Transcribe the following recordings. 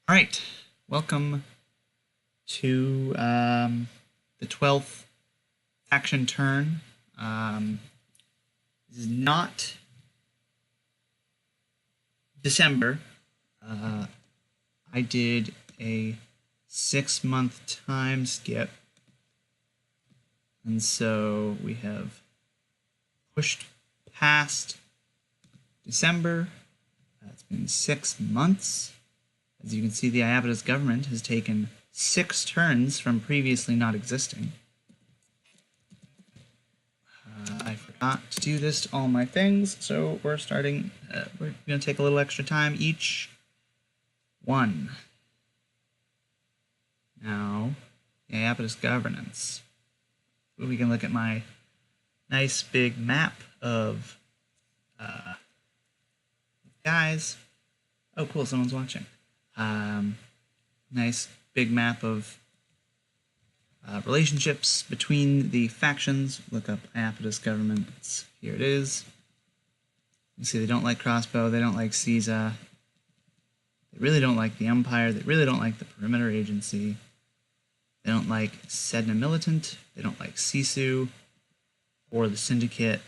All right, welcome to the 12th faction turn. This is not December. I did a 6-month time skip, and so we have pushed past December. It's been 6 months. As you can see, the Iapetus government has taken 6 turns from previously not existing. I forgot to do this to all my things, so we're starting. We're going to take a little extra time each. 1. Now, the Iapetus governance. We can look at my nice big map of guys. Oh, cool! Someone's watching. Nice big map of relationships between the factions. Look up Iapetus governments. Here it is. You see they don't like Crossbow, they don't like Caesar, they really don't like the Empire, they really don't like the Perimeter Agency, they don't like Sedna Militant, they don't like Sisu, or the Syndicate.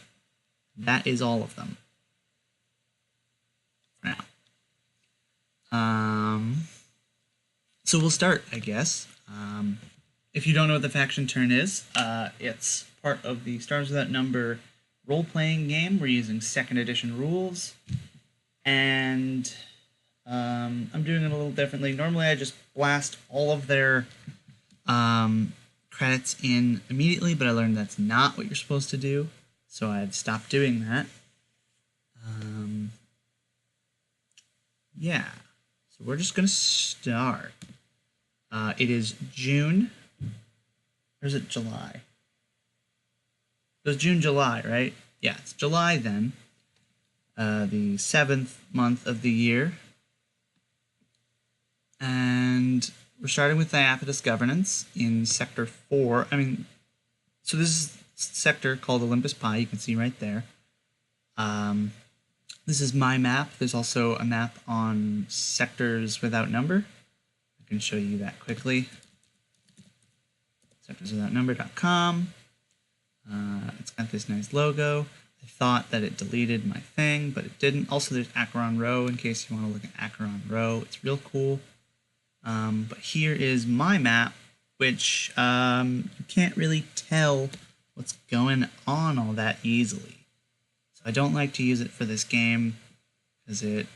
That is all of them. For now. So we'll start, I guess. If you don't know what the faction turn is, it's part of the Stars Without Number role-playing game. We're using 2nd edition rules, and I'm doing it a little differently. Normally I just blast all of their credits in immediately, but I learned that's not what you're supposed to do, so I've stopped doing that. Yeah, so we're just going to start. It is June, or is it July? It was June, July, right? Yeah, it's July then. The 7th month of the year. And we're starting with Iapetus governance in Sector 4. So this is a sector called Olympus Pi, you can see right there. This is my map. There's also a map on Sectors Without Number. I can show you that quickly. SectorsWithoutNumber.com. It's got this nice logo. I thought that it deleted my thing, but it didn't. Also, there's Acheron Row in case you want to look at Acheron Row. It's real cool. But here is my map, which you can't really tell what's going on all that easily. So I don't like to use it for this game because it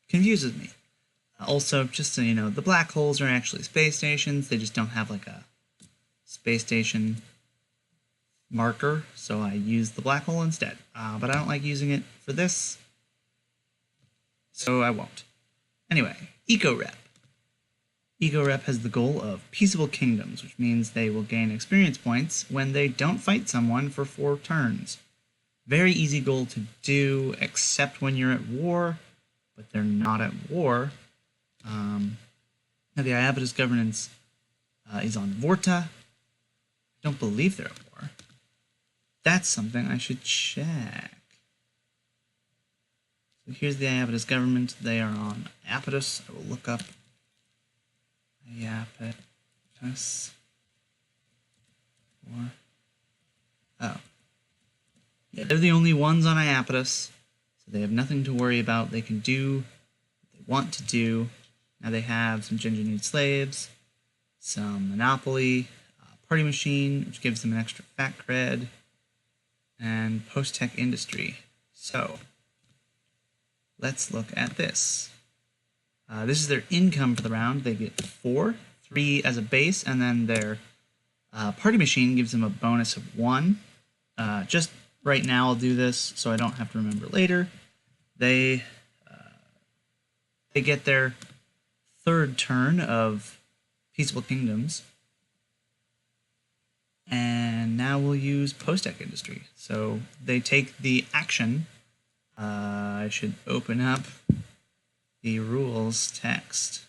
confuses me. Also, just so you know, the black holes are actually space stations. They just don't have like a space station marker, so I use the black hole instead. But I don't like using it for this, so I won't. Anyway, Eco-Rep. Eco-Rep has the goal of peaceable kingdoms, which means they will gain experience points when they don't fight someone for 4 turns. Very easy goal to do, except when you're at war, but they're not at war. Now the Iapetus governance is on Vorta. I don't believe they're at war. That's something I should check. So here's the Iapetus government. They are on Iapetus. I will look up Iapetus. Oh. Yeah, they're the only ones on Iapetus, so they have nothing to worry about. They can do what they want to do. Now they have some Gingernude slaves, some Monopoly, Party Machine, which gives them an extra fat cred, and post-tech industry. So, let's look at this. This is their income for the round. They get 4, 3 as a base, and then their Party Machine gives them a bonus of 1. Just right now I'll do this so I don't have to remember later. They get their 3rd turn of Peaceable Kingdoms. And now we'll use post-tech industry. So they take the action. I should open up the rules text.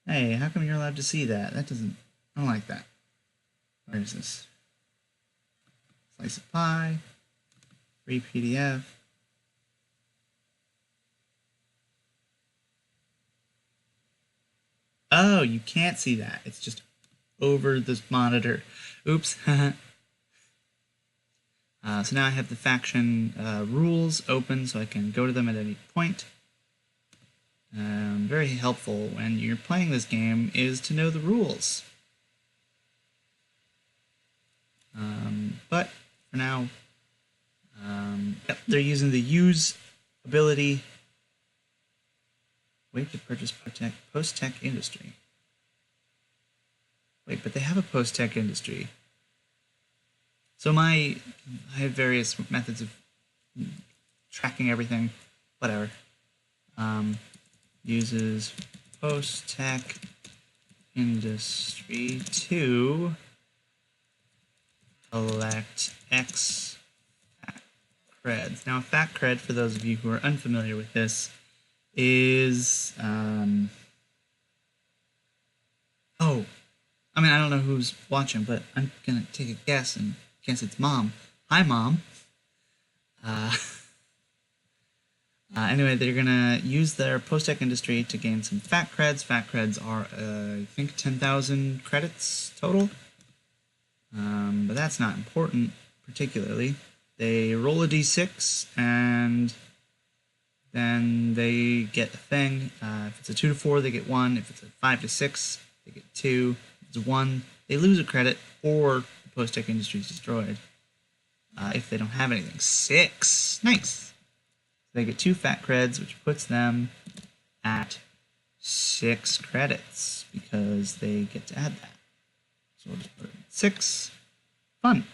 Hey, how come you're allowed to see that? That doesn't... I don't like that. Where is this? Slice of pie. Free PDF. Oh, you can't see that. It's just over this monitor. Oops. So now I have the faction rules open so I can go to them at any point. Very helpful when you're playing this game is to know the rules. But for now, yep, they're using the use ability. Wait to purchase post-tech industry. Wait, but they have a post-tech industry. So I have various methods of tracking everything. Whatever. Uses post-tech industry to collect X creds. Now, fat cred, for those of you who are unfamiliar with this, is oh, I mean, I don't know who's watching, but I'm gonna take a guess and guess it's Mom. Hi, Mom. Anyway, they're gonna use their post-tech industry to gain some fat creds. Fat creds are, I think, 10,000 credits total. But that's not important, particularly. They roll a d6, and then they get a thing. If it's a 2 to 4, they get 1. If it's a 5 to 6, they get 2. If it's 1, they lose a credit, or the post-tech industry is destroyed. If they don't have anything. 6! Nice! They get 2 fat creds, which puts them at 6 credits, because they get to add that. So we'll just put it at 6. Fun.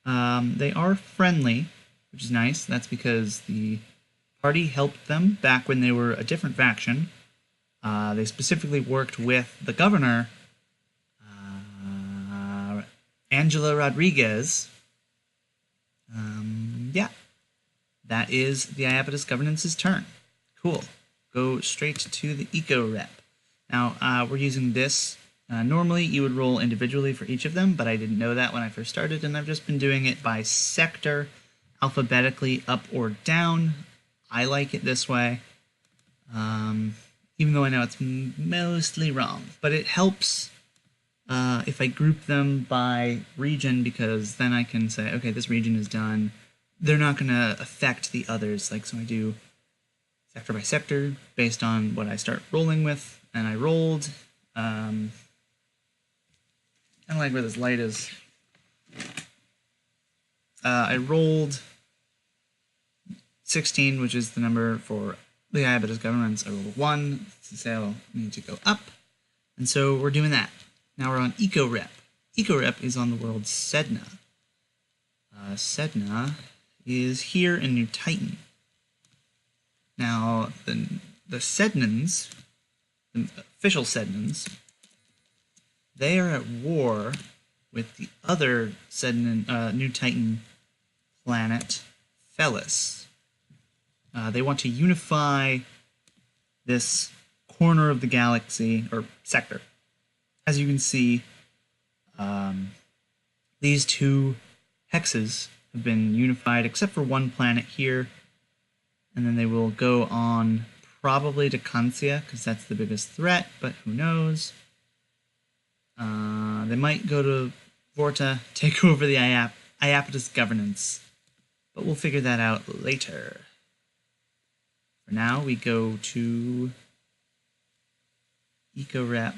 They are friendly, which is nice. That's because the party helped them back when they were a different faction. They specifically worked with the governor, Angela Rodriguez. Yeah. That is the Iapetus Governance's turn. Cool. Go straight to the Eco Rep. Now, we're using this. Normally, you would roll individually for each of them, but I didn't know that when I first started, and I've just been doing it by sector, alphabetically up or down. I like it this way, even though I know it's mostly wrong. But it helps if I group them by region, because then I can say, okay, this region is done. They're not going to affect the others. Like, so I do sector by sector based on what I start rolling with, and I rolled. Kind of like where this light is. I rolled 16, which is the number for the Iapetus Governance. I rolled a 1 to say I'll need to go up. And so we're doing that. Now we're on Eco Rep. Eco Rep is on the world Sedna. Sedna is here in New Titan. Now, the Sednans, the official Sednans, they are at war with the other Sednan, New Titan planet, Felis. They want to unify this corner of the galaxy, or sector. As you can see, these two hexes have been unified, except for one planet here, and then they will go on probably to Kansia, because that's the biggest threat, but who knows. They might go to Vorta, take over the Iapetus Governance, but we'll figure that out later. For now, we go to Eco Rep.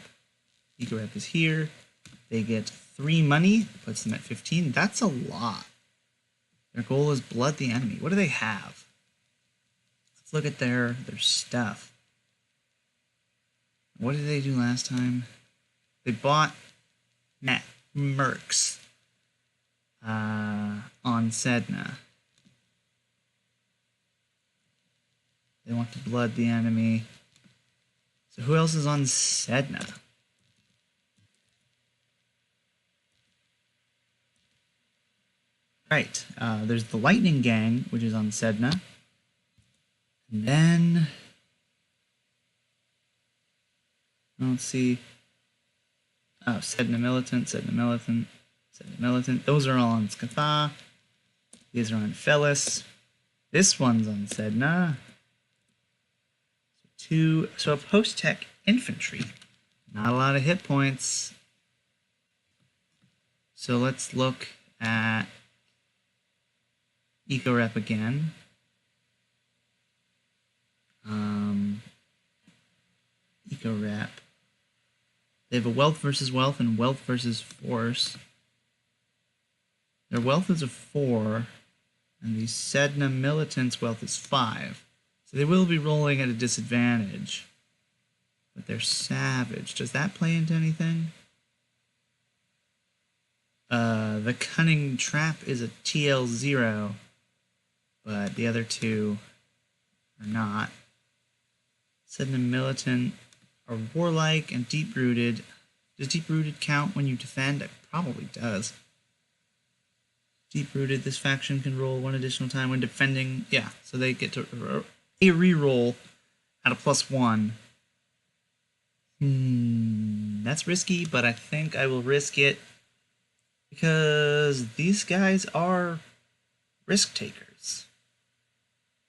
Eco Rep is here. They get 3 money, puts them at 15. That's a lot. Their goal is blood the enemy. What do they have? Let's look at their stuff. What did they do last time? They bought Mercs on Sedna. They want to blood the enemy. So who else is on Sedna? Right, there's the Lightning Gang, which is on Sedna. And then, let's see. Oh, Sedna Militant, Sedna Militant, Sedna Militant. Those are all on Skatha. These are on Felis. This one's on Sedna. So a post-tech infantry. Not a lot of hit points. So let's look at Eco Rep again. Eco Rep. They have a wealth versus wealth and wealth versus force. Their wealth is a 4, and the Sedna Militant's wealth is 5. So they will be rolling at a disadvantage. But they're savage. Does that play into anything? The Cunning Trap is a TL0, but the other two are not. Sedna Militant are Warlike and Deep-Rooted. Does Deep-Rooted count when you defend? It probably does. Deep-Rooted, this faction can roll 1 additional time when defending. Yeah, so they get to a reroll at a +1. That's risky, but I think I will risk it because these guys are risk takers.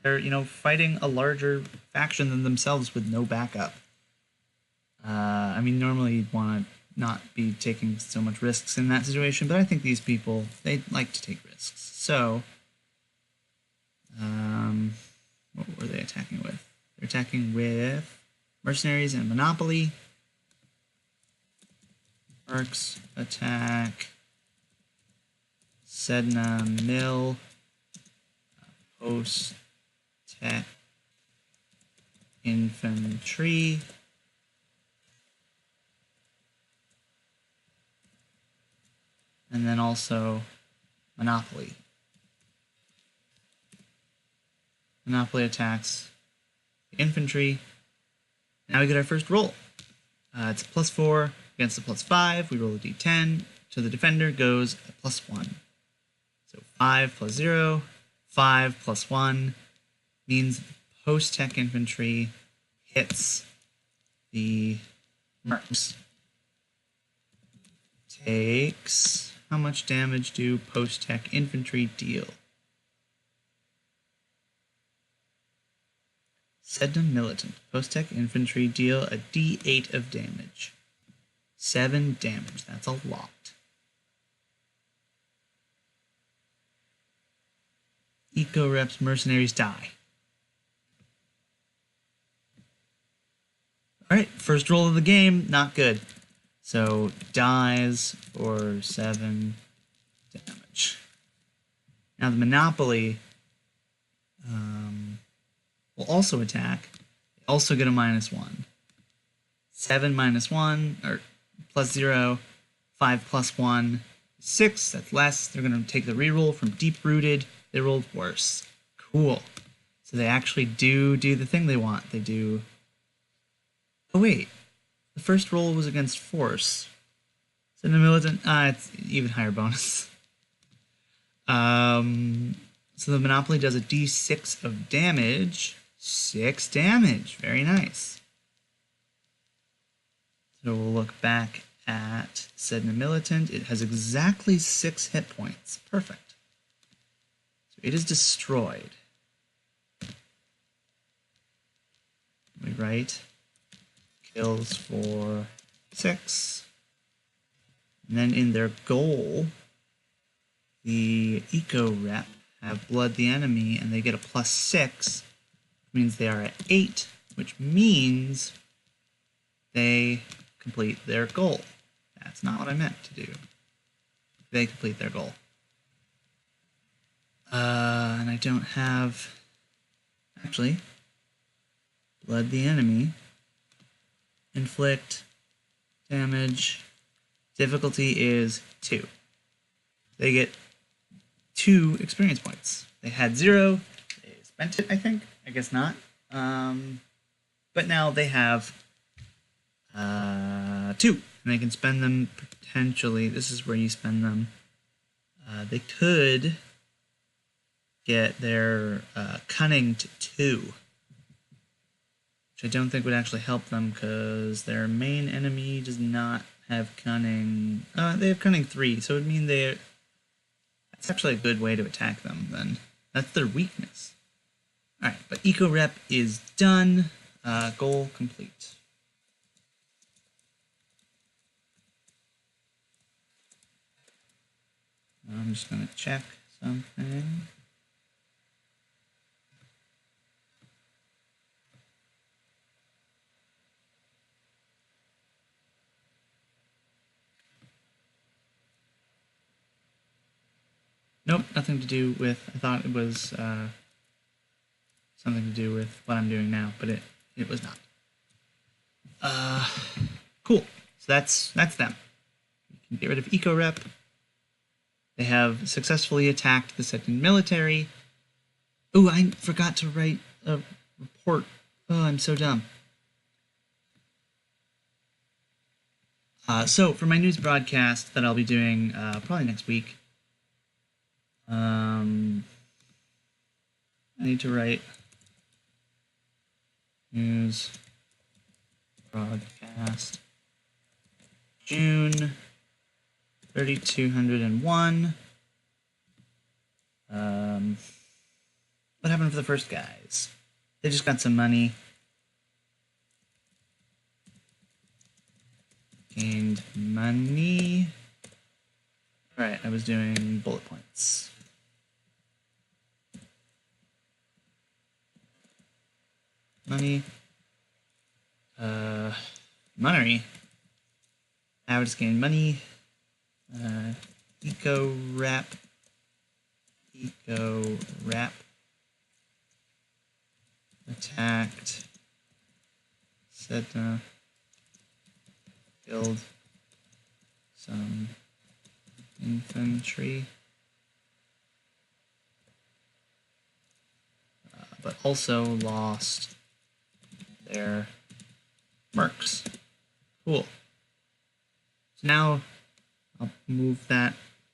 They're, fighting a larger faction than themselves with no backup. I mean, normally you'd want to not be taking so much risks in that situation, but I think these people, they like to take risks. So, what were they attacking with? They're attacking with Mercenaries and Monopoly. Arcs attack. Sedna Mill. Post Tech Infantry. And then also Monopoly. Monopoly attacks infantry. Now we get our first roll. It's a +4 against a +5. We roll a d10. To the defender goes a +1. So 5 + 0, 5 + 1 means post-tech infantry hits the mercs. Takes... How much damage do post-tech infantry deal? Sedna Militant. Post-tech infantry deal a d8 of damage. 7 damage. That's a lot. Eco Reps Mercenaries die. Alright, first roll of the game, not good. So, dies for 7 damage. Now the Monopoly will also attack. They also get a -1. 7 -1, or +0, 5 + 1, 6, that's less. They're going to take the reroll from Deep-Rooted. They rolled worse. Cool. So they actually do the thing they want. They do... Oh wait, the first roll was against force. So in the militant, it's even higher bonus. So the Monopoly does a d6 of damage. 6 damage, very nice. So we'll look back at Sedna Militant. It has exactly 6 hit points. Perfect. So it is destroyed. We write kills for 6. And then in their goal, the Eco Rep have Blood the Enemy, and they get a +6, which means they are at 8, which means they complete their goal. That's not what I meant to do. They complete their goal. And I don't have... Actually, Blood the Enemy. Inflict damage. Difficulty is 2. They get 2 experience points. They had 0. They spent it, I think. I guess not. But now they have 2. And they can spend them potentially. This is where you spend them. They could get their cunning to 2. Which I don't think would actually help them because their main enemy does not have cunning. They have cunning 3, so it would mean that's actually a good way to attack them then. That's their weakness. Alright, but Eco Rep is done. Goal complete. I'm just going to check something. Nope, nothing to do with, I thought it was something to do with what I'm doing now, but it was not. Cool. So that's them. You can get rid of Eco-Rep. They have successfully attacked the Sednan military. Ooh, I forgot to write a report. Oh, I'm so dumb. So for my news broadcast that I'll be doing probably next week, I need to write news broadcast June 3201. What happened for the first guys? They just got some money. Gained money. Alright, I was doing bullet points. Money. Money. I just gained money. Eco-Rep. Eco-Rep. Attacked. Sedna. Killed some infantry. But also lost their mercs. Cool. So now I'll move that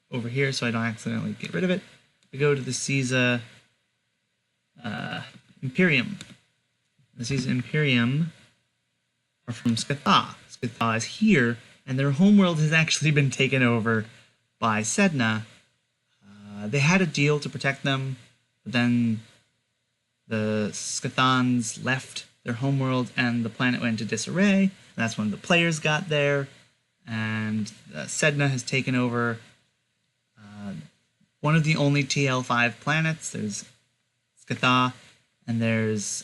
over here so I don't accidentally get rid of it. We go to the Caesar Imperium. The Caesar Imperium are from Scathah. Scathah is here, and their homeworld has actually been taken over by Sedna. They had a deal to protect them, but then the Scathans left their homeworld and the planet went into disarray. That's when the players got there, and Sedna has taken over one of the only TL5 planets. There's Scathah, and there's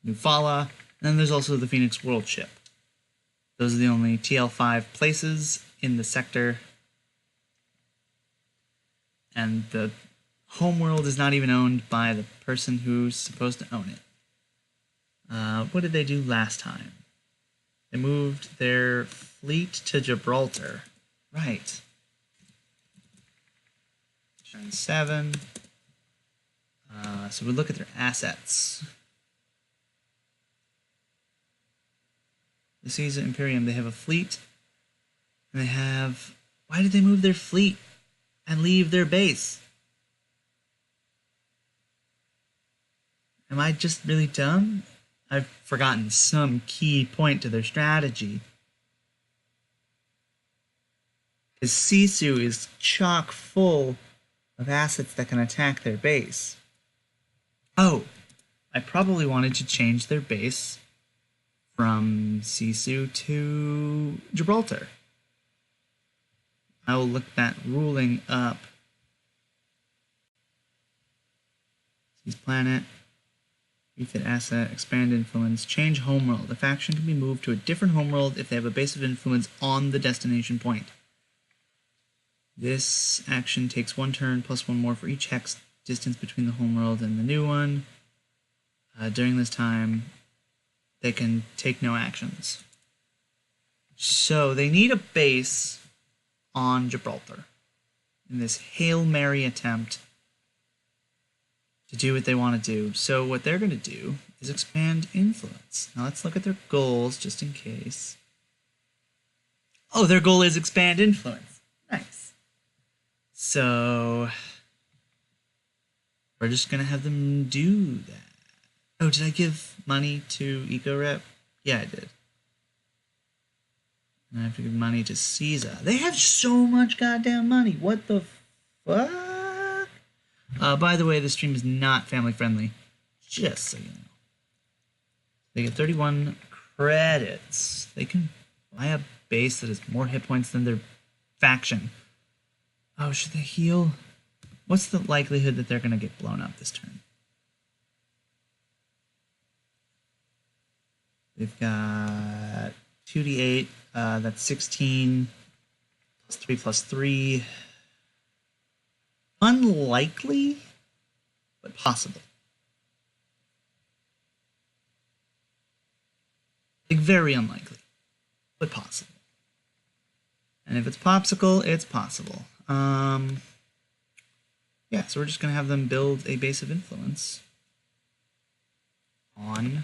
Nufala, and then there's also the Phoenix World ship. Those are the only TL5 places in the sector, and the homeworld is not even owned by the person who's supposed to own it. What did they do last time? They moved their fleet to Gibraltar. Right. Turn 7. So we look at their assets. The Caesar Imperium, they have a fleet, and they have... Why did they move their fleet and leave their base? Am I just really dumb? I've forgotten some key point to their strategy. Because Sisu is chock full of assets that can attack their base. Oh, I probably wanted to change their base from Sisu to Gibraltar. I will look that ruling up. Seize planet. Refit asset. Expand influence. Change homeworld. A faction can be moved to a different homeworld if they have a base of influence on the destination point. This action takes 1 turn plus 1 more for each hex distance between the homeworld and the new one. During this time, they can take no actions. So they need a base on Gibraltar in this Hail Mary attempt to do what they want to do. So what they're going to do is expand influence. Now let's look at their goals just in case. Oh, their goal is expand influence. Nice. So we're just going to have them do that. Oh, did I give money to Eco-Rep? Yeah, I did. And I have to give money to Caesar. They have so much goddamn money. What the fuck? By the way, this stream is not family friendly. Just so you know. They get 31 credits. They can buy a base that has more hit points than their faction. Oh, should they heal? What's the likelihood that they're going to get blown up this turn? They've got 2d8. That's 16. Plus 3. Unlikely, but possible. Like, very unlikely, but possible. And if it's Popsicle, it's possible. Yeah, so we're just going to have them build a base of influence on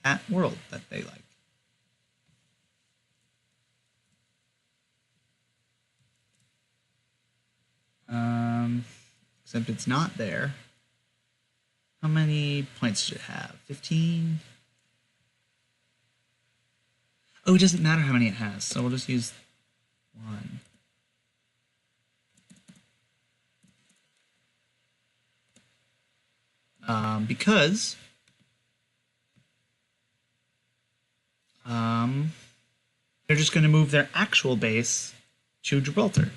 that world that they like. Except it's not there. How many points does it have? 15? Oh, it doesn't matter how many it has, so we'll just use 1. Because they're just going to move their actual base to Gibraltar.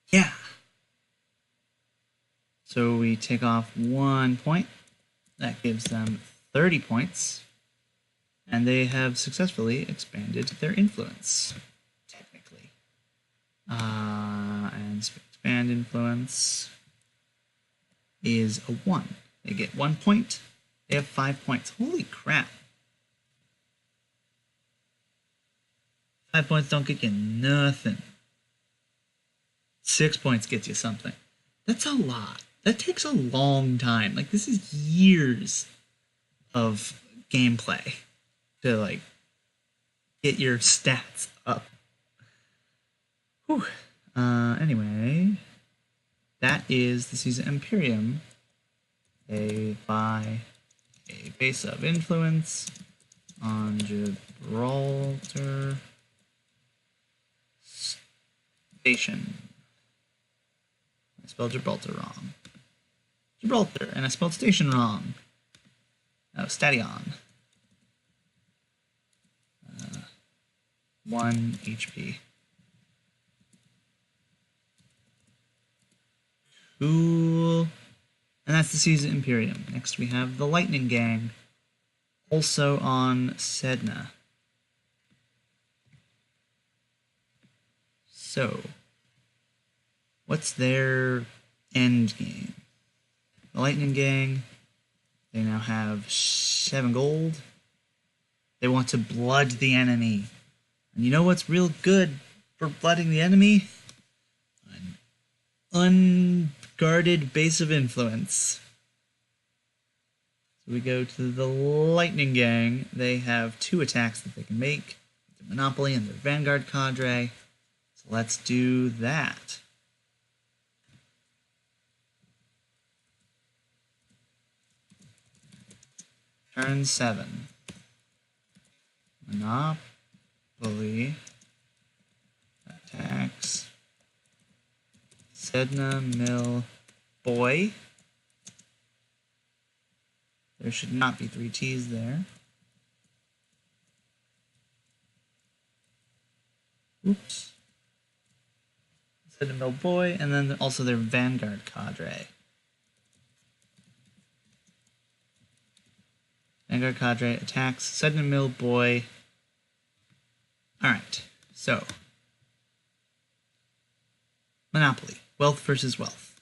Yeah. So we take off 1 point. That gives them 30 points. And they have successfully expanded their influence, technically. And expand influence is a 1. They get 1 point. They have 5 points. Holy crap. 5 points don't get you nothing. 6 points gets you something. That's a lot. That takes a long time. Like, this is years of gameplay to, like, get your stats up. Whew. Anyway, that is the Caesar Imperium. They buy a base of influence on Gibraltar Station. I spelled Gibraltar wrong. Gibraltar, and I spelled station wrong. Oh, Station. 1 HP. Cool. And that's the Caesar Imperium. Next we have the Lightning Gang, also on Sedna. So, what's their end game? The Lightning Gang, they now have 7 gold. They want to blood the enemy. And you know what's real good for blooding the enemy? An unguarded base of influence. So we go to the Lightning Gang. They have 2 attacks that they can make. The Monopoly and their Vanguard Cadre. So let's do that. Turn 7. Monopoly attacks Sedna Mill Boy. There should not be 3 T's there. Oops. Sedna Mill Boy, and then also their Vanguard Cadre. Vanguard Cadre attacks Sedna Mill Boy. Alright, so Monopoly. Wealth versus wealth.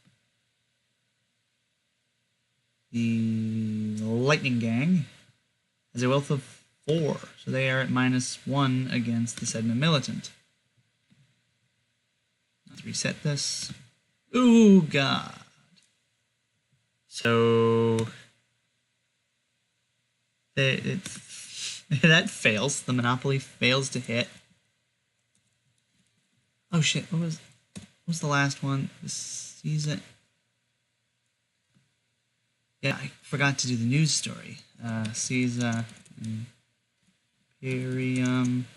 The Lightning Gang has a wealth of 4, so they are at -1 against the Sedna Militant. Let's reset this. Ooh, God. So that fails. The Monopoly fails to hit. Oh shit! What was the last one? The season. Yeah, I forgot to do the news story. Caesar Imperium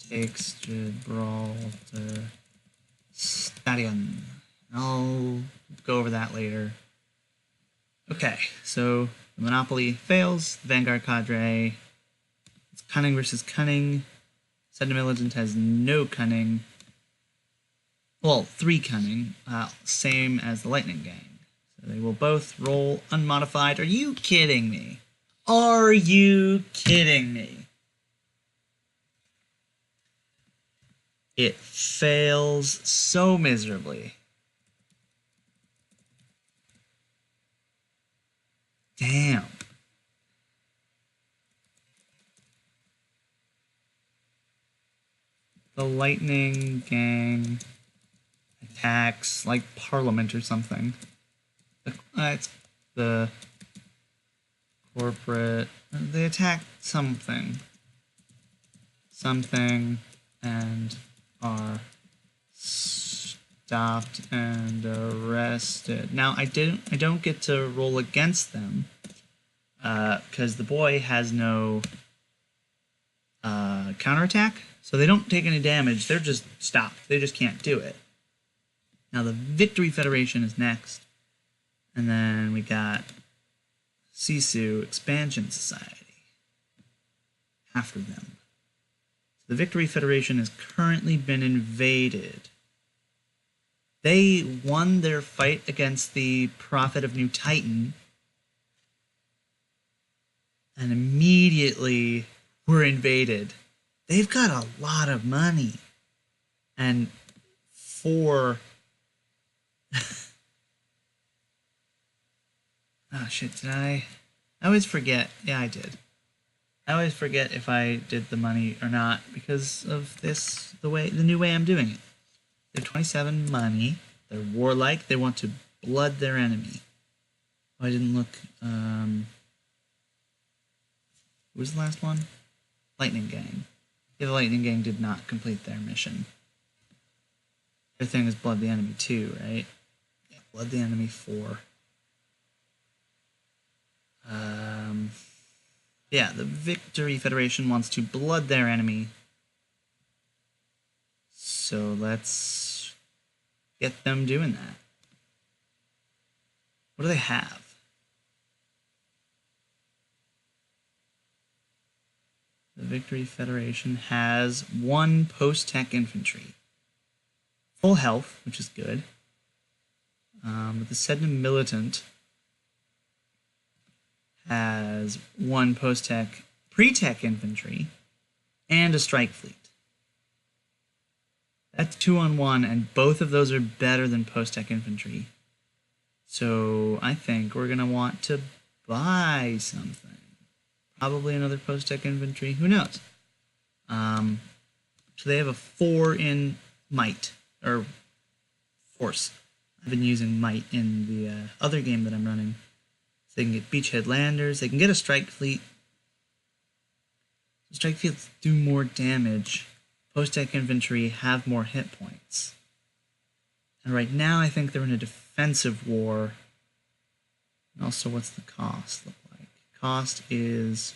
takes Gibraltar Station. I'll go over that later. Okay, so the Monopoly fails. The Vanguard Cadre It's cunning versus cunning. Sedna Militant has no cunning. Well, 3 cunning, same as the Lightning Gang. So they will both roll unmodified. Are you kidding me? Are you kidding me? It fails so miserably. Damn. The Lightning Gang attacks like Parliament or something. It's the corporate. They attack something. And are stopped and arrested. Now I don't get to roll against them because the boy has no counterattack, so they don't take any damage. They're just stopped. They just can't do it. Now the Victory Federation is next, and then we got Sisu Expansion Society after them. The Victory Federation has currently been invaded. They won their fight against the Prophet of New Titan and immediately were invaded. They've got a lot of money. And for... oh shit, did I always forget. Yeah, I did. I always forget if I did the money or not because of the new way I'm doing it. They're 27 money. They're warlike. They want to blood their enemy. Oh, I didn't look. What was the last one? Lightning Gang. Yeah, the Lightning Gang did not complete their mission. Their thing is blood the enemy 2, right? Yeah, blood the enemy 4. Yeah, the Victory Federation wants to blood their enemy. So let's get them doing that. What do they have? The Victory Federation has 1 post-tech infantry. Full health, which is good. But the Sedna Militant has 1 post-tech, pre-tech infantry, and a strike fleet. That's 2-on-1, and both of those are better than post-tech infantry. So I think we're going to want to buy something. Probably another post-tech infantry. Who knows? So they have a 4 in might, or force. I've been using might in the other game that I'm running. They can get beachhead landers. They can get a strike fleet. Strike fleets do more damage. Post-tech infantry have more hit points. And right now I think they're in a defensive war. And also, what's the cost look like? Cost is...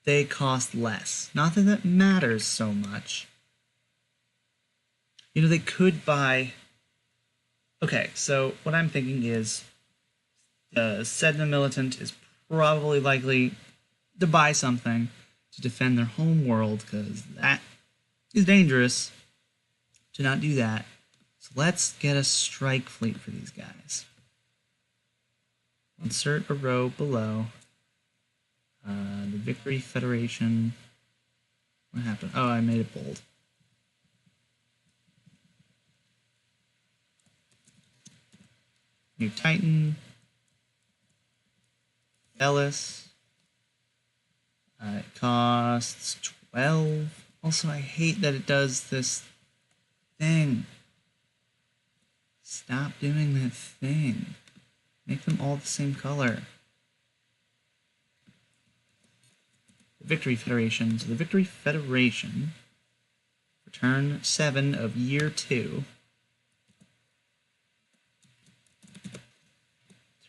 they cost less. Not that that matters so much. You know, they could buy... okay, so what I'm thinking is Sedna Militant is probably likely to buy something to defend their home world, because that is dangerous to not do that. So let's get a strike fleet for these guys. Insert a row below. The Victory Federation. What happened? Oh, I made it bold. New Titan. Ellis. It costs 12. Also, I hate that it does this thing. Stop doing that thing. Make them all the same color. The Victory Federation. So the Victory Federation, for turn 7 of year 2.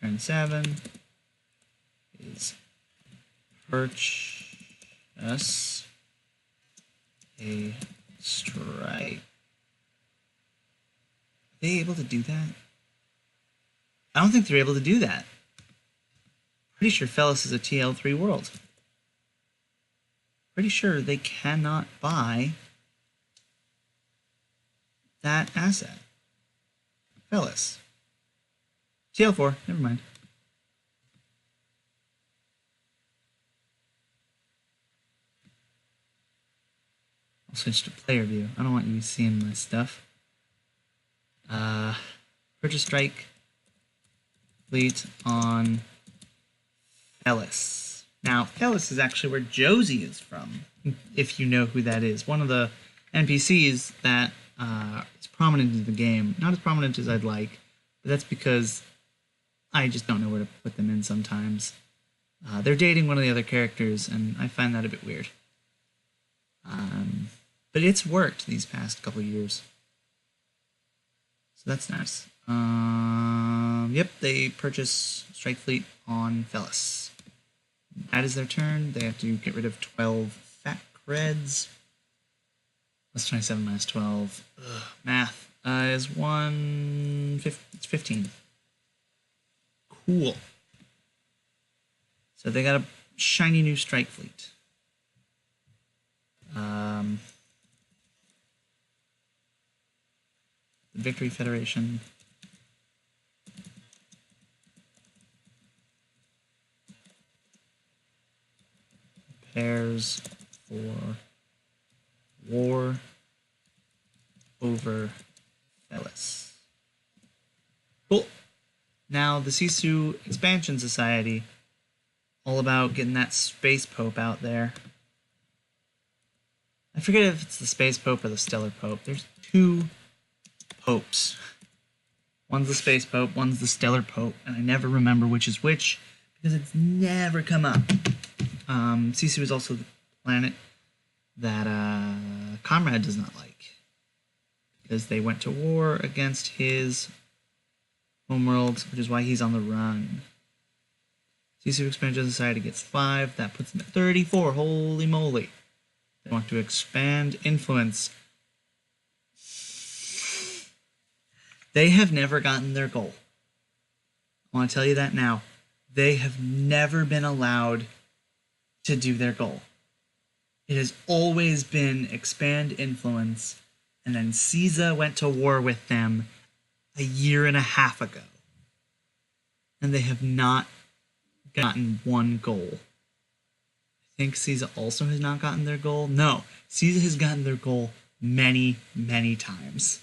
Turn 7 is purchase a strike. Are they able to do that? I don't think they're able to do that. Pretty sure Felis is a TL3 world. pretty sure they cannot buy that asset. Fellas. TL4, never mind. I'll switch to player view. I don't want you seeing my stuff. Purchase strike fleet on Fellas. Now, Fellas is actually where Josie is from, if you know who that is. One of the NPCs that is prominent in the game. Not as prominent as I'd like, but that's because I just don't know where to put them in sometimes. They're dating one of the other characters, and I find that a bit weird. But it's worked these past couple years. So that's nice. Yep, they purchase Strike Fleet on Fellas. That is their turn. They have to get rid of 12 fat creds. That's 27 minus 12. Ugh, math is 15. Cool. So they got a shiny new Strike Fleet. The Victory Federation. Prepares for war over Fellas. Cool. Now the Sisu Expansion Society, all about getting that Space Pope out there. I forget if it's the Space Pope or the Stellar Pope. There's two popes. One's the Space Pope, one's the Stellar Pope, and I never remember which is which because it's never come up. Sisu is also the planet that Comrade does not like because they went to war against his homeworld, which is why he's on the run. Sisu Expansion Society gets 5. That puts them at 34. Holy moly. They want to expand influence. They have never gotten their goal. I want to tell you that now. They have never been allowed to do their goal. It has always been expand influence, and then Caesar went to war with them a year and a half ago. And they have not gotten one goal. I think Caesar also has not gotten their goal. No, Caesar has gotten their goal many, many times.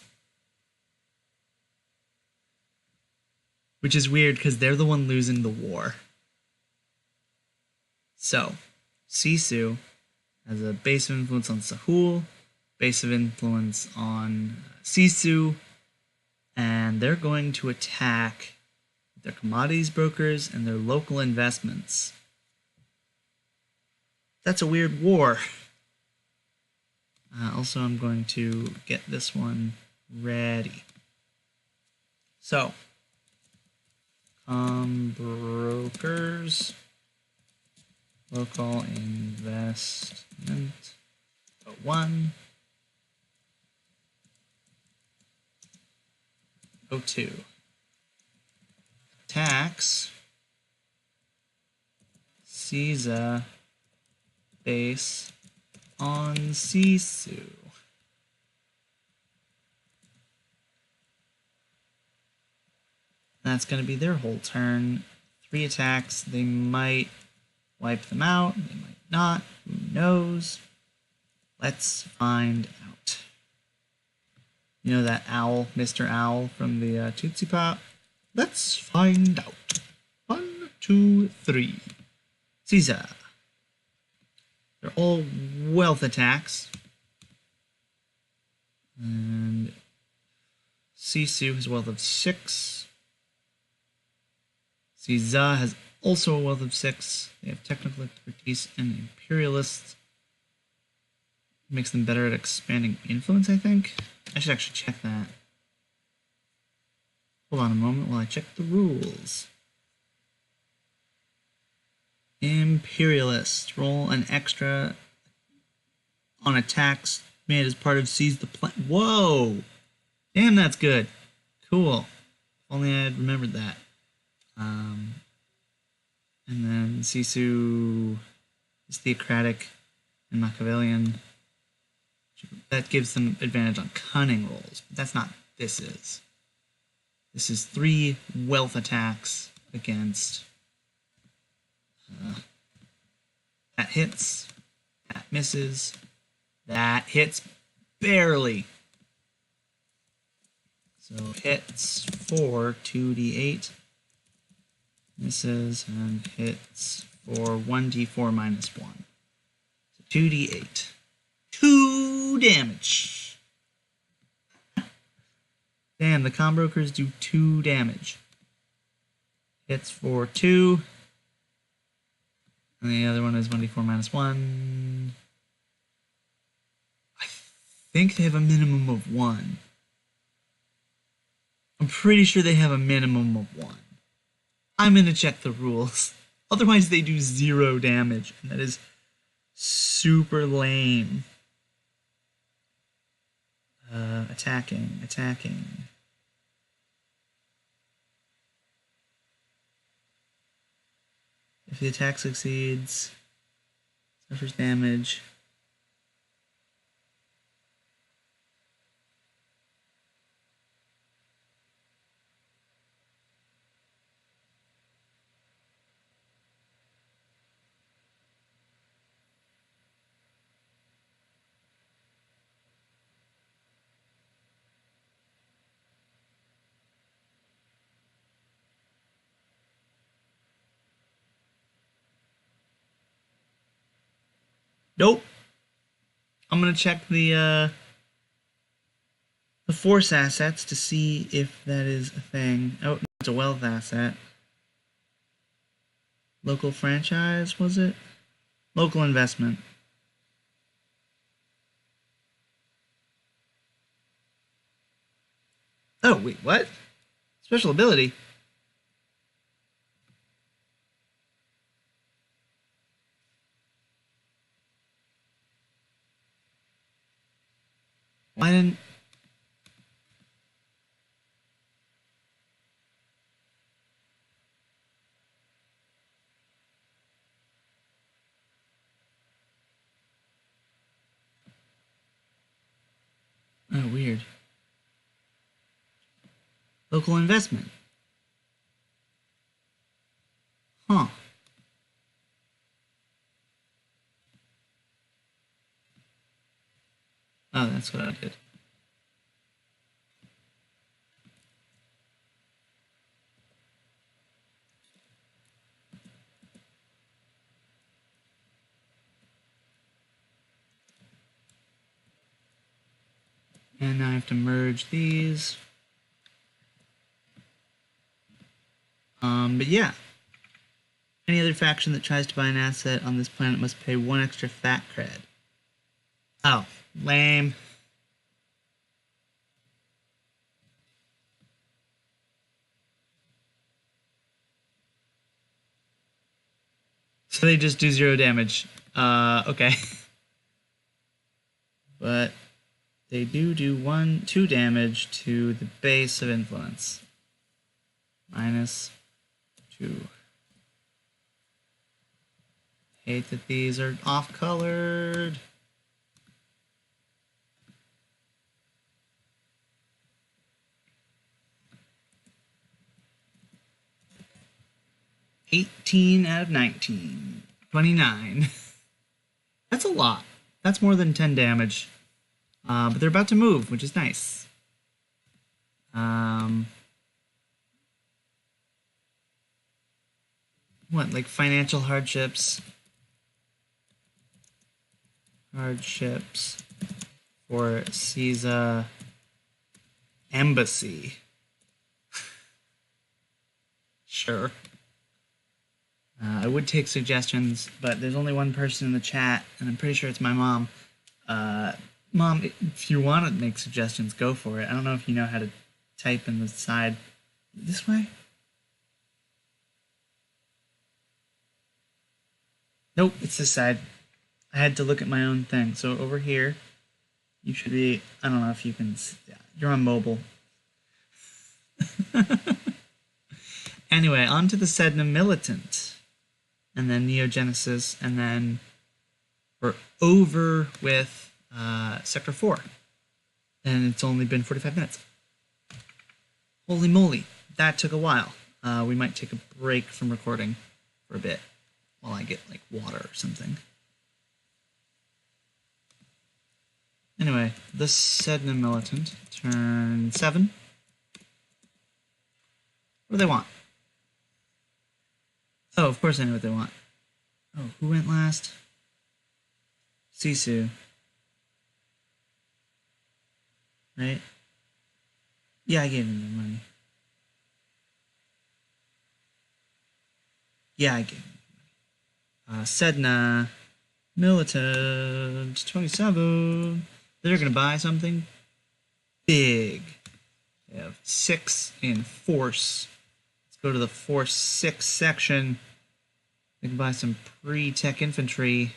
Which is weird because they're the one losing the war. So, Sisu has a base of influence on Sahul, base of influence on Sisu, and they're going to attack their commodities brokers and their local investments. That's a weird war. Also, I'm going to get this one ready. So, brokers, local investment, 1, 02. Tax, Caesar, base on Sisu. That's going to be their whole turn. 3 attacks. They might wipe them out. They might not. Who knows? Let's find out. You know that owl, Mr. Owl from the Tootsie Pop? Let's find out. 1, 2, 3. Caesar. They're all wealth attacks. And Sisu has a wealth of 6. Caesar has also a wealth of 6. They have technical expertise and imperialists. Makes them better at expanding influence, I think. I should actually check that. Hold on a moment while I check the rules. Imperialist. Roll an extra on attacks made as part of Seize the Plan. Whoa! Damn, that's good. Cool. If only I had remembered that. And then Sisu is theocratic and Machiavellian. That gives them advantage on cunning rolls. But that's not what this is. This is 3 wealth attacks against... that hits. That misses. That hits barely. So hits for 2d8. Misses and hits for 1d4 minus 1. So 2d8. 2 damage. Damn, the Combrokers do 2 damage. Hits for 2. And the other one is 1d4 minus 1. I think they have a minimum of 1. I'm pretty sure they have a minimum of 1. I'm going to check the rules. Otherwise, they do 0 damage. And that is super lame. Attacking. If the attack succeeds, suffers damage. Nope. I'm gonna check the force assets to see if that is a thing. Oh, it's a wealth asset. Local franchise, was it? Local investment. Oh, wait, what? Special ability? Why didn't... Oh, weird. Local investment. Huh. Oh, that's what I did. And now I have to merge these. But yeah. Any other faction that tries to buy an asset on this planet must pay 1 extra fat cred. Oh, lame. So they just do 0 damage. Okay. But they do 2 damage to the base of influence. -2. Hate that these are off-colored. $18 out of 19. 29. That's a lot. That's more than 10 damage. But they're about to move, which is nice. What, like financial hardships? Hardships for Caesar Embassy. Sure. I would take suggestions, but there's only one person in the chat, and I'm pretty sure it's my mom. Mom, if you want to make suggestions, go for it. I don't know if you know how to type in the side. This way? Nope, it's this side. I had to look at my own thing. So over here, you should be... I don't know if you can... Yeah, you're on mobile. Anyway, on to the Sedna Militant. And then Neogenesis, and then We're over with Sector 4. And it's only been 45 minutes. Holy moly, that took a while. We might take a break from recording for a bit while I get like water or something. Anyway, the Sedna Militant, turn 7. What do they want? Oh, of course I know what they want. Oh, who went last? Sisu. Right? Yeah, I gave him the money. Yeah, I gave him the money. Sedna Militant 27. They're gonna buy something big. They have 6 in force. Let's go to the force 6 section. They can buy some pre-tech infantry.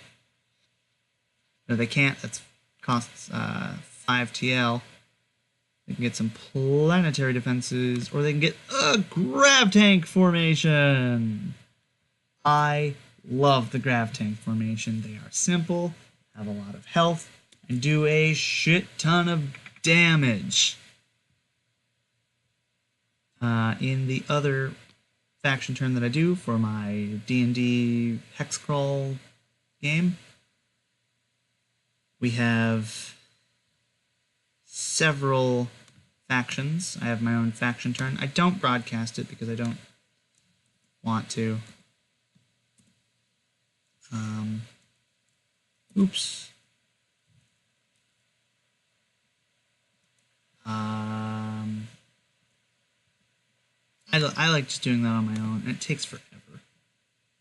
No, they can't. That's costs 5 TL. They can get some planetary defenses, or they can get a grav tank formation. I love the grav tank formation. They are simple, have a lot of health, and do a shit ton of damage. In the other faction turn that I do for my D&D Hexcrawl game, we have several factions. I have my own faction turn. I don't broadcast it because I don't want to. Oops. I like just doing that on my own, and it takes forever.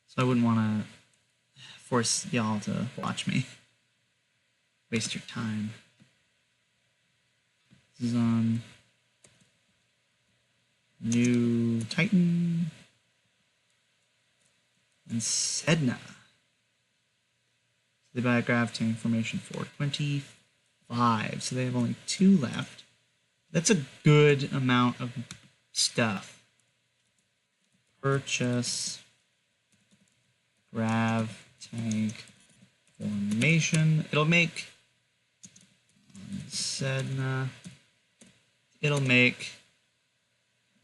So I wouldn't want to force y'all to watch me. Waste your time. This is on New Titan and Sedna. They buy a grav tank formation for 25, so they have only 2 left. That's a good amount of stuff. Purchase grav tank formation. It'll make Sedna. It'll make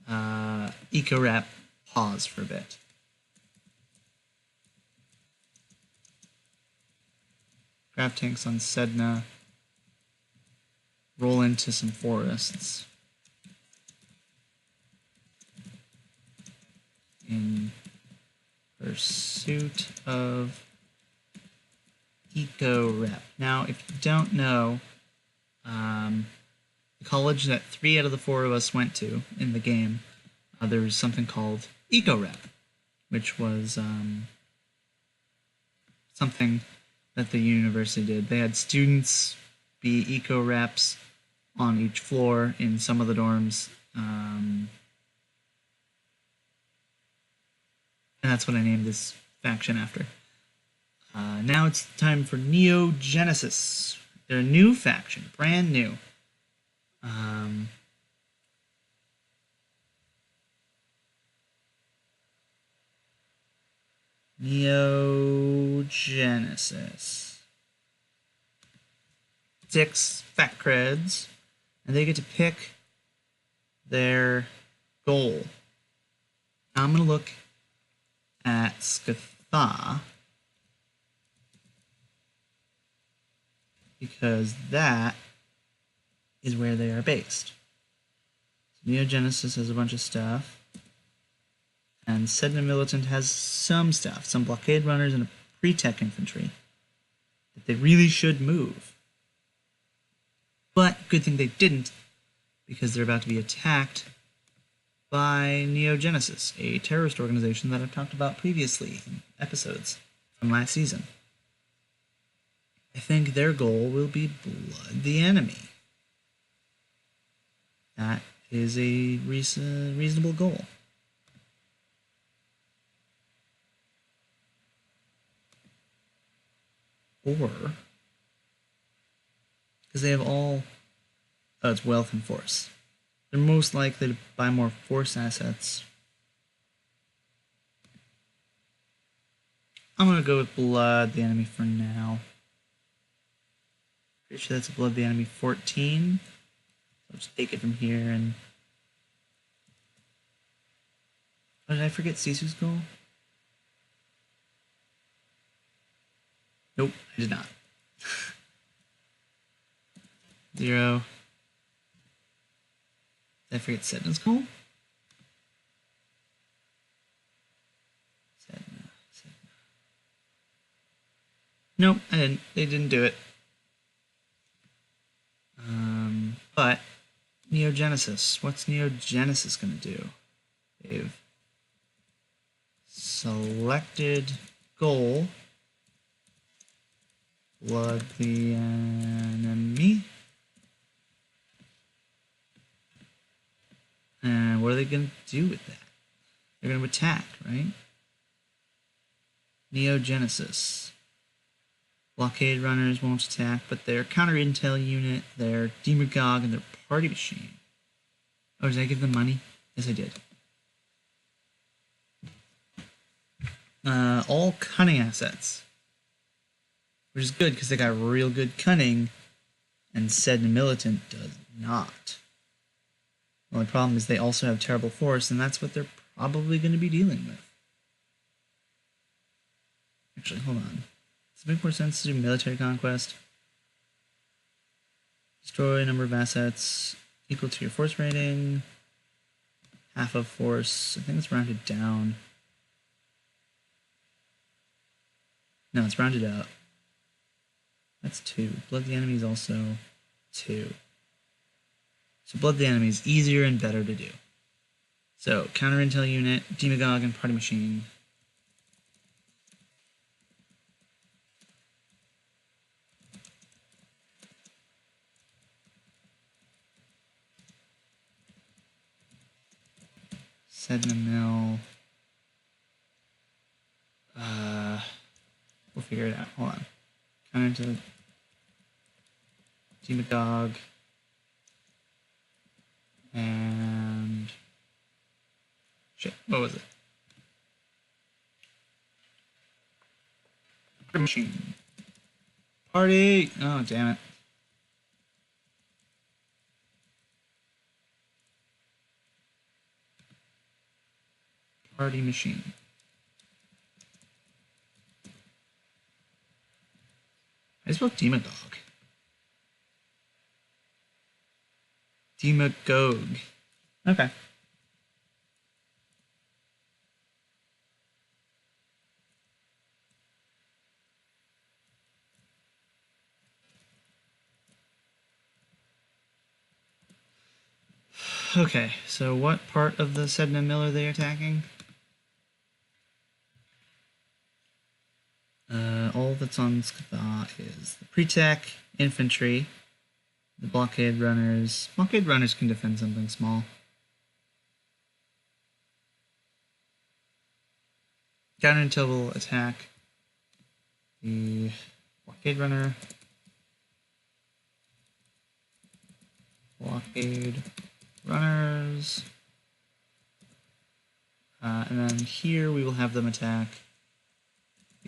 Eco-Rep pause for a bit. Grav tanks on Sedna. Roll into some forests. In pursuit of Eco-Rep. Now, if you don't know, the college that 3 out of the 4 of us went to in the game, there was something called Eco-Rep, which was something that the university did. They had students be Eco-Reps on each floor in some of the dorms, and that's what I named this faction after. Now it's time for Neo Genesis. They're a new faction, brand new. Neo Genesis. 6 fat creds, and they get to pick their goal. Now I'm going to look at Skatha, because that is where they are based. So Neo Genesis has a bunch of stuff, and Sedna Militant has some stuff, some blockade runners and a pre-tech infantry that they really should move. But good thing they didn't, because they're about to be attacked by Neo Genesis, a terrorist organization that I've talked about previously in episodes from last season. I think their goal will be blood the enemy. That is a reasonable goal. Or, because they have all, it's wealth and force. They're most likely to buy more force assets. I'm going to go with blood the enemy for now. Pretty sure that's a Blood the Enemy 14. I'll just take it from here and... Oh, did I forget Sisu's goal? Nope, I did not. 0. Did I forget Sedna's goal? Sedna. Nope, I didn't. They didn't do it. But Neogenesis. What's Neogenesis gonna do? They've selected goal. Blood the enemy. And what are they gonna do with that? They're gonna attack, right? Neogenesis. Blockade runners won't attack, but their counter intel unit, their Demagog, and their party machine. Oh, did I give them money? Yes, I did. All cunning assets. Which is good, because they got real good cunning, and Sedna Militant does not. The only problem is they also have terrible force, and that's what they're probably going to be dealing with. Actually, hold on. Does it make more sense to do military conquest? Destroy number of assets equal to your force rating. Half of force. I think it's rounded down. No, it's rounded up. That's 2. Blood the Enemy is also 2. So Blood the Enemy is easier and better to do. So, counter intel unit, Demagog, and party machine. Sedna Mill. We'll figure it out. Hold on. Counter intel. Demagog. And... Shit, what was it? Party machine. Party! Oh, damn it. Party machine. I spelled Demagog. Demagog. Okay. Okay, so what part of the Sedna Mill are they attacking? All that's on Skadha is the pre-tech, infantry, the blockade runners. Blockade runners can defend something small. Counter intel will attack the blockade runner. Blockade runners. And then here we will have them attack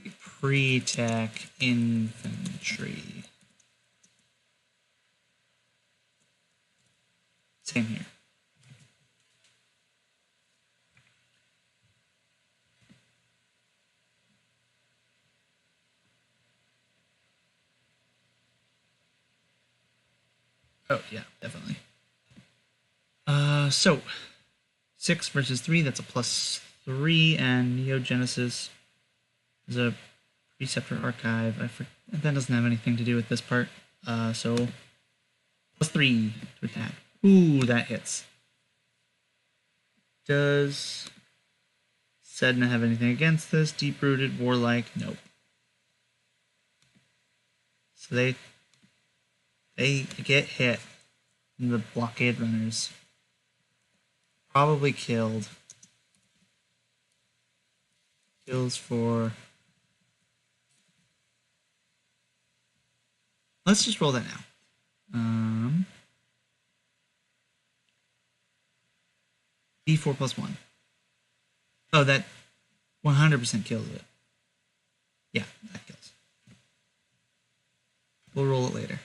the pre-tech infantry. Same here. Oh, yeah, definitely. So 6 versus 3, that's a +3, and Neogenesis is a Preceptor Archive. That doesn't have anything to do with this part. So +3 to attack. Ooh, that hits. Does Sedna have anything against this? Deep-rooted, warlike? Nope. So they get hit. And the blockade runners probably killed. Kills for... Let's just roll that now. D4 +1. Oh, that 100% kills it. Yeah, that kills. We'll roll it later.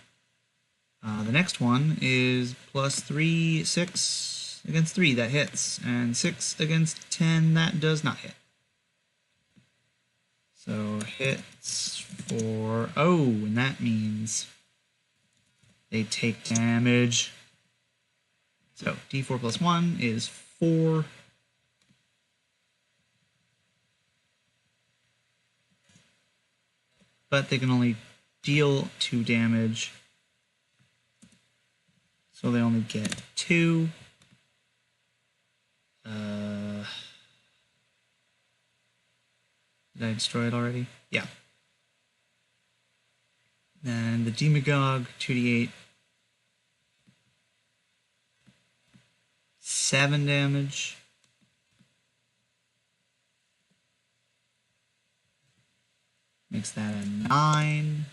The next one is +3, 6 against 3, that hits, and 6 against 10, that does not hit. So hits for, oh, and that means they take damage. So d4 plus 1 is 4. But they can only deal 2 damage. So they only get 2. Did I destroy it already? Yeah. Then the Demagogue, 2d8. 7 damage. Makes that a 9.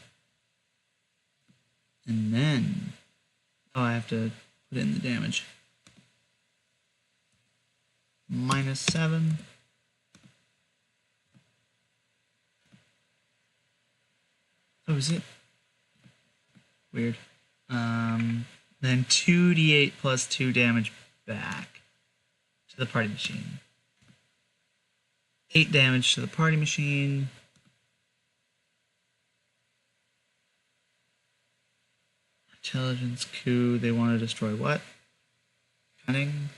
And then, oh, I have to put in the damage. -7. Oh, is it? Weird. Then 2d8 plus 2 damage back to the party machine. 8 damage to the party machine. Intelligence coup. They want to destroy what? Cunning.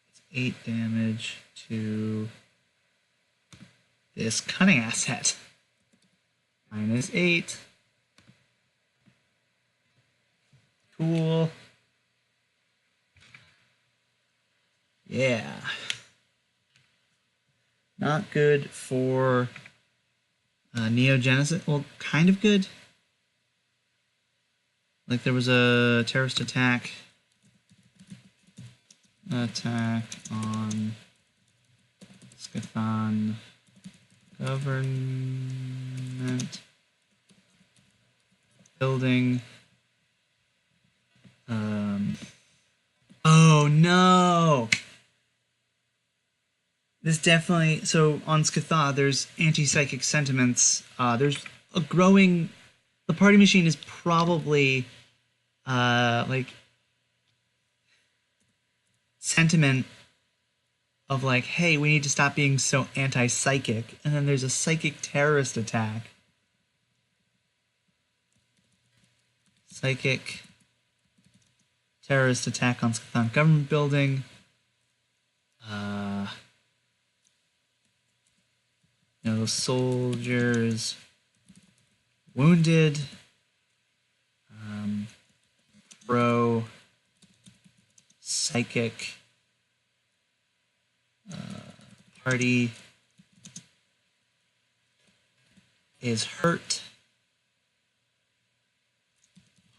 It's 8 damage to this cunning asset. -8. Cool. Yeah. Not good for Neo Genesis. Well, kind of good. Like there was a terrorist attack on Scathon government building. Oh no! This definitely, so on Skatha, there's anti-psychic sentiments. There's a growing, the party machine is probably, like, sentiment of like, hey, we need to stop being so anti-psychic. And then there's a psychic terrorist attack. Psychic terrorist attack on Skathan government building. No soldiers wounded. Pro psychic party is hurt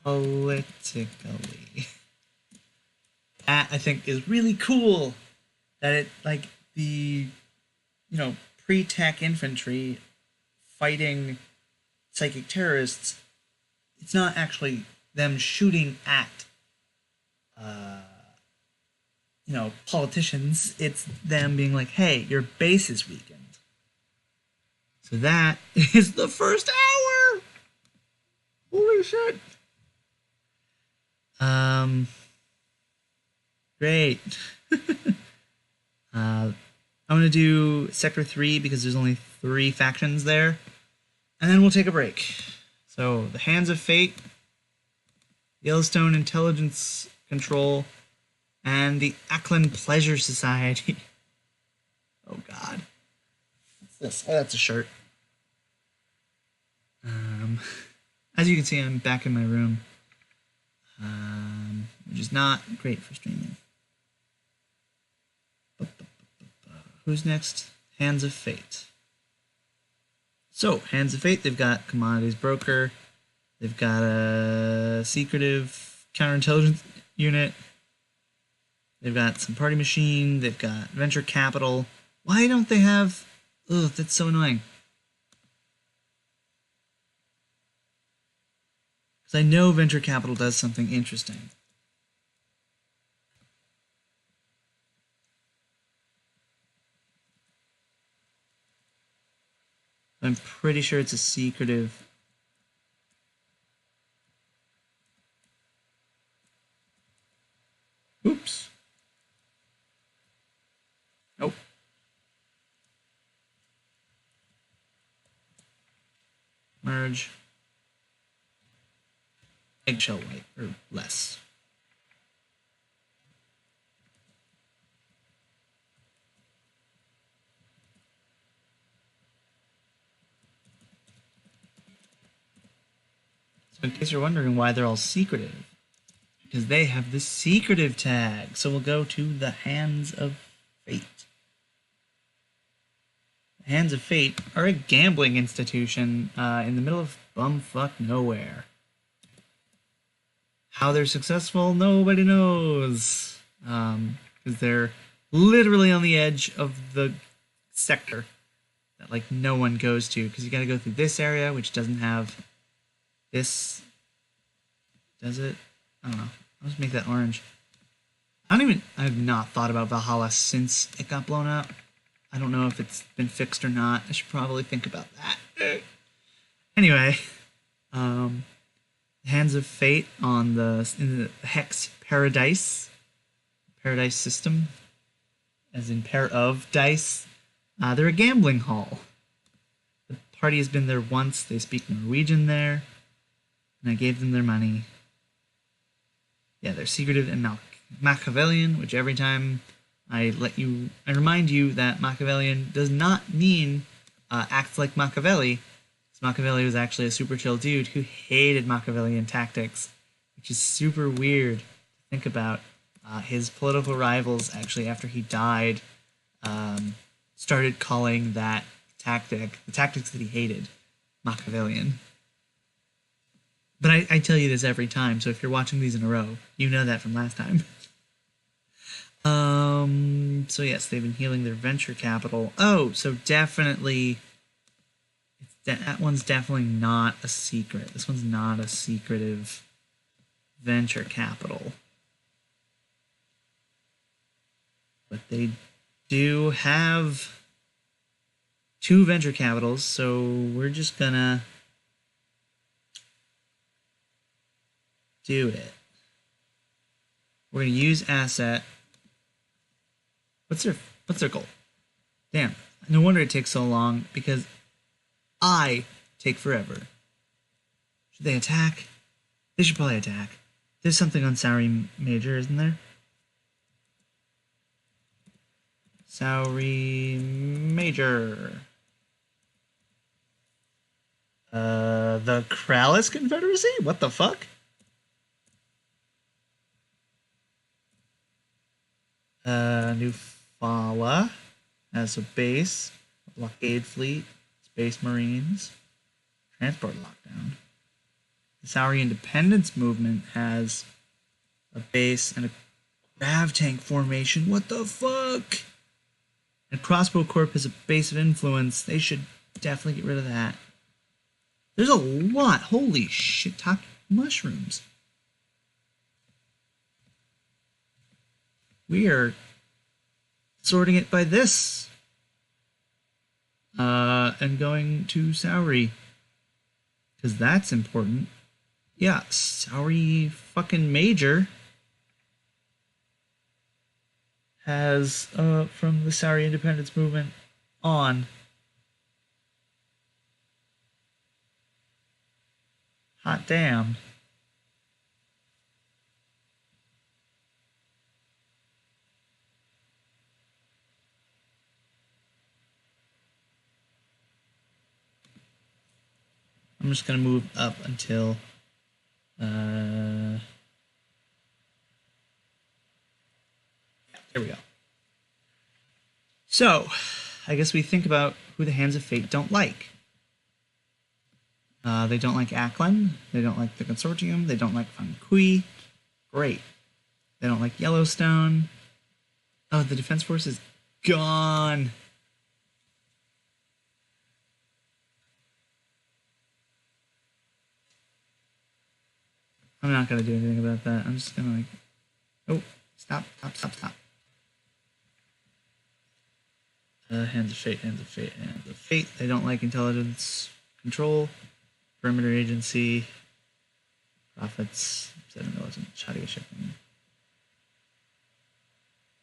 politically. That I think is really cool. That it, like, the, you know, pre-tech infantry fighting psychic terrorists, it's not actually them shooting at you know, politicians. It's them being like, hey, your base is weakened. So that is the first hour. Holy shit. Great. I'm gonna do Sector 3 because there's only 3 factions there, and then we'll take a break. So the Hands of Fate, Yellowstone Intelligence Control, and the Ackland Pleasure Society. Oh god. What's this? Oh, that's a shirt. As you can see, I'm back in my room, which is not great for streaming. Who's next? Hands of Fate. So, Hands of Fate, they've got Commodities Broker, they've got a secretive counterintelligence unit, they've got some party machine, they've got venture capital. Why don't they have... Ugh, that's so annoying. Because I know venture capital does something interesting. I'm pretty sure it's a secretive. Oops. Nope. Merge. Eggshell white, or less. So in case you're wondering why they're all secretive, because they have the secretive tag. So we'll go to the Hands of Fate. The Hands of Fate are a gambling institution in the middle of bumfuck nowhere. How they're successful, nobody knows. Because they're literally on the edge of the sector that like no one goes to. Because you got to go through this area, which doesn't have this. Does it? I don't know. I'll just make that orange. I've not thought about Valhalla since it got blown up. I don't know if it's been fixed or not. I should probably think about that. Anyway, Hands of Fate in the Hex Paradise system, as in pair of dice. They're a gambling hall. The party has been there once. They speak Norwegian there, and I gave them their money. Yeah, they're secretive and Machiavellian, which every time I remind you that Machiavellian does not mean act like Machiavelli. Machiavelli was actually a super chill dude who hated Machiavellian tactics, which is super weird to think about. His political rivals, actually, after he died, started calling that the tactics that he hated, Machiavellian. But I tell you this every time, so if you're watching these in a row, you know that from last time. So yes, they've been healing their venture capital. Oh, so definitely... that one's definitely not a secret. This one's not a secretive venture capital. But they do have 2 venture capitals, so we're just gonna do it. We're gonna use asset. What's their goal? Damn, no wonder it takes so long, because I take forever. Should they attack? They should probably attack. There's something on Sauri Major, isn't there? Sauri Major. The Kralis Confederacy? What the fuck? Nufala has a base, a blockade fleet, Space Marines, transport lockdown. The Sauri Independence Movement has a base and a grav tank formation. What the fuck? And Crossbow Corp has a base of influence. They should definitely get rid of that. There's a lot. Holy shit, talk mushrooms. We are sorting it by this. And going to Sauri. Because that's important. Yeah, Sauri fucking Major has, from the Sauri Independence Movement on. Hot damn. I'm just going to move up until... there we go. So, I guess we think about who the Hands of Fate don't like. They don't like Ackland. They don't like the Consortium. They don't like Fan Kui. Great. They don't like Yellowstone. Oh, the Defense Force is gone. I'm not going to do anything about that. I'm just going to like... Oh, stop. Hands of Fate, Hands of Fate, Hands of Fate. They don't like intelligence control. Perimeter agency. Profits. 7 militant. Shadia shipping.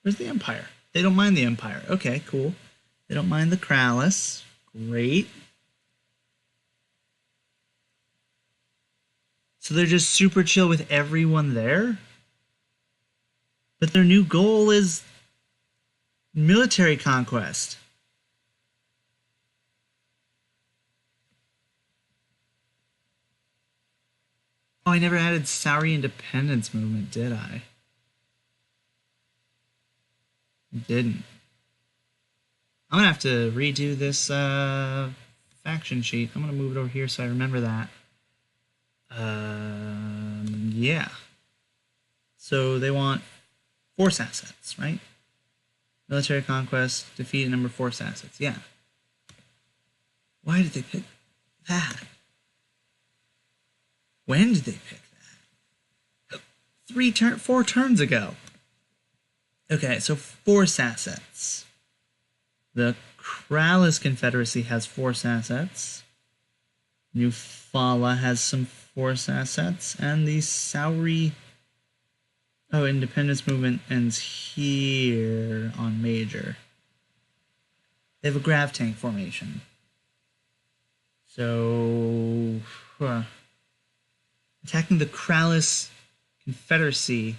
Where's the Empire? They don't mind the Empire. Okay, cool. They don't mind the Kralis. Great. So they're just super chill with everyone there? But their new goal is military conquest. Oh, I never added Sauri independence movement, did I? I didn't. I'm gonna have to redo this faction sheet. I'm gonna move it over here so I remember that. Yeah. So they want force assets, right? Military conquest, defeat a number of force assets. Yeah. Why did they pick that? When did they pick that? 4 turns ago. Okay, so force assets. The Kralis Confederacy has force assets. New Fala has some force assets. And the Sauri... Oh, Independence Movement ends here on Major. They have a grav tank formation. So... attacking the Kralis Confederacy is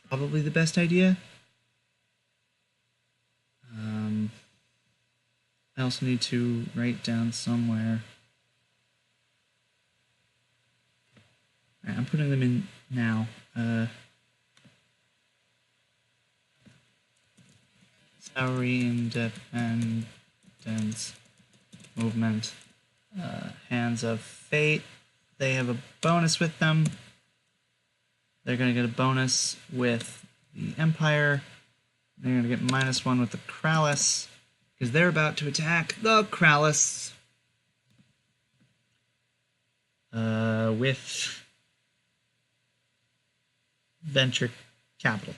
probably the best idea. I also need to write down somewhere. Alright, I'm putting them in now. Sauri Independence Movement. Hands of Fate. They have a bonus with them. They're going to get a bonus with the Empire. They're going to get -1 with the Kralis, because they're about to attack the Kralis with venture capital.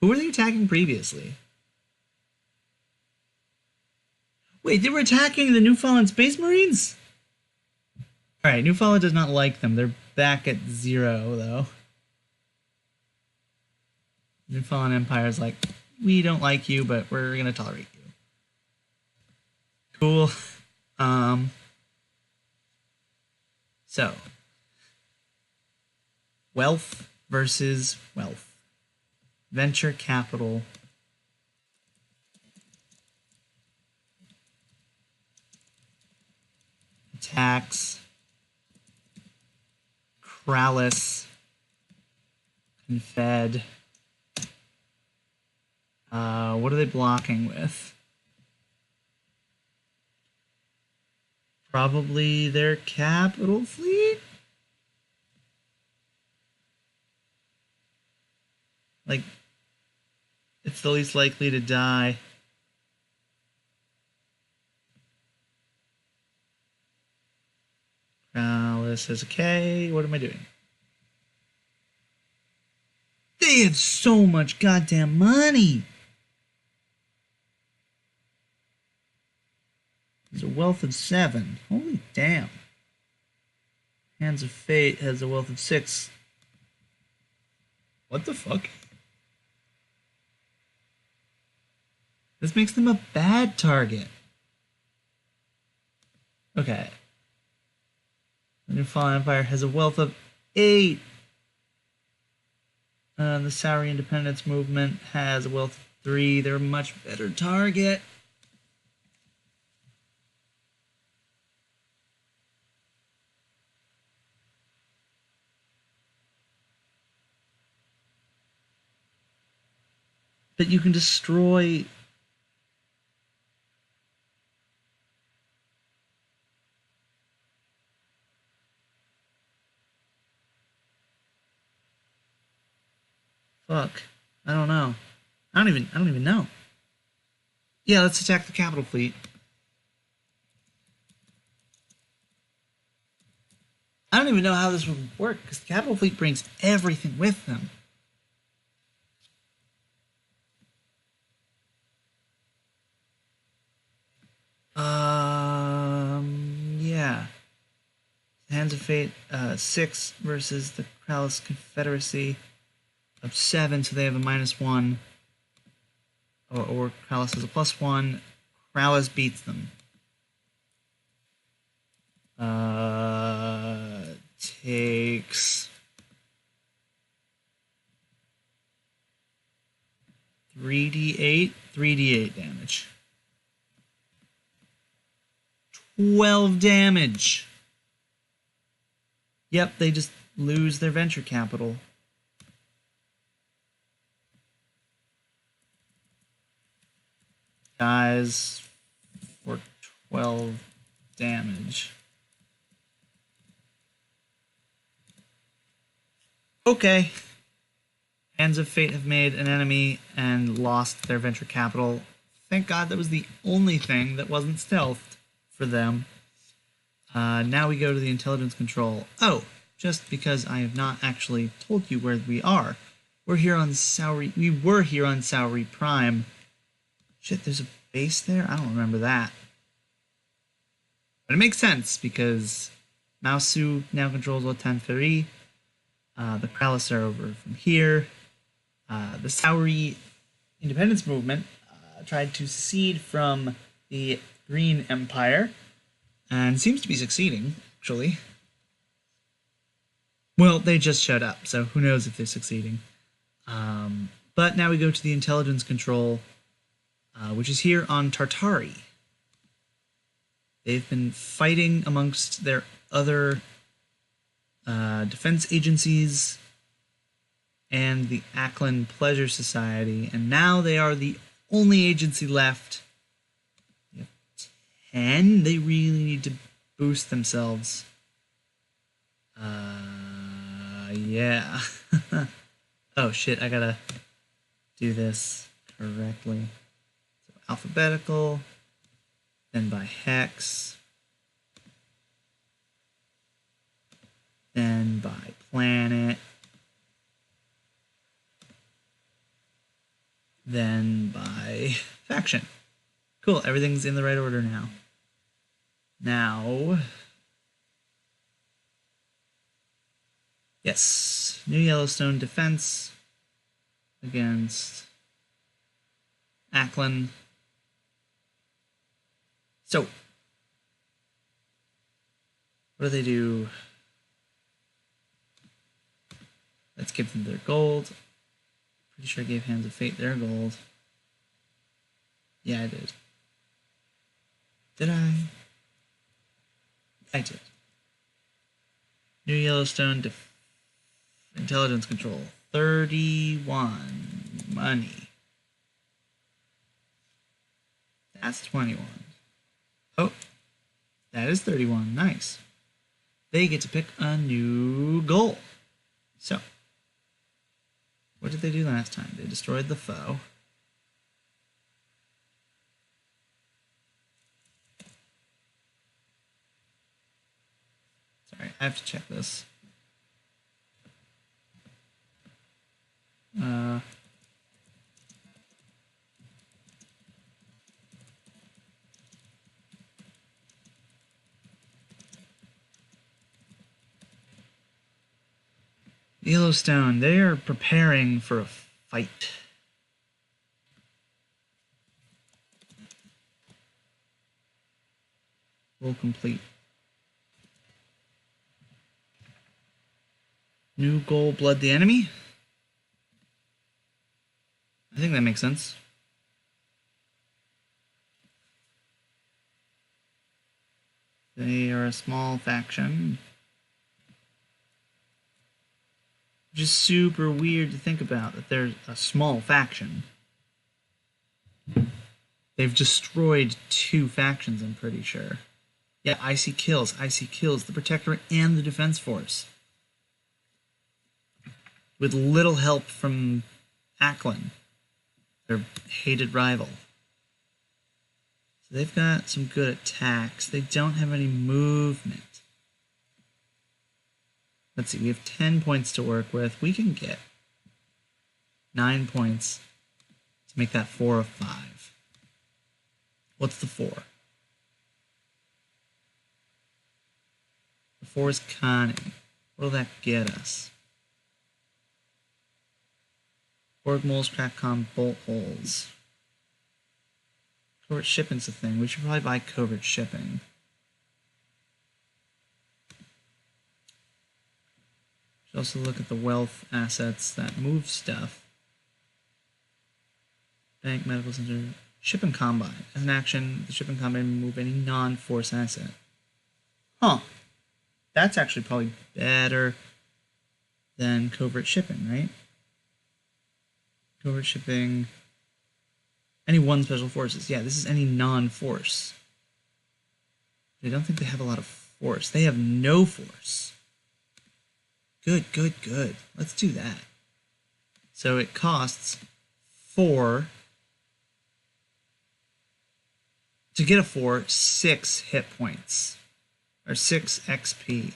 Who were they attacking previously? Wait, they were attacking the Newfoundland Space Marines? Alright, Newfoundland does not like them. They're back at 0, though. Newfoundland Empire is like, we don't like you, but we're going to tolerate you. Cool. So, wealth versus wealth. Venture capital. Attacks. Kralis. Confed. What are they blocking with? Probably their capital fleet? Like, it's the least likely to die. Kralis is okay. What am I doing? They have so much goddamn money! There's a wealth of 7. Holy damn. Hands of Fate has a wealth of 6. What the fuck? This makes them a bad target. Okay. The Newfoundland Empire has a wealth of 8. The Sauri Independence Movement has a wealth of 3. They're a much better target. But you can destroy... Fuck. I don't know. I don't even know. Yeah, let's attack the capital fleet. I don't even know how this would work, because the capital fleet brings everything with them. Hands of Fate 6 versus the Kralis Confederacy of 7, so they have a -1. Or Kralis has a +1. Kralis beats them. Takes 3d8 damage. 12 damage. Yep, they just lose their venture capital. Dies for 12 damage. Okay. Hands of Fate have made an enemy and lost their venture capital. Thank God that was the only thing that wasn't stealthed for them. Now we go to the intelligence control. Oh, just because I have not actually told you where we are. We're here on Sauri. We were here on Sauri Prime. Shit, there's a base there? I don't remember that. But it makes sense because Mao Su now controls Otan Feri. The Kralis are over from here. The Sauri independence movement tried to secede from the Green Empire and seems to be succeeding, actually. Well, they just showed up, so who knows if they're succeeding. But now we go to the intelligence control, which is here on Tartari. They've been fighting amongst their other defense agencies and the Ackland Pleasure Society, and now they are the only agency left. They have 10. They really need to boost themselves. Yeah. Oh shit, I gotta do this correctly. So alphabetical, then by hex, then by planet, then by faction. Cool, everything's in the right order now. Now, yes, New Yellowstone defense against Ackland. So, what do they do? Let's give them their gold. Pretty sure I gave Hands of Fate their gold. Yeah, I did. Did I? I did. New Yellowstone intelligence control. 31 money. That's 21. Oh, that is 31. Nice. They get to pick a new goal. So, what did they do last time? They destroyed the foe. Sorry, I have to check this. Yellowstone, they are preparing for a fight. Will complete. New goal, blood the enemy. I think that makes sense. They are a small faction. Just super weird to think about that they're a small faction. They've destroyed 2 factions, I'm pretty sure. Yeah, Icy Kills, the Protectorate and the Defense Force. With little help from Ackland, their hated rival. So they've got some good attacks. They don't have any movement. Let's see, we have 10 points to work with. We can get 9 points to make that 4 of 5. What's the 4? The Force Conning. What'll that get us? Borg moles, crackcom, bolt holes. Covert shipping's a thing. We should probably buy covert shipping. Should also look at the wealth assets that move stuff. Bank, medical center, shipping combine. As an action, the shipping combine will move any non-force asset. Huh. That's actually probably better than covert shipping, right? Covert shipping. Any one special forces. Yeah, this is any non-force. I don't think they have a lot of force. They have no force. Good. Let's do that. So it costs 4. To get a 4, 6 hit points. Or 6 XP.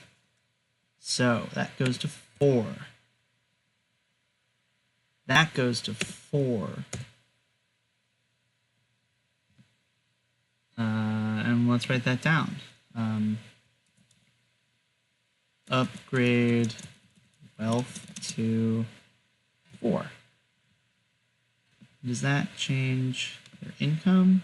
So that goes to 4. That goes to 4. And let's write that down. Upgrade wealth to 4. Does that change their income?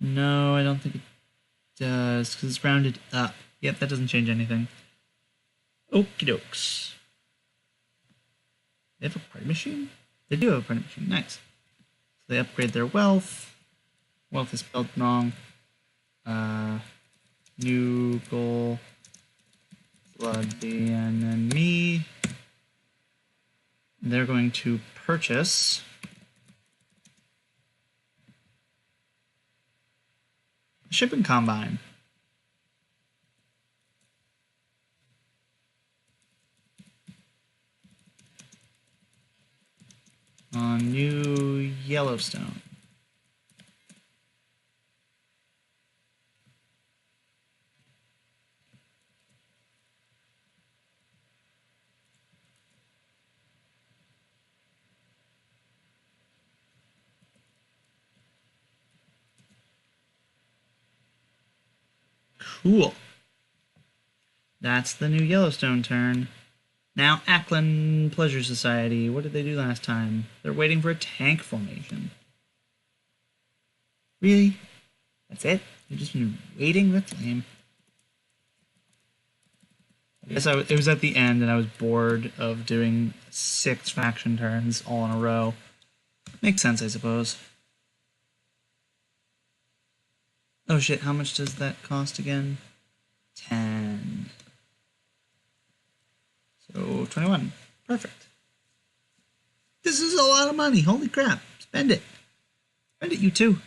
No, I don't think it does, because it's rounded up. Yep, that doesn't change anything. Okie dokes. They have a party machine? They do have a party machine. Nice. So they upgrade their wealth. Wealth is spelled wrong. New goal. Flood the enemy. They're going to purchase a shipping combine. On New Yellowstone. Cool. That's the New Yellowstone turn. Now, Ackland Pleasure Society. What did they do last time? They're waiting for a tank formation. Really? That's it? You've just been waiting? That's lame. I guess it was at the end and I was bored of doing 6 faction turns all in a row. Makes sense, I suppose. Oh shit, how much does that cost again? 10. So 21. Perfect. This is a lot of money. Holy crap. Spend it. Spend it, you too.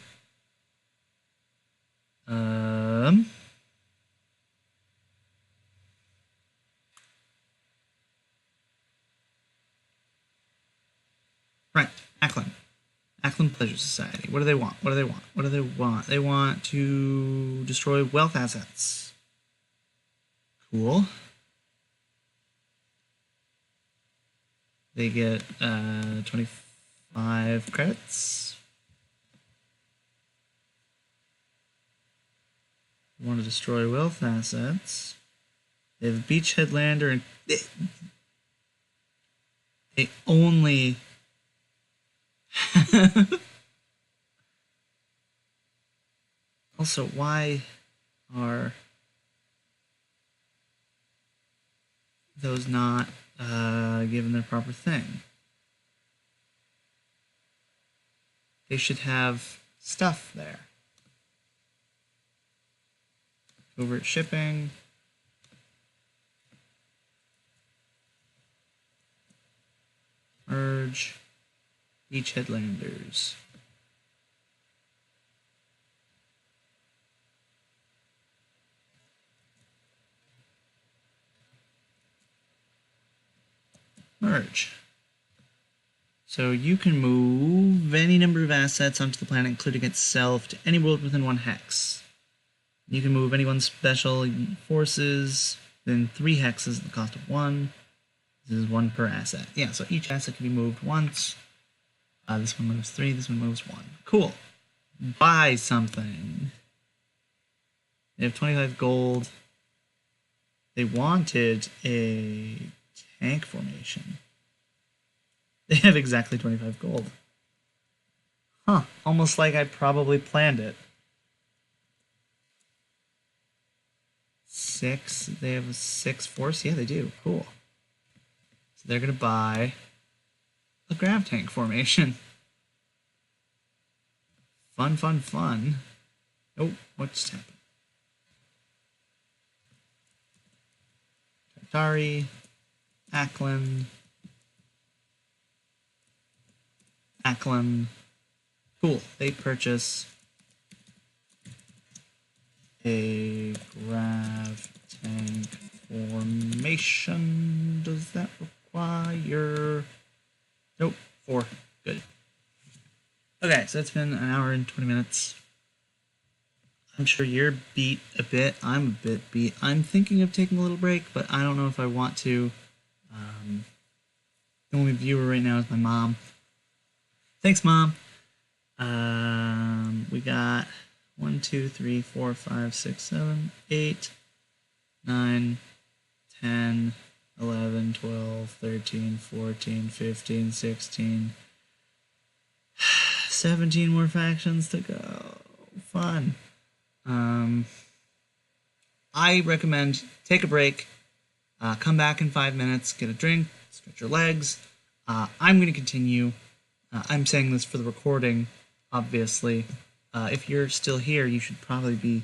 Right. Ackland. Ackland Pleasure Society. What do they want? What do they want? What do they want? They want to destroy wealth assets. Cool. They get 25 credits. They want to destroy wealth assets. They have a beachhead lander and they only also, why are those not given their proper thing? They should have stuff there. Covert shipping. Merge. Beachhead landers. Merge. So you can move any number of assets onto the planet, including itself, to any world within 1 hex. You can move any one special forces Then 3 hexes at the cost of 1. This is 1 per asset. Yeah, so each asset can be moved once. This one moves 3, this one moves 1. Cool. Buy something. They have 25 gold. They wanted a tank formation. They have exactly 25 gold. Huh, almost like I probably planned it. 6, they have a 6 force? Yeah, they do. Cool. So they're going to buy a grav tank formation. Fun, fun, fun. Oh, what just happened? Tartari, Ackland. Cool. They purchase a grav tank formation. Does that require... Nope. 4. Good. Okay, so it's been an hour and 20 minutes. I'm sure you're beat a bit. I'm a bit beat. I'm thinking of taking a little break, but I don't know if I want to. The only viewer right now is my mom. Thanks, Mom. We got 1, 2, 3, 4, 5, 6, 7, 8, 9, 10, 11, 12, 13, 14, 15, 16, 17 more factions to go. Fun. I recommend take a break, come back in 5 minutes, get a drink, stretch your legs. I'm going to continue. I'm saying this for the recording, obviously. If you're still here, you should probably be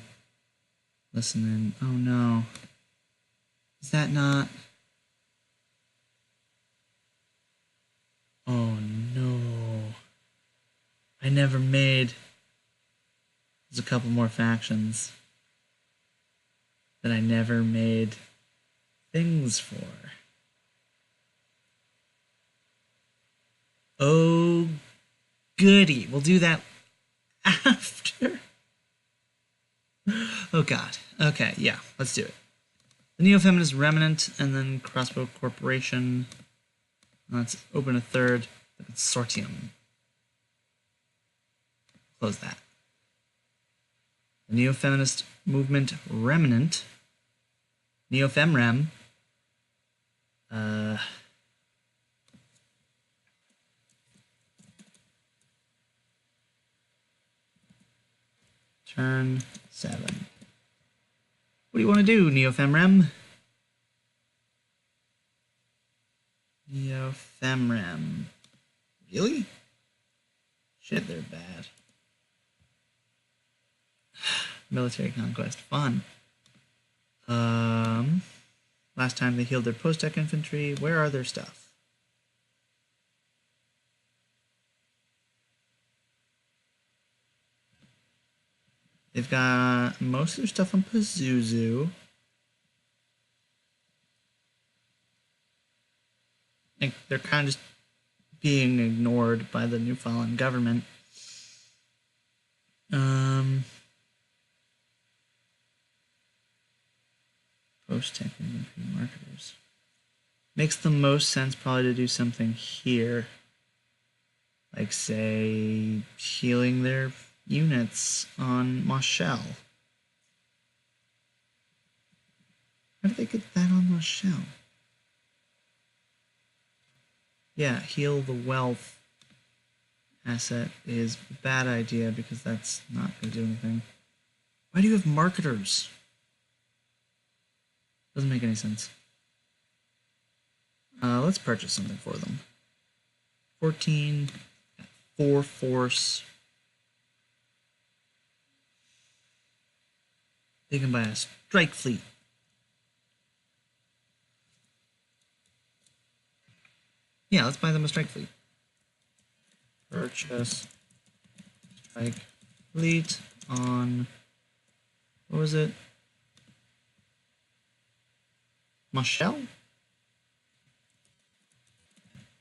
listening. Oh no. Is that not? Oh no. I never made... There's a couple more factions that I never made things for. Oh, goody. We'll do that after. Oh, God. Okay, yeah, let's do it. The Neo-Feminist Remnant, and then Crossbow Corporation. Let's open a third. The Consortium. Close that. The Neo-Feminist Movement Remnant. Neo-Femrem. Turn 7. What do you want to do, Neo-Femrem? Neo-Femrem. Really? Shit, they're bad. Military conquest. Fun. Last time they healed their post-tech infantry. Where are their stuff? They've got most of their stuff on Pazuzu. Like, they're kind of just being ignored by the Newfoundland government. Post-tech infantry marketers. Makes the most sense probably to do something here. Like, say, healing their units on Moshel. How did they get that on Moshel? Yeah, heal the wealth asset is a bad idea because that's not going to do anything. Why do you have marketers? Doesn't make any sense. Let's purchase something for them. 14, 4 force. They can buy a strike fleet. Yeah, let's buy them a strike fleet. Purchase strike fleet on... What was it? Moshel?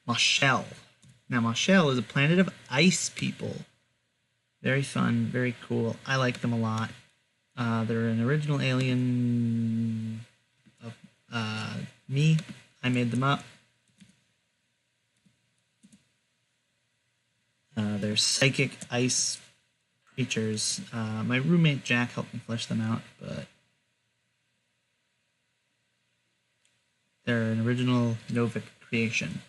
Moshel. Now, Moshel is a planet of ice people. Very fun, very cool. I like them a lot. They're an original alien Me, I made them up. They're psychic ice creatures. My roommate Jack helped me flesh them out, but they're an original Novik creation.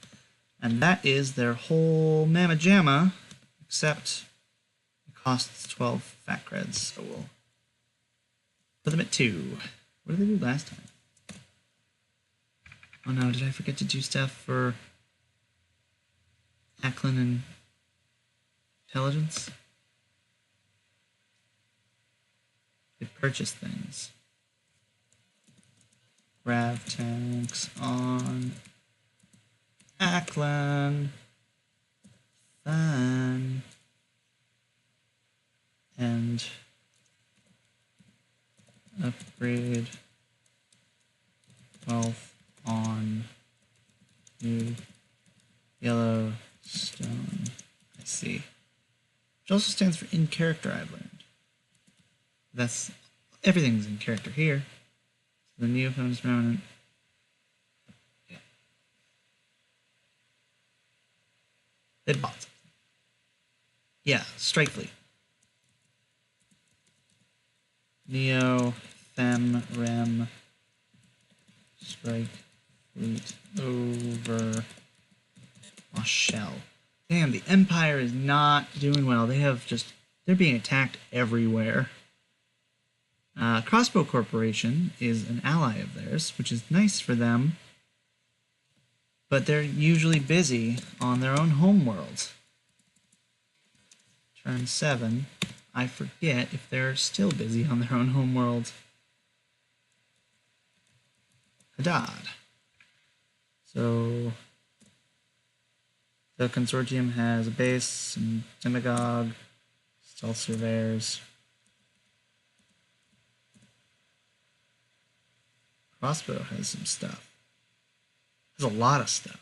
And that is their whole Mamma Jamma, except it costs 12 fat creds, so we'll put them at 2. What did they do last time? Oh no, did I forget to do stuff for Acklin and Intelligence? They purchase things. Grav tanks on Acklin. Fun. And upgrade 12 on New Yellowstone. I see. Which also stands for in character, I've learned. That's everything's in character here. So the Neophonus Remnant. Yeah. They bought something. Yeah, Strike Fleet. Neo, Fem, Rem, Strike Fleet over Moshell. Damn, the Empire is not doing well. They're being attacked everywhere. Crossbow Corporation is an ally of theirs, which is nice for them, but they're usually busy on their own homeworld. Turn 7. I forget if they're still busy on their own homeworld. Hadad. So the Consortium has a base, some Demagogue, Stealth Surveyors. Crossbow has some stuff. Has a lot of stuff.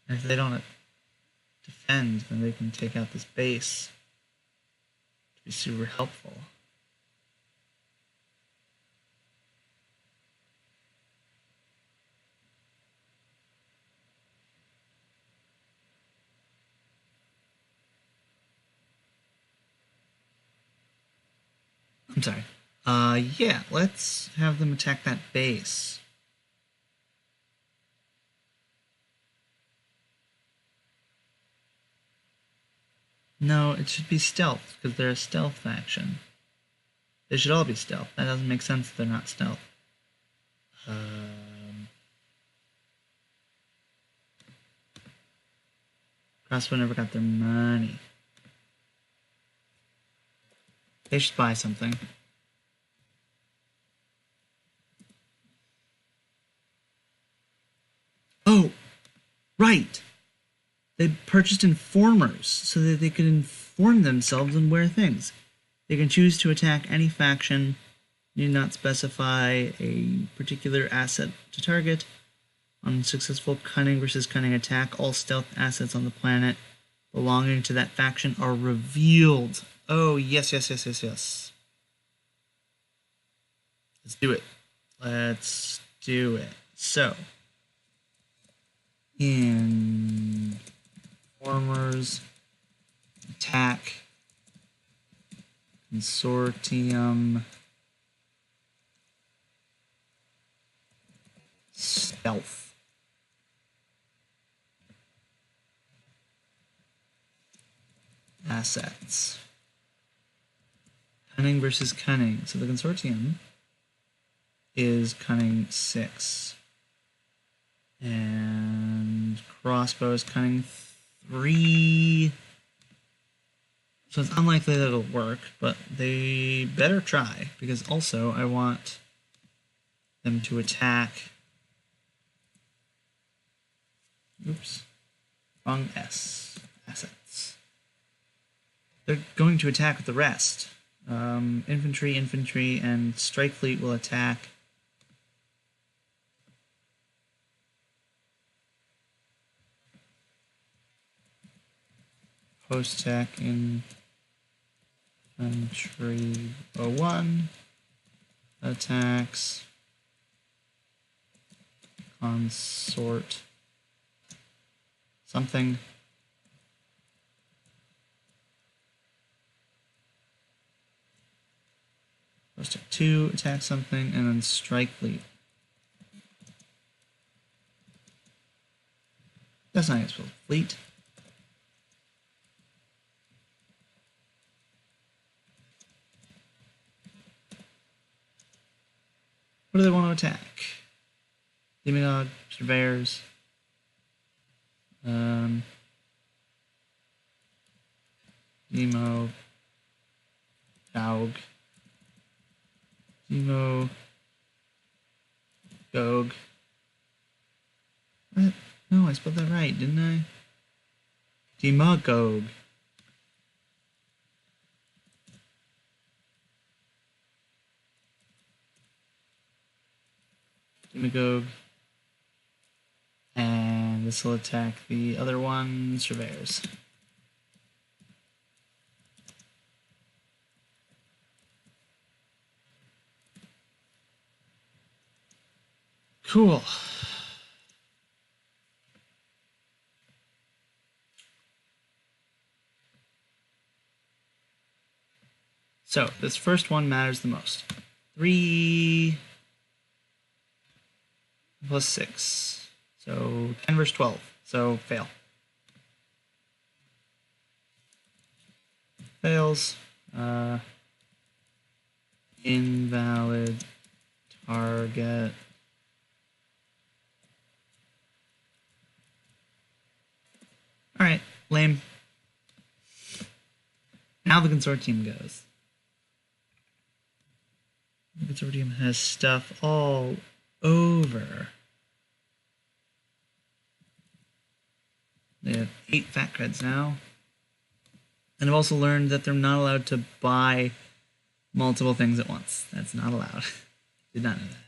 And if they don't defend, then they can take out this base to be super helpful. I'm sorry. Yeah, let's have them attack that base. No, it should be stealth, because they're a stealth faction. They should all be stealth. That doesn't make sense if they're not stealth. Crossbow never got their money. They should buy something. Oh, right! They purchased informers so that they could inform themselves and wear things. They can choose to attack any faction, need not specify a particular asset to target. On successful cunning versus cunning attack, all stealth assets on the planet belonging to that faction are revealed. Oh, yes. Let's do it. Let's do it. So, informers, attack, consortium, stealth. Assets. Cunning versus cunning. So the consortium is cunning 6. And crossbow is cunning 3. So it's unlikely that it'll work, but they better try, because also I want them to attack. Oops. Wrong S. Assets. They're going to attack with the rest. Infantry, and Strike Fleet will attack. Post-tech infantry 01 attacks consort something. Post-tech 2 attack something, and then strike fleet. That's not how you spell fleet. What do they want to attack? Demigod, surveyors. Demo. Daug. Demo. Gog. What? No, I spelled that right, didn't I? Demagogue. Demagogue. And this will attack the other one, surveyors. Cool. So this first one matters the most. 3 plus 6. So 10 versus 12. So fail. Fails. Invalid target. Alright, lame. Now the consortium goes. The consortium has stuff all over. They have 8 fat creds now. And I've also learned that they're not allowed to buy multiple things at once. That's not allowed. Did not know that.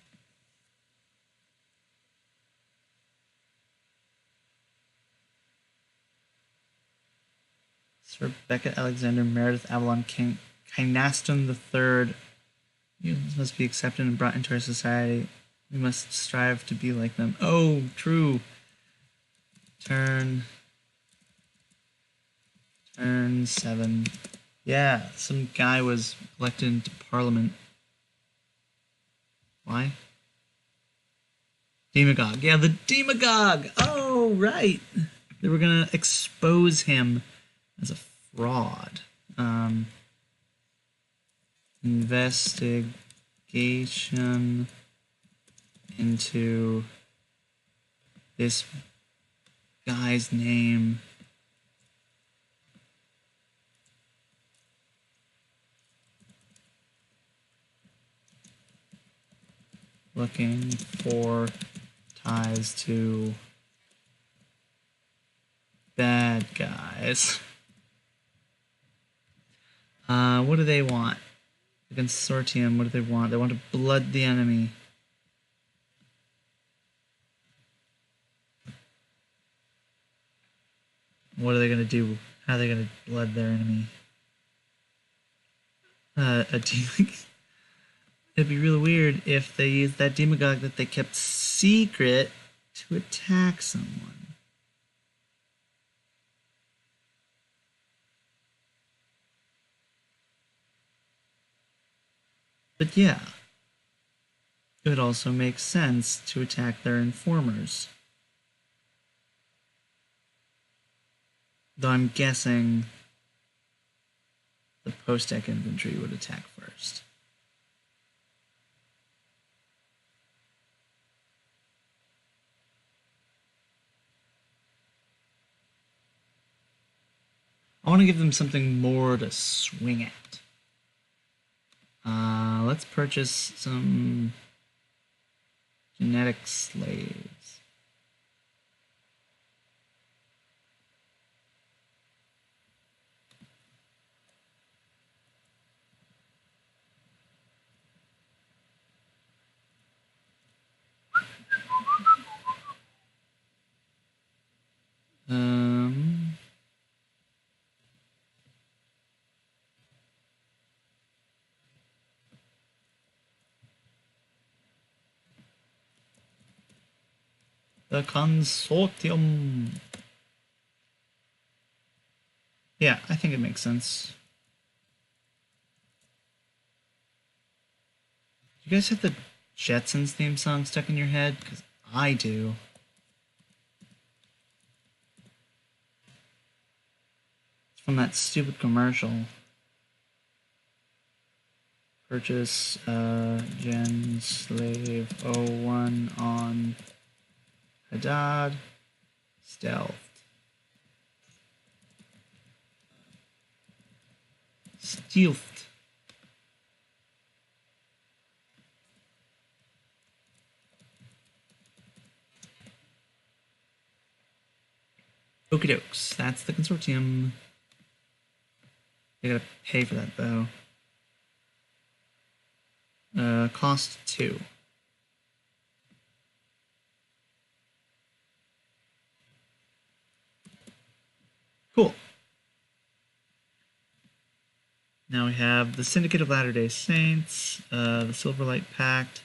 Sir Beckett Alexander Meredith Avalon King Kynaston III. Humans must be accepted and brought into our society. We must strive to be like them. Oh, true. Turn 7. Yeah, some guy was elected into parliament. Why? Demagogue. Yeah, the Demagogue! Oh, right. They were gonna expose him as a fraud. Investigation into this guy's name. Looking for ties to bad guys. What do they want? The consortium, what do they want? They want to blood the enemy. What are they going to do? How are they going to blood their enemy? It'd be really weird if they used that demagogue that they kept secret to attack someone. But yeah, it would also make sense to attack their informers. Though I'm guessing the post-tech infantry would attack first. I want to give them something more to swing at. Let's purchase some genetic slaves. The consortium. Yeah, I think it makes sense. You guys have the Jetsons theme song stuck in your head? Because I do. It's from that stupid commercial. Purchase Gen Slave 01 on Hadad. Stealthed. Stealthed. Okie dokes. That's the consortium. You gotta pay for that though. Cost 2. Cool. Now we have the Syndicate of Latter-day Saints, the Silverlight Pact.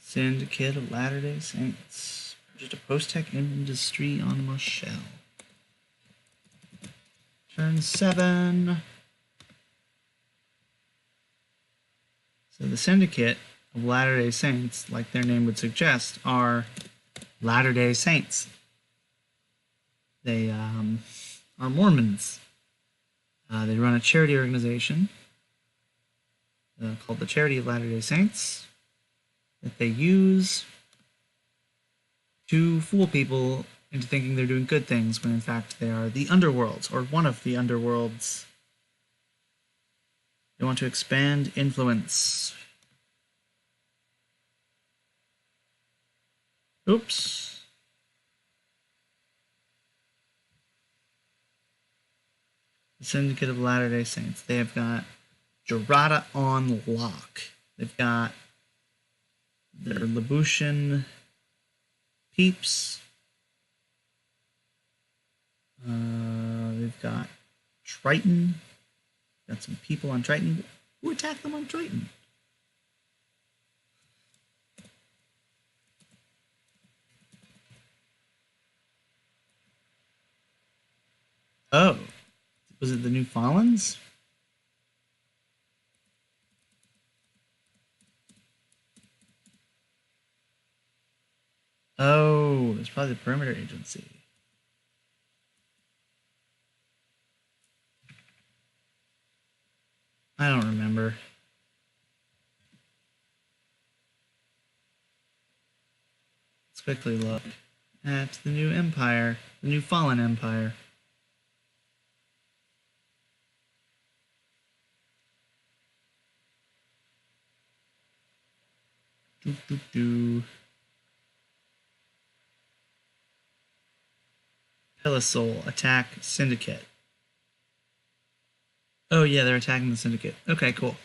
Syndicate of Latter-day Saints. Just a post-tech industry on Moshel. Turn 7. So the Syndicate of Latter-day Saints, like their name would suggest, are Latter-day Saints. They are Mormons. They run a charity organization called the Charity of Latter-day Saints that they use to fool people into thinking they're doing good things when in fact they are the underworlds, or one of the underworlds. They want to expand influence. Oops. The Syndicate of Latter-day Saints. They have got Gerada on lock. They've got their Labutian peeps. They've got Triton. Got some people on Triton. Who attacked them on Triton? Oh. Was it the New Fallens? Oh, it's probably the Perimeter Agency. I don't remember. Let's quickly look at the new Empire, the new Fallen Empire. Pelisol, attack Syndicate. Oh yeah, they're attacking the Syndicate. Okay, cool.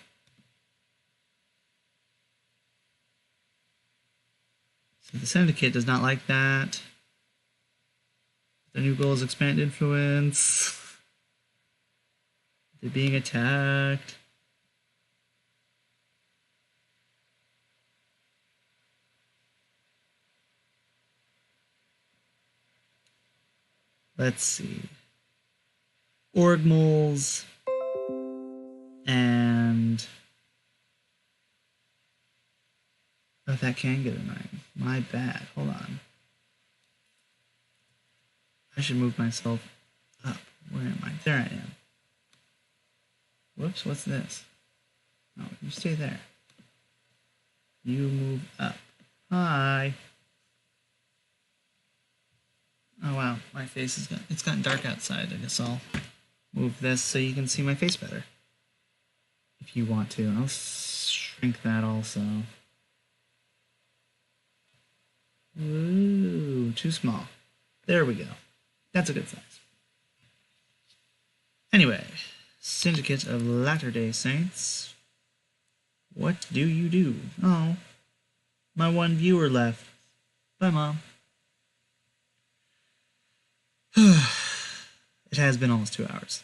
So the Syndicate does not like that. Their new goal is expand influence. They're being attacked. Let's see. Orgmoles and oh, that can get annoying. My bad. Hold on. I should move myself up. Where am I? There I am. Whoops, what's this? No, you stay there. You move up. Hi. Oh wow, my face is it's gotten dark outside. I guess I'll move this so you can see my face better. If you want to. I'll shrink that also. Ooh, too small. There we go. That's a good size. Anyway, Syndicate of Latter-day Saints. What do you do? Oh, my one viewer left. Bye, Mom. It has been almost 2 hours.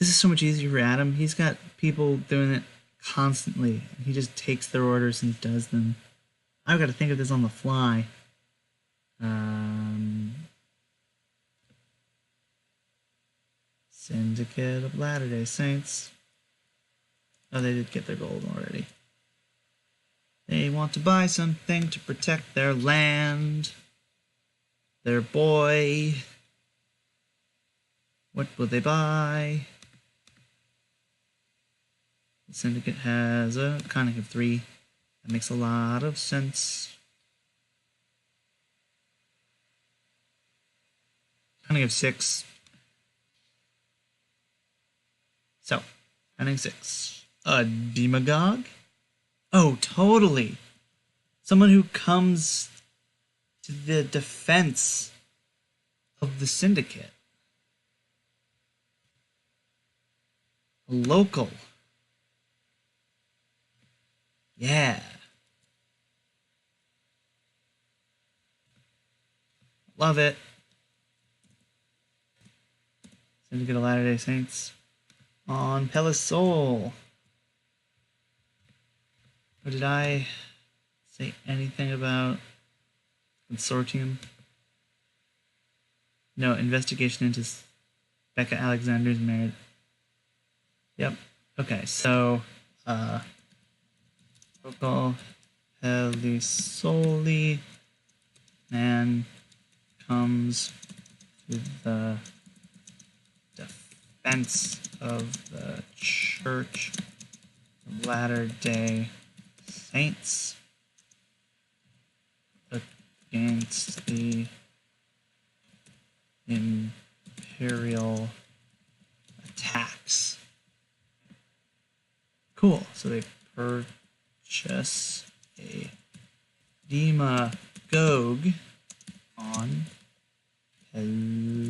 This is so much easier for Adam. He's got people doing it constantly. He just takes their orders and does them. I've got to think of this on the fly. Syndicate of Latter-day Saints. Oh, they did get their gold already. They want to buy something to protect their land. Their boy. What will they buy? The Syndicate has a conic of 3. That makes a lot of sense. Conic of 6. So, conic 6. A demagogue? Oh, totally. Someone who comes to the defense of the Syndicate. A local. Yeah. Love it. Syndicate of Latter-day Saints on Pelisol. Or did I say anything about consortium? No, investigation into Becca Alexander's marriage. Yep. Okay, so Local Pelisoli man comes to the defense of the Church of Latter-day Saints against the Imperial attacks. Cool. So they purchase a demagogue on Pelisol.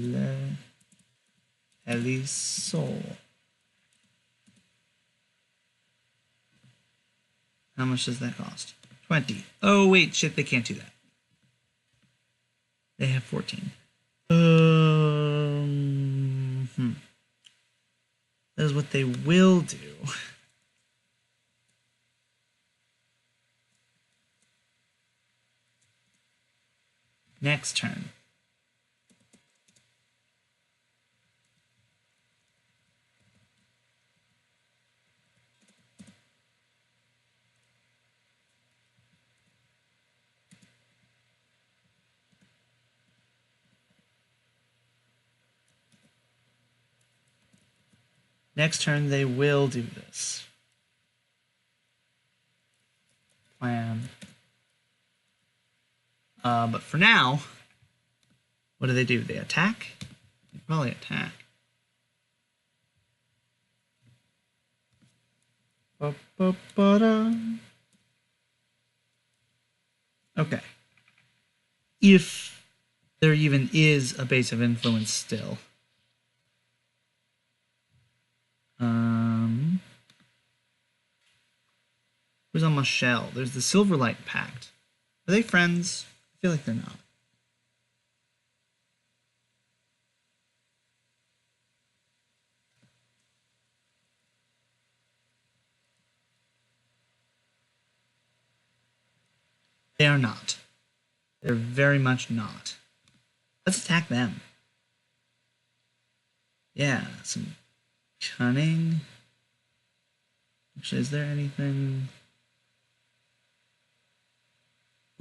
How much does that cost? 20. Oh, wait, shit, they can't do that. They have 14. That is what they will do. Next turn. Next turn, they will do this. Plan. But for now, what do? They attack? They probably attack. Okay. If there even is a base of influence still. Who's on Michelle? There's the Silverlight Pact. Are they friends? I feel like they're not. They are not. They're very much not. Let's attack them. Yeah, some cunning. Actually, is there anything?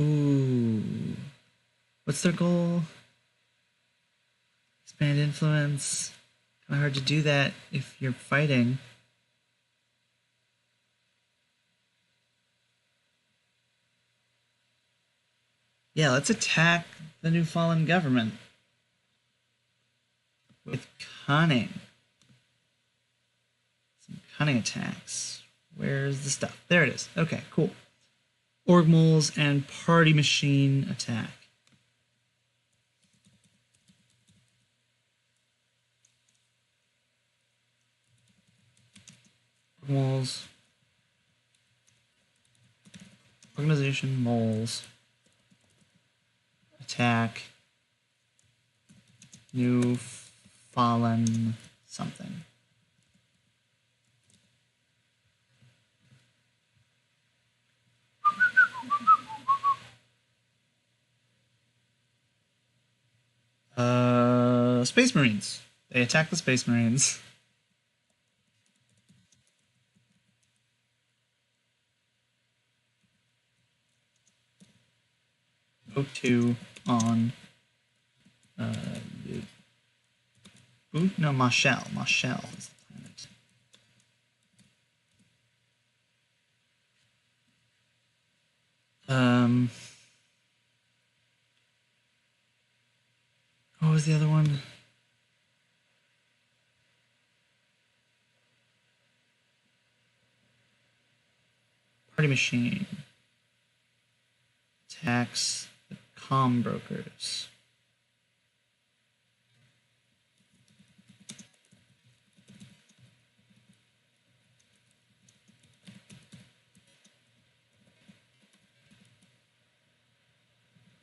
Ooh. What's their goal? Expand influence. Kind of hard to do that if you're fighting. Yeah, let's attack the new fallen government. With cunning. Some cunning attacks. Where's the stuff? There it is. Okay, cool. Org moles and party machine attack. Org moles. Organization moles. Attack. New fallen something. Space Marines. They attack the Space Marines. O2 on no, Mashal. Mashal is the planet. What was the other one? Party Machine attacks the comm brokers.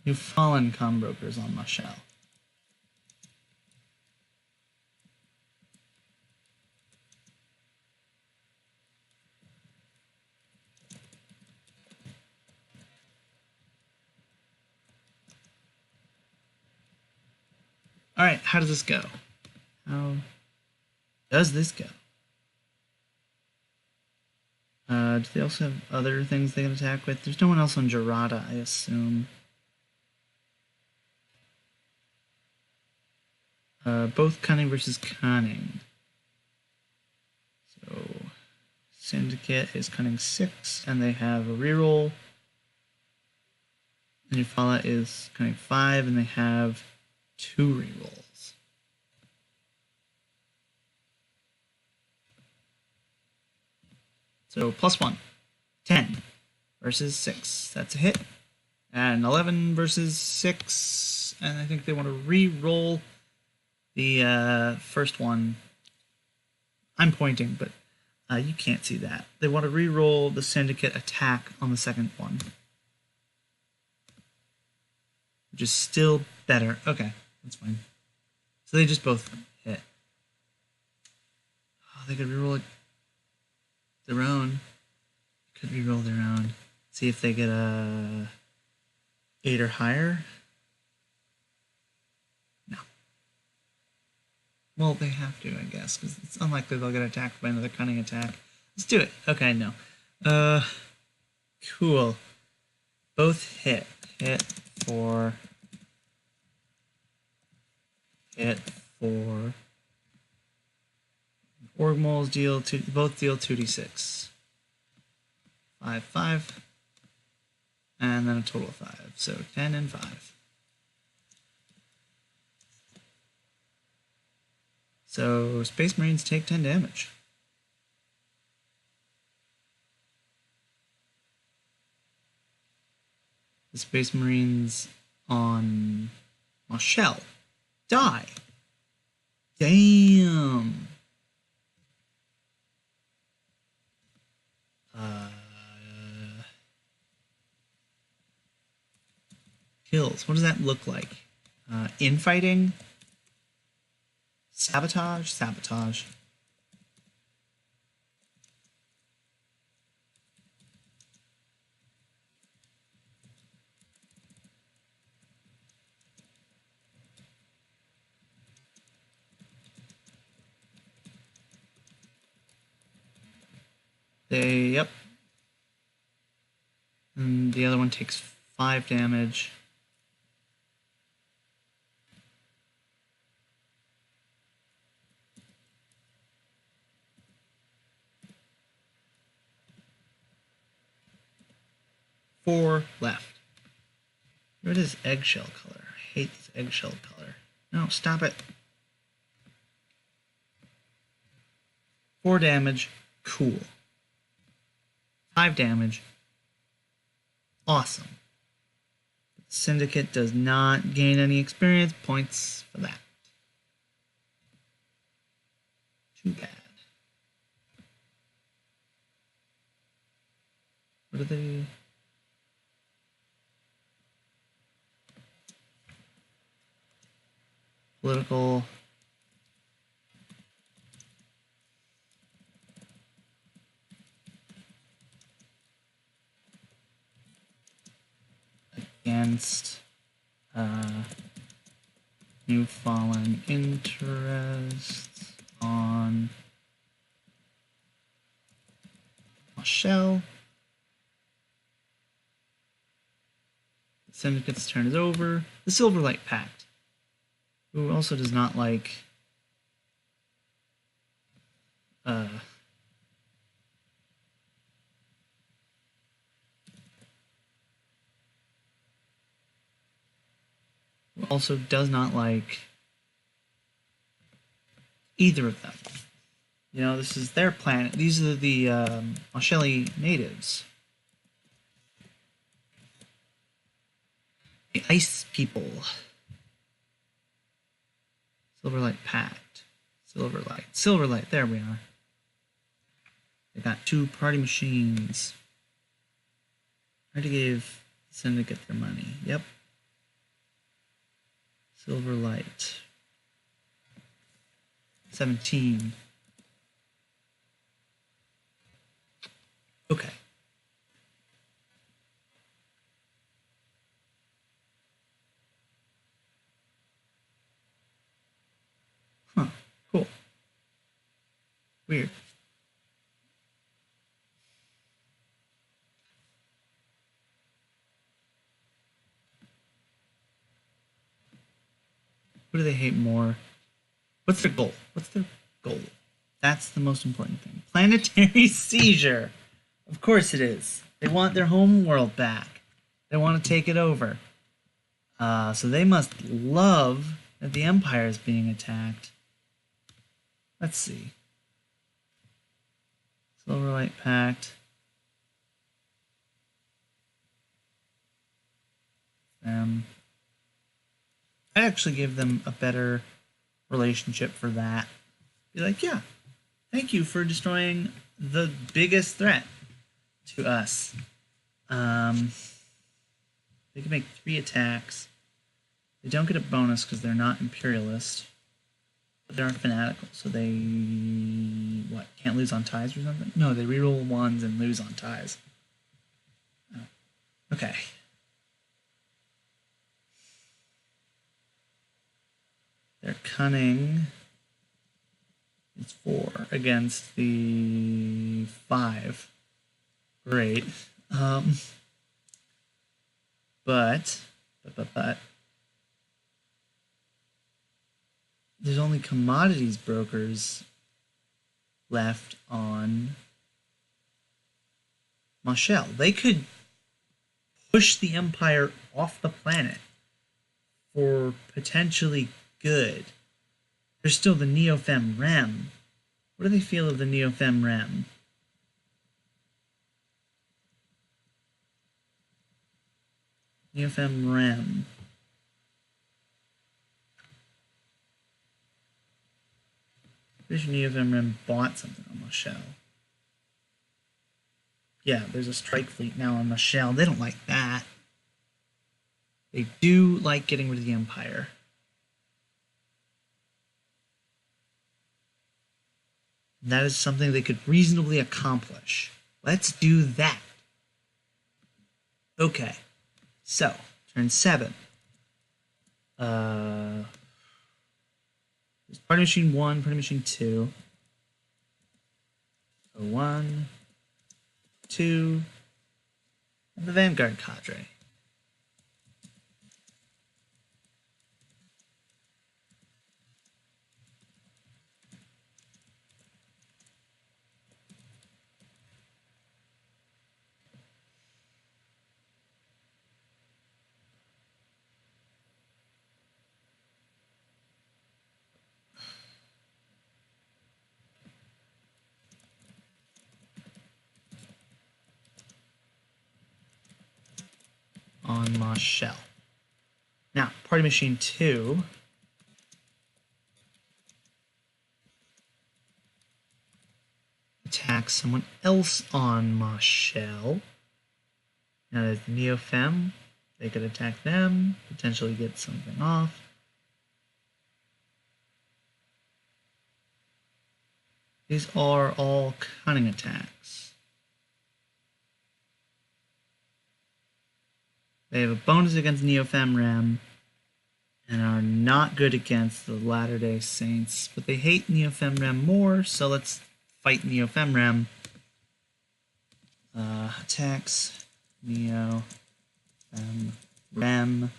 You've fallen comm brokers on Mashal. Alright, how does this go? How does this go? Do they also have other things they can attack with? There's no one else on Jarada, I assume. Both cunning versus cunning. So, Syndicate is cunning 6, and they have a reroll. And Eufaula is cunning 5, and they have 2 rerolls. So +1, 10 versus 6. That's a hit. And 11 versus 6. And I think they want to re-roll the first one. I'm pointing, but you can't see that. They want to re-roll the Syndicate attack on the second one. Which is still better. Okay, that's fine. So they just both hit. Oh, they could re-roll it. Their own. Could re-roll their own. See if they get a 8 or higher. No. Well, they have to, I guess, because it's unlikely they'll get attacked by another cunning attack. Let's do it. Okay, no. Cool. Both hit. Hit for. Org moles deal both deal 2d6. 5, 5. And then a total of 5. So 10 and 5. So Space Marines take 10 damage. The Space Marines on Mashal die. Damn. Kills. What does that look like? Infighting? Sabotage? Sabotage. Yep. And the other one takes 5 damage. Four left. What is eggshell color? I hate this eggshell color. No, stop it. 4 damage. Cool. 5 damage. Awesome. Syndicate does not gain any experience points for that. Too bad. What are they? Political. Against New fallen interest on Marshall. The Syndicate's turn is over. The Silverlight Pact, who also does not like also does not like either of them. You know, this is their planet. These are the Moshelli natives. The Ice People. Silverlight Pact. Silverlight, there we are. They got 2 party machines. Hard to give Syndicate their money. Yep. Silverlight. 17. Okay. Huh. Cool. Weird. What do they hate more? What's their goal? That's the most important thing. Planetary seizure. Of course it is. They want their home world back. They want to take it over. So they must love that the Empire is being attacked. Let's see. Silverlight Pact. I'd actually give them a better relationship for that. Be like, yeah, thank you for destroying the biggest threat to us. They can make 3 attacks. They don't get a bonus because they're not imperialist. But they aren't fanatical, so they can't lose on ties or something? No, they reroll 1s and lose on ties. Oh. Okay. Their cunning is 4 against the 5. Great. But there's only commodities brokers left on Marshall. They could push the Empire off the planet for potentially good. There's still the Neofem Rem. What do they feel of the Neofem Rem? Neofem Rem. Pretty sure Neofem Rem bought something on Marshall. Yeah, there's a strike fleet now on Marshall. They don't like that. They do like getting rid of the Empire. That is something they could reasonably accomplish. Let's do that. Okay. So, turn 7. There's Party Machine 1, Party Machine 2. So 1, 2, and the Vanguard Cadre. On Marshall. Now, Party Machine 2 attacks someone else on Marshall. Now there's Neofem. They could attack them, potentially get something off. These are all cunning attacks. They have a bonus against Neofem Rem, and are not good against the Latter-day Saints, but they hate Neo-Femrem more, so let's fight Neo-Femrem. Attacks Neo-Femrem.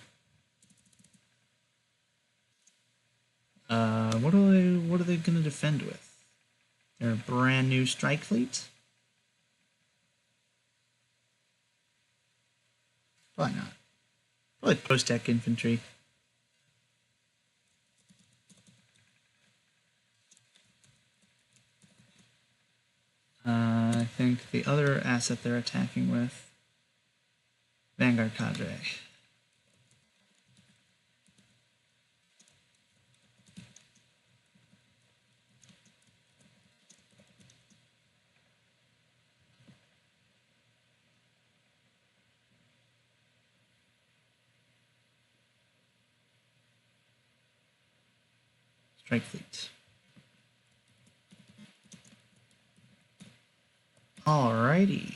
What are they gonna defend with? Their brand new strike fleet? Probably not. Probably post-tech infantry. I think the other asset they're attacking with, Vanguard Cadre. Strike fleet. Alrighty.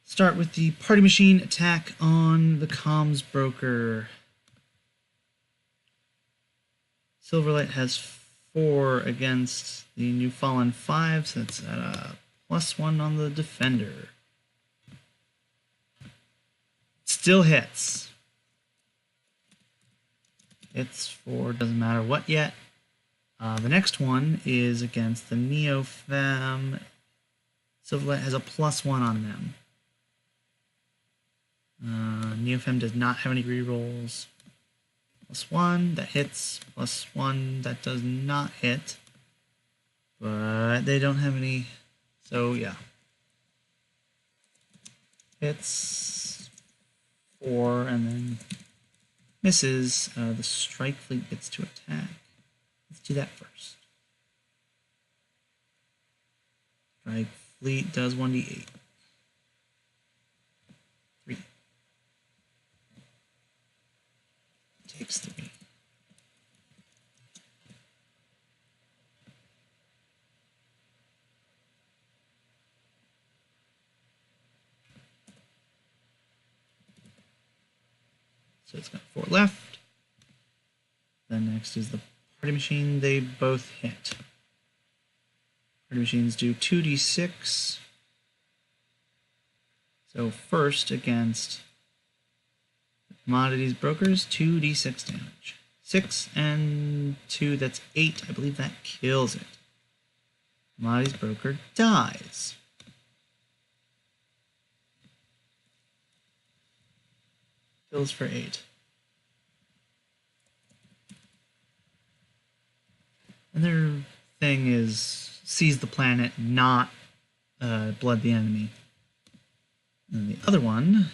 Start with the party machine attack on the comms broker. Silverlight has 4 against the New Fallen 5, so that's at a +1 on the defender. Still hits. Hits for doesn't matter what yet. The next one is against the Neo-Fem. Silverlight has a +1 on them. Neo-Fem does not have any rerolls. +1, that hits. +1, that does not hit. But they don't have any, so yeah. Hits 4 and then misses. The strike fleet gets to attack. Let's do that first. Strike fleet does 1d8. 3. Takes 3. So it's got 4 left. Then next is the party machine. They both hit. Party machines do 2d6. So first against commodities brokers, 2d6 damage. 6 and 2, that's 8. I believe that kills it. Commodities broker dies. Kills for 8. And their thing is seize the planet, not blood the enemy. And the other one,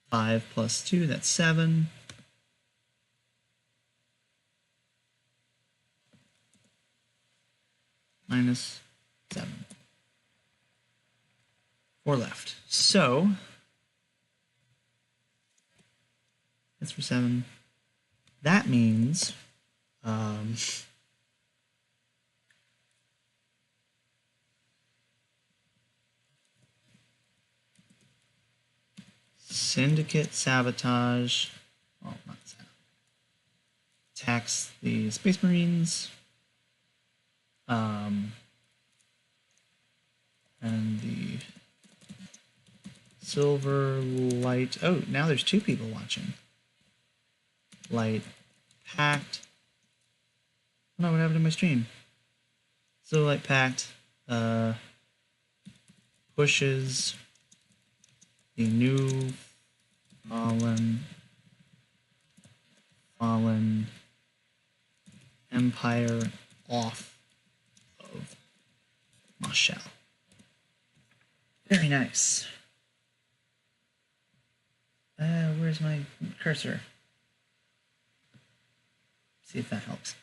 5 + 2, that's 7. -7. 4 left. So that's for 7. That means Syndicate sabotage. Well, not sabotage. Attacks the Space Marines. And the Silverlight. Oh, now there's 2 people watching. Light Pact. Oh no, what happened to my stream? Silverlight Pact pushes the New Fallen Empire off of Moshel. Very nice. Where's my cursor? See if that helps.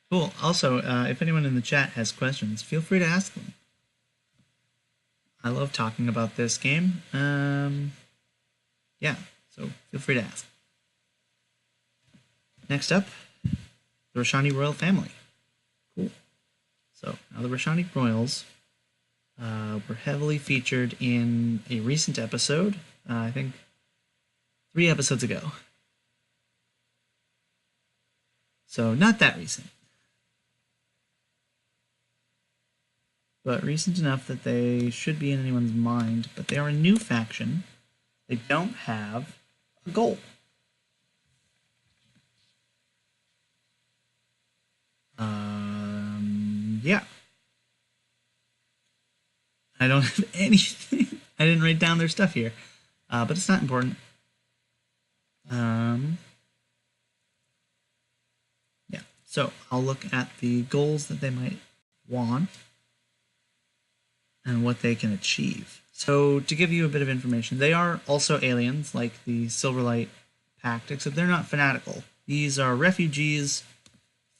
Cool. Also, if anyone in the chat has questions, feel free to ask them. I love talking about this game. Yeah, so feel free to ask. Next up, the Roshani royal family. Cool. So now the Roshani royals were heavily featured in a recent episode, I think 3 episodes ago. So not that recent, but recent enough that they should be in anyone's mind. But they are a new faction. They don't have a goal. Yeah. I don't have anything. I didn't write down their stuff here, but it's not important. Yeah, so I'll look at the goals that they might want and what they can achieve. So to give you a bit of information, they are also aliens like the Silverlight Pact, except they're not fanatical. These are refugees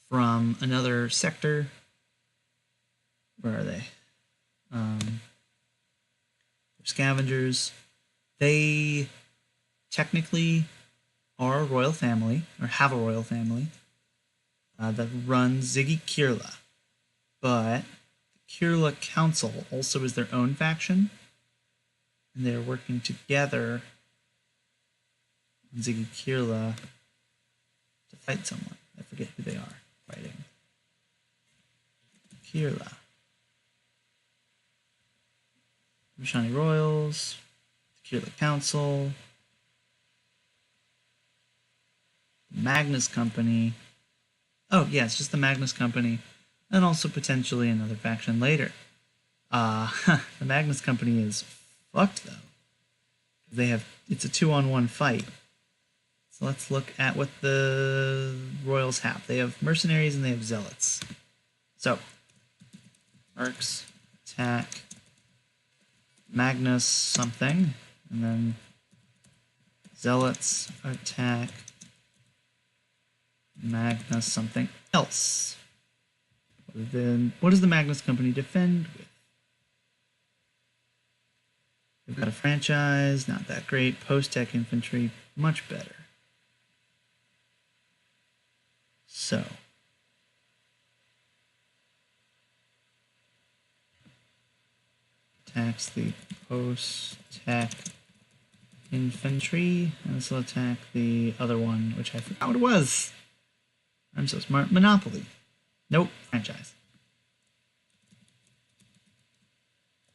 from another sector. Where are they? They're scavengers. They technically are a royal family, or have a royal family, that runs Ziggy Kirla. But the Kirla Council also is their own faction, and they're working together on Ziggy Kirla to fight someone. I forget who they are fighting. Kirla. Rashani Royals, the Kirla Council, Magnus Company. Oh, yeah, it's just the Magnus Company, and also potentially another faction later. The Magnus Company is fucked, though. It's a 2-on-1 fight. So let's look at what the Royals have. They have mercenaries and they have zealots. So, Mercs, attack, Magnus something, and then zealots attack Magnus something else. What does the Magnus Company defend with? They've got a franchise, not that great. Post-tech infantry, much better. So, attacks the post-tech infantry, and this will attack the other one, which I forgot what it was. I'm so smart. Monopoly. Nope, franchise.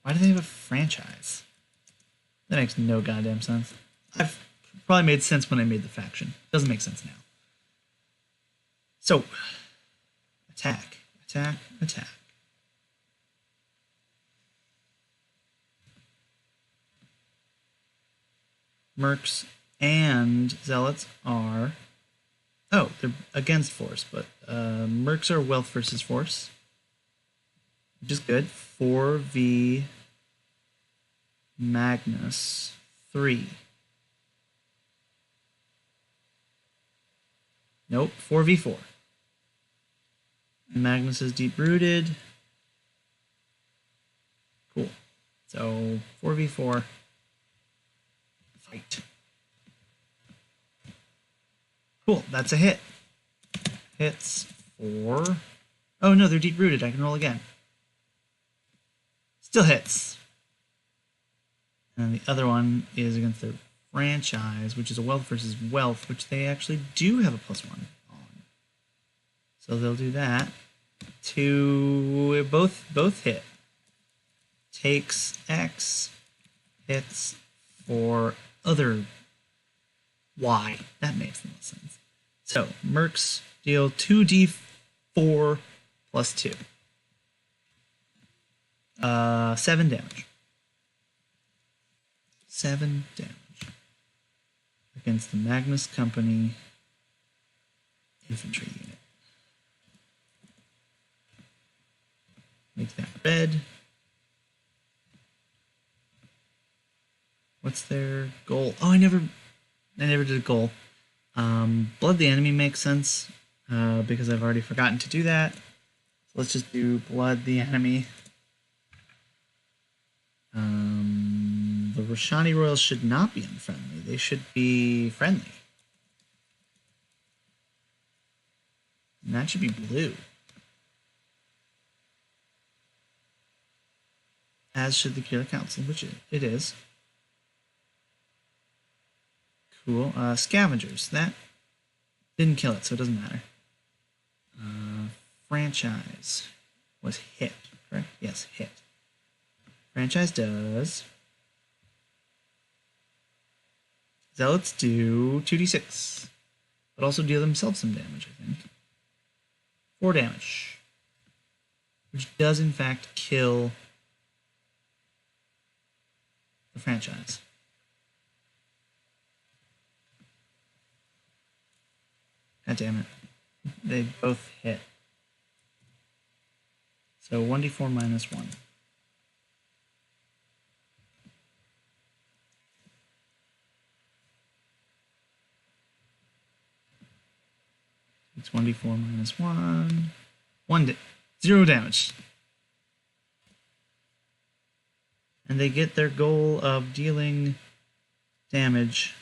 Why do they have a franchise? That makes no goddamn sense. I've probably made sense when I made the faction. Doesn't make sense now. So, attack, attack, attack. Mercs and zealots are... Oh, they're against force, but Mercs are wealth versus force, which is good. 4v Magnus 3. Nope, 4v4. And Magnus is deep-rooted. Cool. So, 4v4. Fight. Cool, that's a hit. Hits for... Oh no, they're deep-rooted. I can roll again. Still hits. And the other one is against their franchise, which is a wealth versus wealth, which they actually do have a +1 on. So they'll do that. Both hit. Takes X, hits for other Y. That makes the most sense. So, Mercs deal 2d4 plus 2. 7 damage. 7 damage. Against the Magnus Company infantry unit. Make that red. What's their goal? Oh, I never did a goal. Blood the enemy makes sense, because I've already forgotten to do that. So let's just do blood the enemy. The Roshani Royals should not be unfriendly. They should be friendly. And that should be blue. as should the Kira Council, which it is. Cool. Scavengers. That didn't kill it, so it doesn't matter. Franchise was hit, correct? Yes, hit. Franchise does. Zealots do 2d6, but also deal themselves some damage, I think. 4 damage, which does in fact kill the franchise. God damn it. They both hit. So 1d4 minus 1. It's 1d4 minus 1. 0 damage. And they get their goal of dealing damage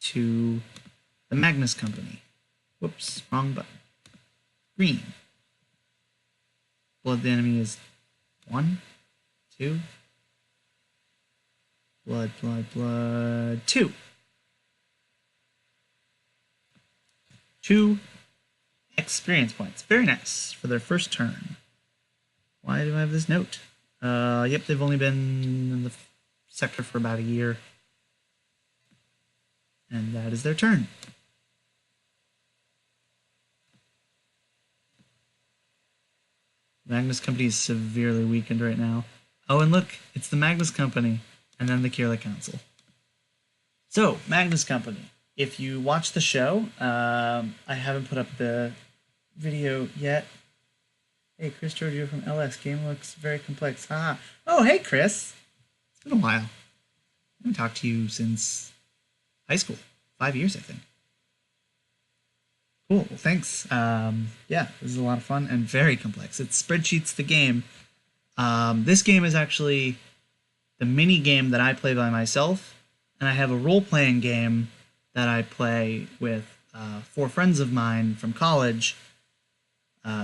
to the Magnus Company. Whoops, wrong button. Green. Blood the enemy is 1, 2. Blood, 2. 2 experience points. Very nice for their first turn. Why do I have this note? Yep, they've only been in the sector for about a year. And that is their turn. Magnus Company is severely weakened right now. Oh, and look, it's the Magnus Company, and then the Kirla Council. So, Magnus Company. If you watch the show, I haven't put up the video yet. Hey, Chris Giorgio from LS. Game looks very complex. Ah. Oh, hey, Chris. It's been a while. I haven't talked to you since high school. 5 years, I think. Cool. Well, thanks. Yeah, this is a lot of fun and very complex. It's Spreadsheets the game. This game is actually the mini game that I play by myself, and I have a role-playing game that I play with 4 friends of mine from college,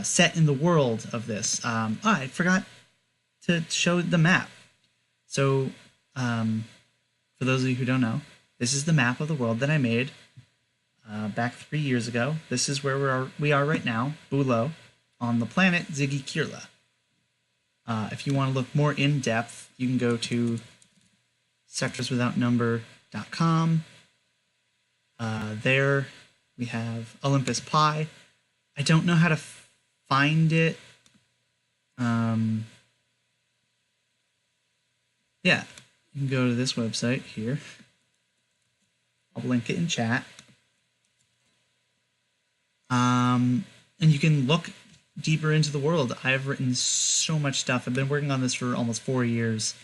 set in the world of this. I forgot to show the map. So, for those of you who don't know, this is the map of the world that I made back 3 years ago. This is where we are right now, Bulo, on the planet Ziggy Kirla. If you want to look more in depth, you can go to sectorswithoutnumber.com. There we have Olympus Pi. I don't know how to find it. Yeah, you can go to this website here. I'll link it in chat. And you can look deeper into the world. I've written so much stuff. I've been working on this for almost 4 years.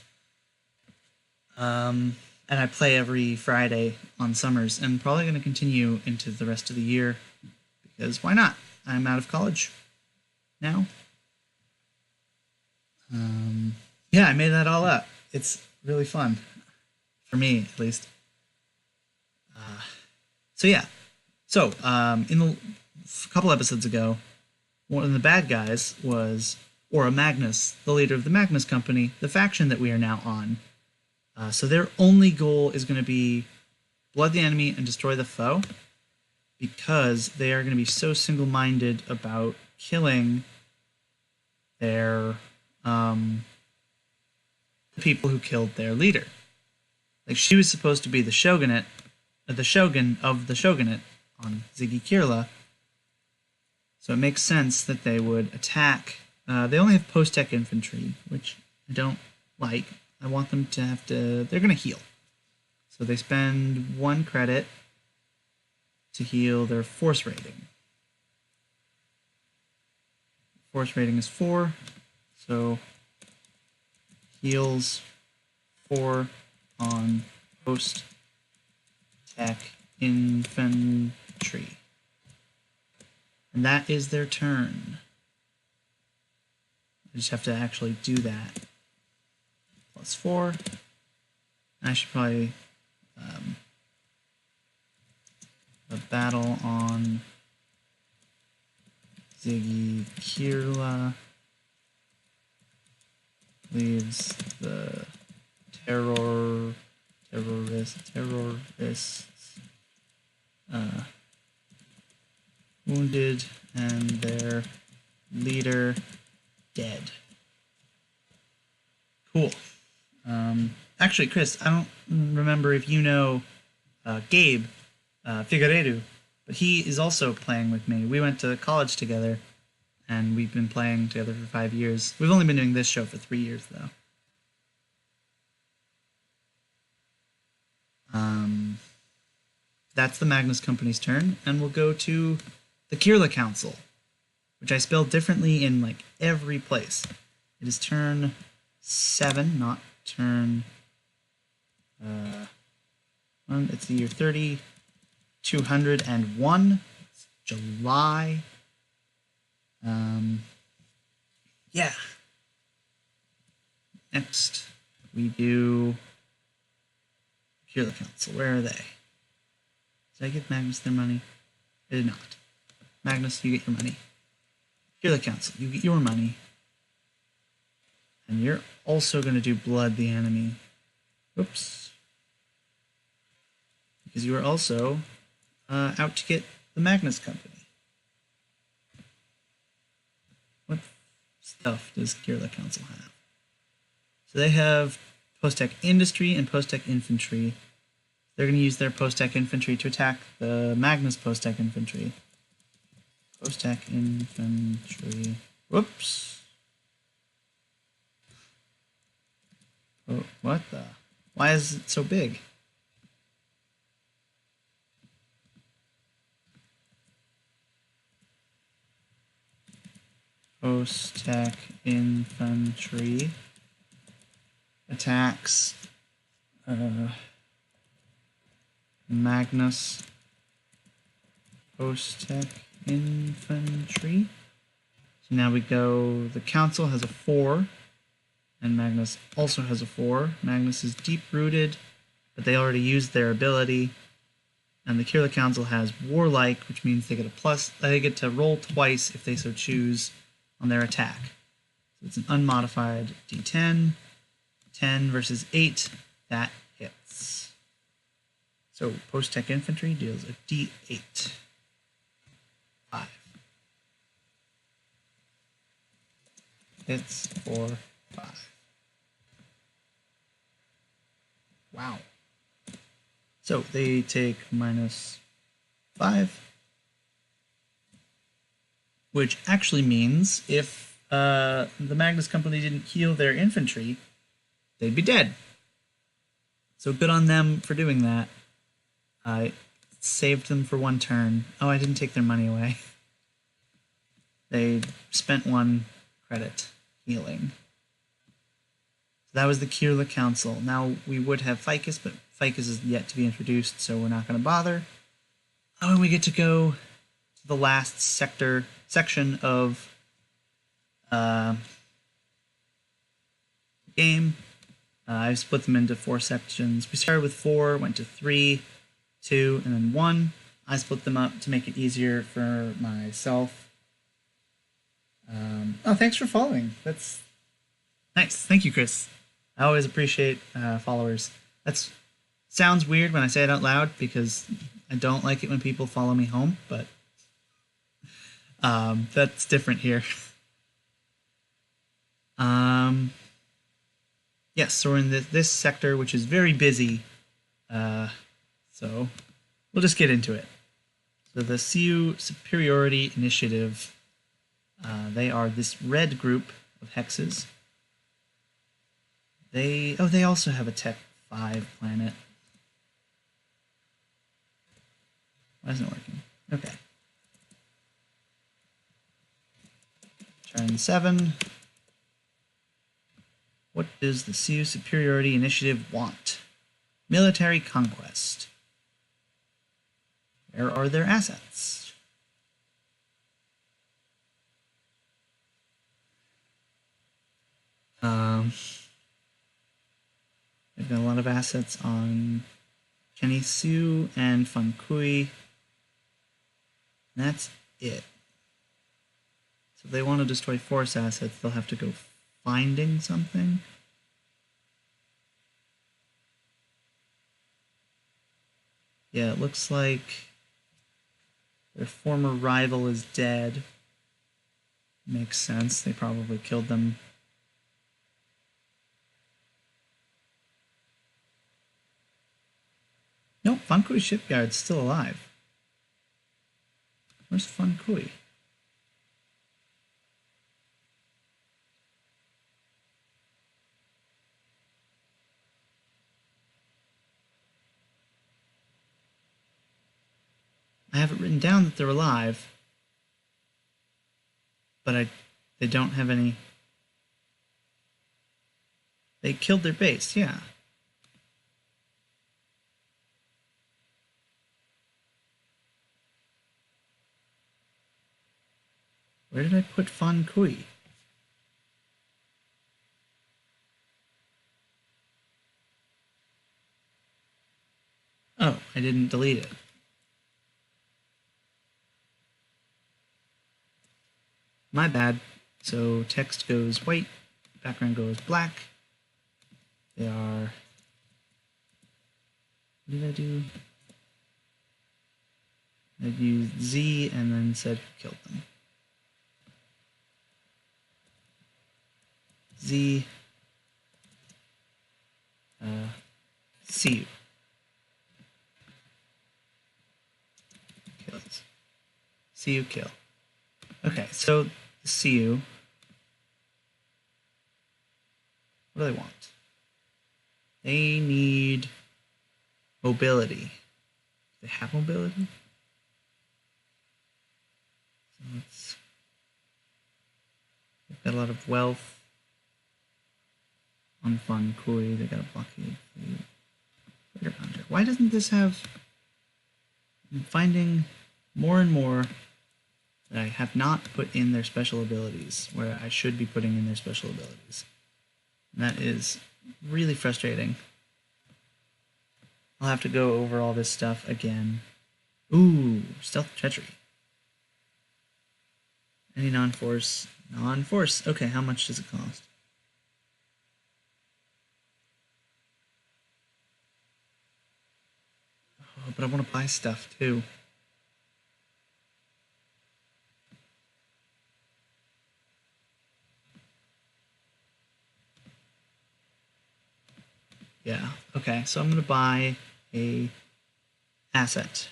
And I play every Friday on summers, and probably going to continue into the rest of the year, because why not? I'm out of college now. Yeah, I made that all up. It's really fun. For me, at least. So yeah. So, in a couple episodes ago, one of the bad guys was Aura Magnus, the leader of the Magnus Company, the faction that we are now on. So their only goal is going to be blood the enemy and destroy the foe, because they are going to be so single-minded about killing their the people who killed their leader. Like, she was supposed to be the shogunate, the shogun of the shogunate on Ziggy Kirla. So it makes sense that they would attack. They only have post-tech infantry, which I don't like. I want them to have to... They're going to heal. So they spend 1 credit to heal their force rating. Force rating is 4, so heals 4 on post-tech infantry. And that is their turn. I just have to actually do that. +4. I should probably a battle on Ziggy Kirla leaves the terrorists wounded and their leader dead. Cool. Actually, Chris, I don't remember if you know Gabe Figueiredo, but he is also playing with me. We went to college together, and we've been playing together for 5 years. We've only been doing this show for 3 years, though. That's the Magnus Company's turn, and we'll go to the Kirla Council, which I spelled differently in like every place. It is turn 7, not turn. It's the year 3201. It's July. Yeah. Next, we do Kirla Council. Where are they? Did I give Magnus their money? I did not. Magnus, you get your money. Kirla Council, you get your money. And you're also going to do Blood the Enemy. Oops. Because you are also out to get the Magnus Company. What stuff does Kirla Council have? So they have Post-Tech Industry and Post-Tech Infantry. They're going to use their Post-Tech Infantry to attack the Magnus Post-Tech Infantry. Post-Tech Infantry. Whoops. Oh, what the? Why is it so big? Post-Tech Infantry attacks Magnus Post-Tech Infantry. So now we go, the Council has a 4, and Magnus also has a 4. Magnus is deep-rooted, but they already used their ability. And the Kirla Council has Warlike, which means they get a plus. They get to roll twice if they so choose on their attack. So it's an unmodified D10. 10 versus 8, that hits. So Post-Tech Infantry deals a D8. 5. Hits for 5. Wow. So they take -5, which actually means if the Magnus Company didn't heal their infantry, they'd be dead. So good on them for doing that. I saved them for 1 turn. Oh, I didn't take their money away. They spent 1 credit healing. So that was the Kirla Council. Now we would have Ficus, but Ficus is yet to be introduced, so we're not going to bother. Oh, and we get to go to the last section of the game. I've split them into 4 sections. We started with 4, went to 3, 2, and then 1. I split them up to make it easier for myself. Oh, thanks for following. That's nice. Thank you, Chris. I always appreciate followers. That sounds weird when I say it out loud because I don't like it when people follow me home, but that's different here. Yes, so we're in this sector, which is very busy. So we'll just get into it. So the CU Superiority Initiative, they are this red group of hexes. They also have a Tech 5 planet. Why isn't it working? Okay. Turn 7. What does the CU Superiority Initiative want? Military conquest. Where are their assets? They've got a lot of assets on Kenisu and Funkui. And that's it. So if they want to destroy force assets, they'll have to go finding something. Yeah, it looks like their former rival is dead. Makes sense. They probably killed them. Nope, Fun Kui Shipyard's still alive. Where's Fun Kui? I have it written down that they're alive, but they don't have any. They killed their base, yeah. Where did I put Fun Kui? Oh, I didn't delete it. My bad. So text goes white, background goes black. They are... What did I do? I used Z and then said who killed them. Z... see you. Kills. See you kill. Okay, so see you. What do they want? They need mobility. Do they have mobility? So they've got a lot of wealth. On Fun Kui, they got a blockade fleet. Why doesn't this have... I'm finding more and more that I have not put in their special abilities where I should be putting in their special abilities. And that is really frustrating. I'll have to go over all this stuff again. Ooh, stealth treachery. Any non-force? Non-force. Okay, how much does it cost? Oh, but I want to buy stuff too. Yeah, okay, so I'm going to buy a asset.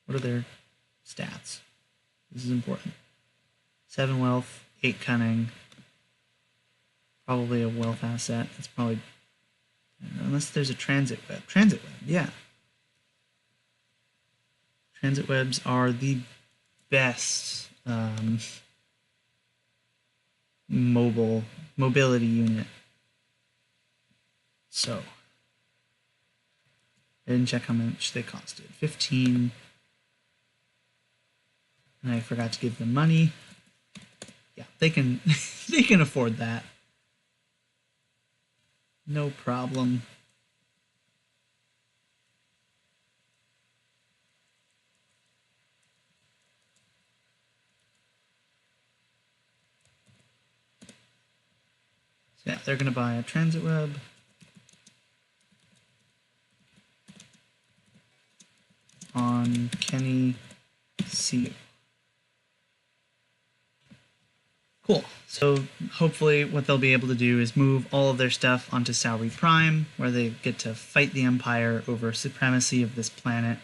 What are their stats? This is important. 7 wealth, 8 cunning. Probably a wealth asset. It's probably... Unless there's a transit web. Transit web, yeah. Transit webs are the best mobility unit. So, I didn't check how much they costed. 15. And I forgot to give them money. Yeah, they can they can afford that. No problem. So yeah, they're gonna buy a transit web. On Kenny See. Cool. So hopefully what they'll be able to do is move all of their stuff onto Saori Prime, where they get to fight the Empire over supremacy of this planet,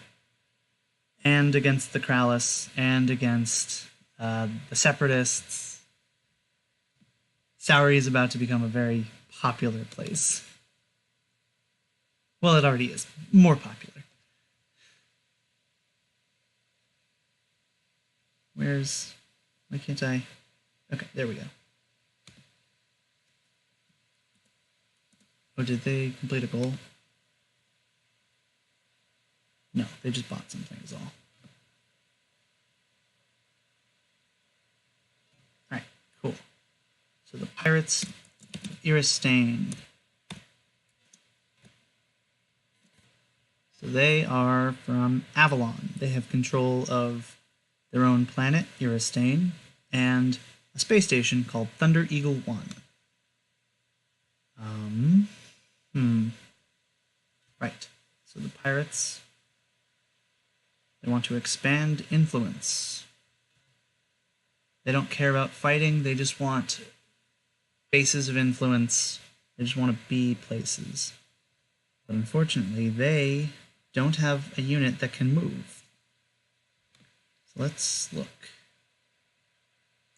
and against the Krallis, and against the Separatists. Saori is about to become a very popular place. Well, it already is. More popular. Why can't I? Okay, there we go. Oh, did they complete a goal? No, they just bought something is all. Alright, cool. So the Pirates of Irristain. So they are from Avalon. They have control of their own planet, Irristain, and a space station called Thunder Eagle 1. Right. So the pirates, they want to expand influence. They don't care about fighting, they just want bases of influence. They just want to be places. But unfortunately, they don't have a unit that can move. So let's look.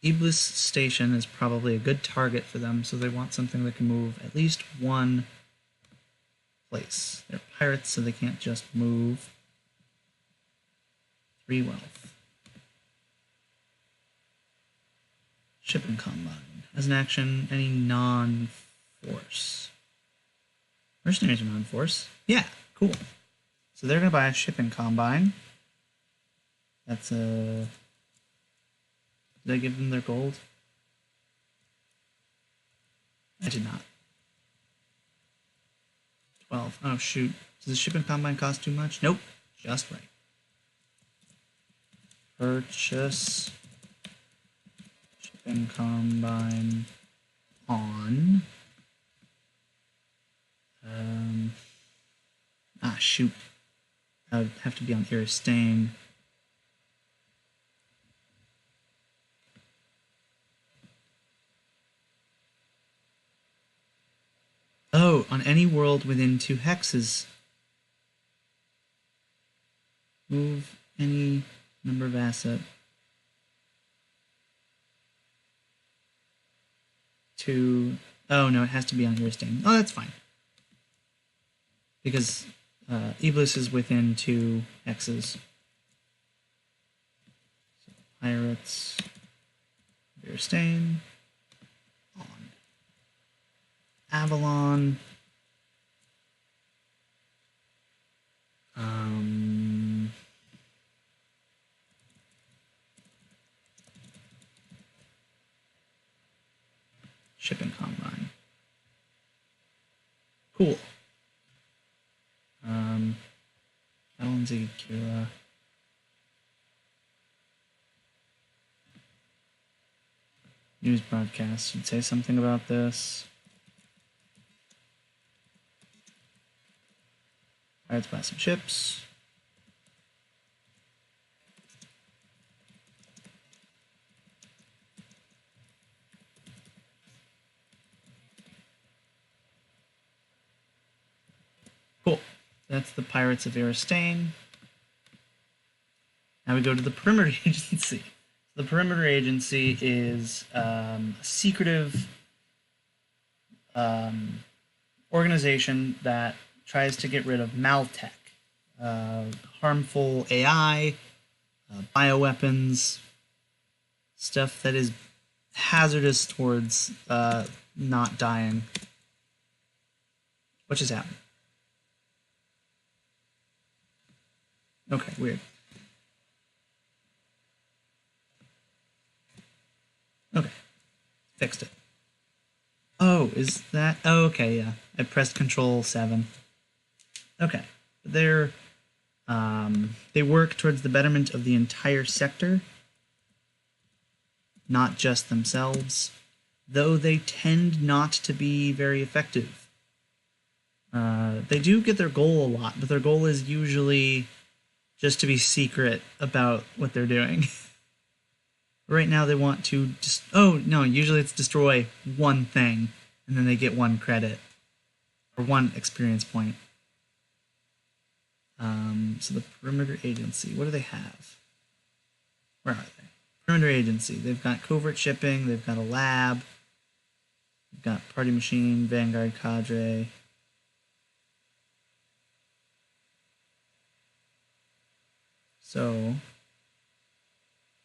Iblis Station is probably a good target for them, so they want something that can move at least one place. They're pirates, so they can't just move. 3 wealth. Shipping Combine. As an action, any non-force. Mercenaries are non-force. Yeah, cool. So they're going to buy a Shipping Combine. That's a... Did I give them their gold? I did not. 12. Oh, shoot. Does the Shipping Combine cost too much? Nope. Just right. Purchase Shipping Combine on... shoot. That would have to be on Iristane. Oh, on any world within 2 hexes. Move any number of asset to... Oh, no, it has to be on Iristane. Oh, that's fine. Because Iblis is within 2 hexes. So, pirates, Iristane, on. Avalon. Shipping Combine. Cool. Alan Kira. News broadcast should say something about this. Pirates buy some ships. Cool. That's the Pirates of Iristane. Now we go to the Perimeter Agency. The Perimeter Agency is a secretive organization that tries to get rid of Maltech, harmful AI, bioweapons, stuff that is hazardous towards not dying. What just happened? Okay, weird. Okay, fixed it. Oh, is that... Oh, okay, yeah. I pressed Control 7. Okay. They're... they work towards the betterment of the entire sector, not just themselves, though they tend not to be very effective. They do get their goal a lot, but their goal is usually just to be secret about what they're doing. Right now they want to just... Oh, no, usually it's destroy one thing, and then they get 1 credit, or 1 experience point. So the Perimeter Agency, what do they have? Where are they? Perimeter Agency, they've got covert shipping, they've got a lab, they've got party machine, Vanguard cadre. So,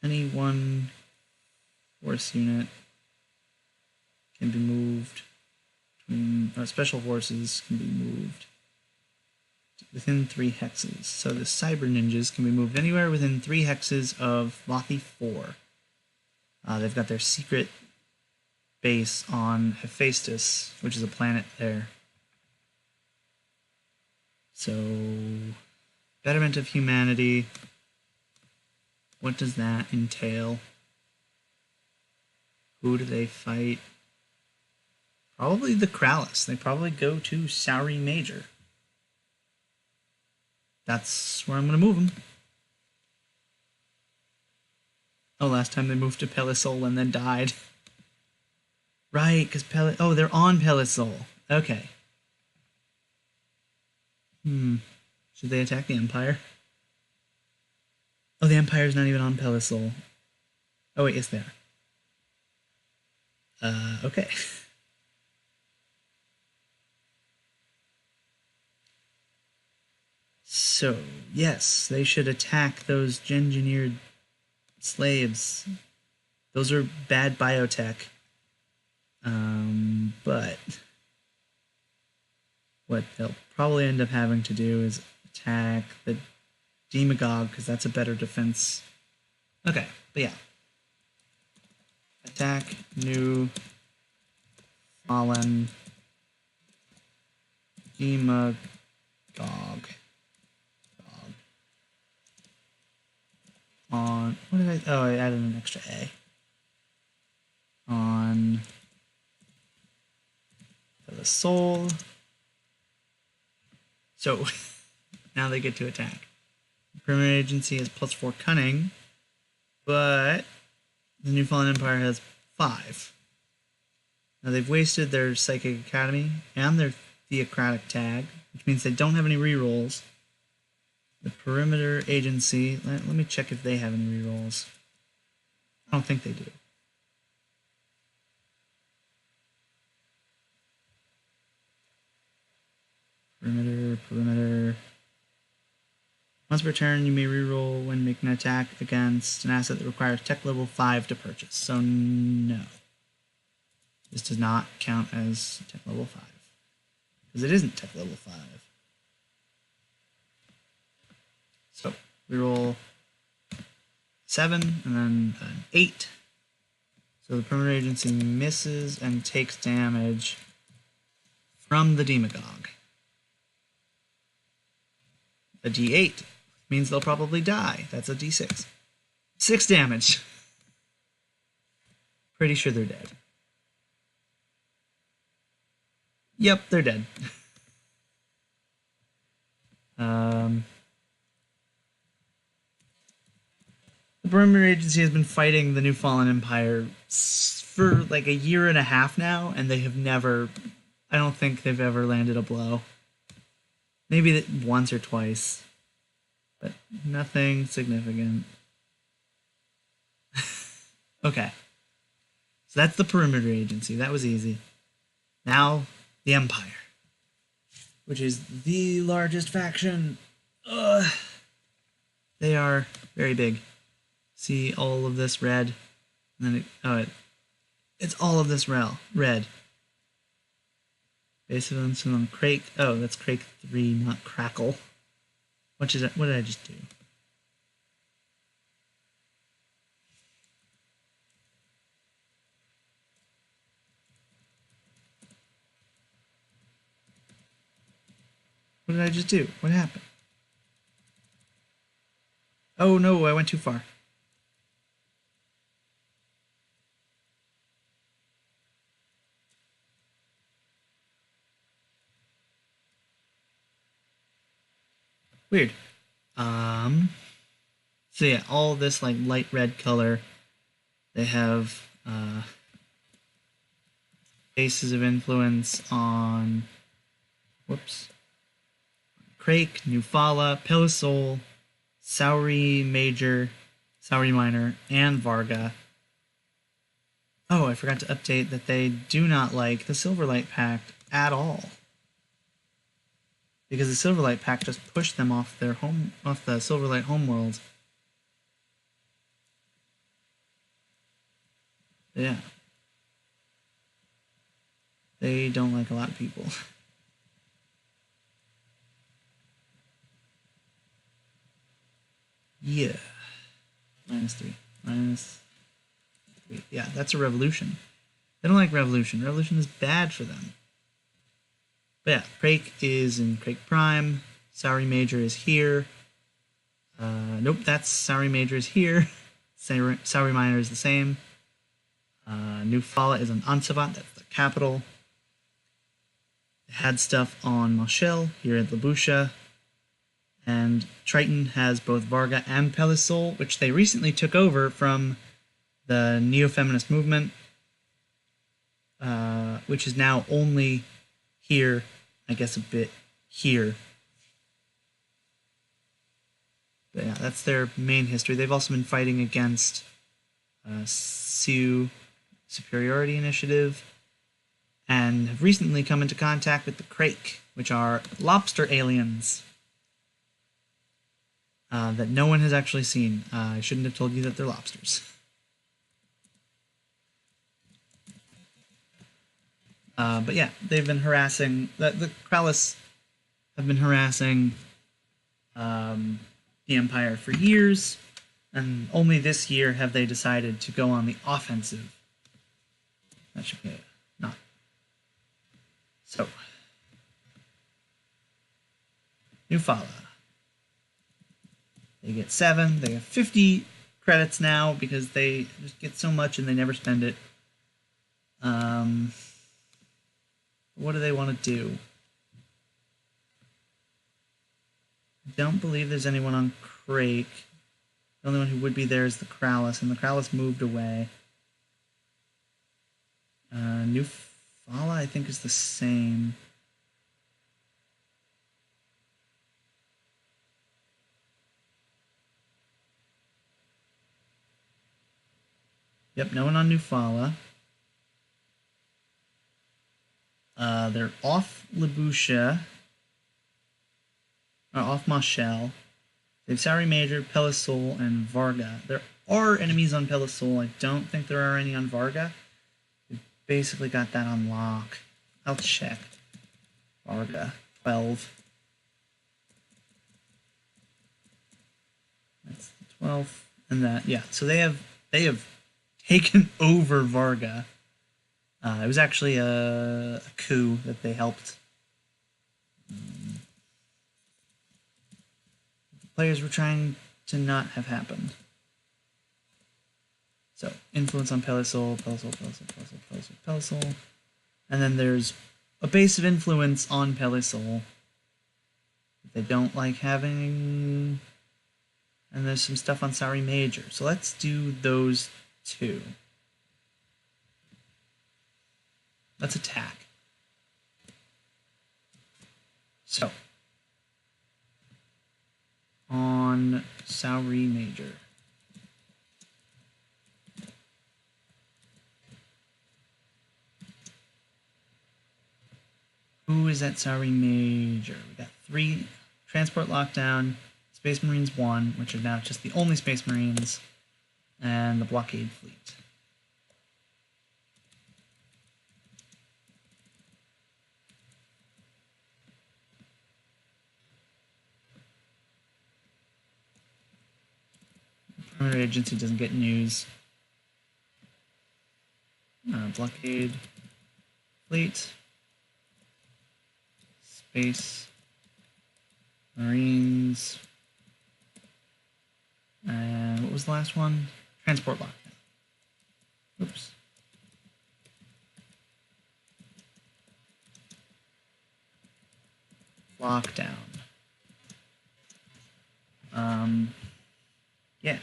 any 1 force unit can be moved between, special forces can be moved within 3 hexes. So the Cyber Ninjas can be moved anywhere within 3 hexes of Lothi 4. They've got their secret base on Hephaestus, which is a planet there. So, betterment of humanity. What does that entail? Who do they fight? Probably the Krallis. They probably go to Sauri Major. That's where I'm going to move them. Oh, last time they moved to Pelisol and then died. Right, because oh, they're on Pelisol. Okay. Should they attack the Empire? Oh, the Empire's not even on Pelisol. Oh, wait, yes, they are. Okay. So, yes, they should attack those engineered slaves. Those are bad biotech. But what they'll probably end up having to do is attack the Demagogue, because that's a better defense. Okay, but yeah. Attack new fallen Demagogue. On, what did I, oh, I added an extra A. On the soul. So, now they get to attack. The Perimeter Agency has +4 cunning, but the New Fallen Empire has 5. Now they've wasted their Psychic Academy and their Theocratic tag, which means they don't have any rerolls. The Perimeter Agency, let me check if they have any rerolls. I don't think they do. Perimeter. Once per turn, you may reroll when making an attack against an asset that requires tech level 5 to purchase. So no. This does not count as tech level 5. Because it isn't tech level 5. So we roll 7 and then an 8. So the Perimeter Agency misses and takes damage from the Demagogue. A D8 means they'll probably die. That's a D6. 6 damage. Pretty sure they're dead. Yep, they're dead. The Perimeter Agency has been fighting the New Fallen Empire for like a year and a half now, and they have never, I don't think they've ever landed a blow. Maybe once or twice, but nothing significant. Okay. So that's the Perimeter Agency. That was easy. Now, the Empire, which is the largest faction. They are very big. See all of this red, and then it's all of this red. Base of influence on Crake. Oh, that's Crake 3, not Crackle. What did I just do? What did I just do? What happened? Oh no, I went too far. Weird. So yeah, all this like light red color. They have bases of influence on Crake, Nufala, Pelisol, Sauri Major, Sauri Minor, and Varga. Oh, I forgot to update that they do not like the Silverlight Pact at all. Because the Silverlight Pact just pushed them off the Silverlight homeworld. Yeah. They don't like a lot of people. Yeah. -3. -3. Yeah, that's a revolution. They don't like revolution. Revolution is bad for them. But yeah, Crake is in Crake Prime. Sauri Major is here. Nope, that's Sauri Major is here. Sauri Minor is the same. New Fala is on Ansavat, that's the capital. They had stuff on Moshel here at Labusha. And Triton has both Varga and Pelisol, which they recently took over from the neo-feminist movement, which is now only here, I guess a bit here. But yeah, that's their main history. They've also been fighting against Sioux Superiority Initiative, and have recently come into contact with the Crake, which are lobster aliens that no one has actually seen. I shouldn't have told you that they're lobsters. But yeah, they've been harassing, the Krallis have been harassing the Empire for years, and only this year have they decided to go on the offensive. That should be not. So, New Fala. They get 7. They have 50 credits now because they just get so much and they never spend it. What do they want to do? I don't believe there's anyone on Crake. The only one who would be there is the Krallis, and the Krallis moved away. New Fala, I think, is the same. Yep, no one on New Fala. They're off Labusha. Or off Moshel. They have Sauri Major, Pelisol, and Varga. There are enemies on Pelisol. I don't think there are any on Varga. We've basically got that on lock. I'll check. Varga, 12. That's the 12th. And that, yeah. So they have taken over Varga. It was actually a coup that they helped. The players were trying to not have happened. So, influence on Pelisol. And then there's a base of influence on Pelisol that they don't like having. And there's some stuff on Sauri Major. So let's do those two. Let's attack. So, on Sauri Major. Who is at Sauri Major? We got 3. Transport Lockdown, Space Marines 1, which are now just the only Space Marines, and the Blockade Fleet. Perimeter Agency doesn't get news. Blockade Fleet. Space Marines. And what was the last one? Transport Lockdown. Oops. Lockdown. Yeah.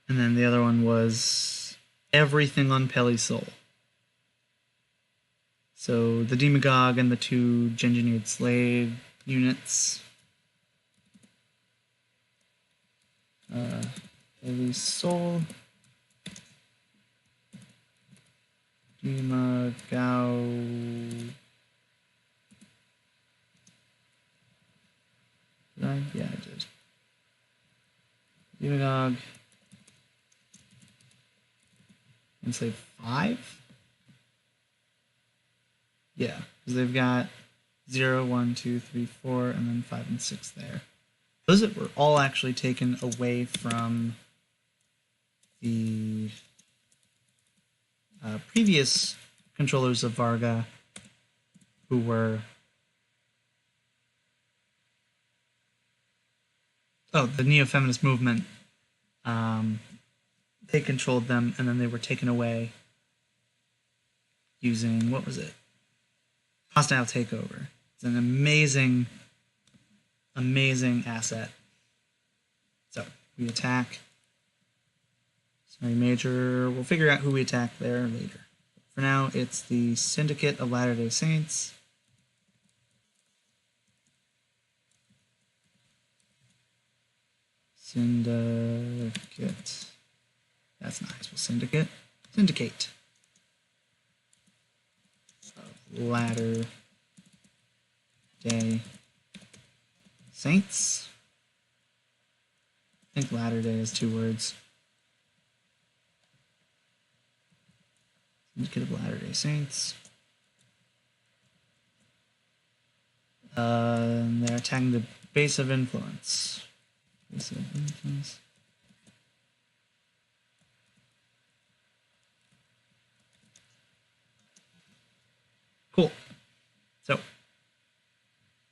And then the other one was everything on Pelisol. So the Demagog and the 2 Gengineered Slave units. Pelisol. Demagog. Did I? Yeah, I did. Demagog. And say 5? Yeah, because they've got 0, 1, 2, 3, 4, and then 5 and 6 there. Those that were all actually taken away from the previous controllers of Varga, who were the neo-feminist movement, they controlled them, and then they were taken away using, what was it? Hostile takeover. It's an amazing, amazing asset. So we attack. Sorry, Major. We'll figure out who we attack there later. For now, it's the Syndicate of Latter-day Saints. Syndicate. That's nice. Well, Syndicate. Syndicate. Latter-day Saints. I think Latter-day is 2 words. Syndicate of Latter-day Saints. They're attacking the base of influence. Base of influence. Cool. So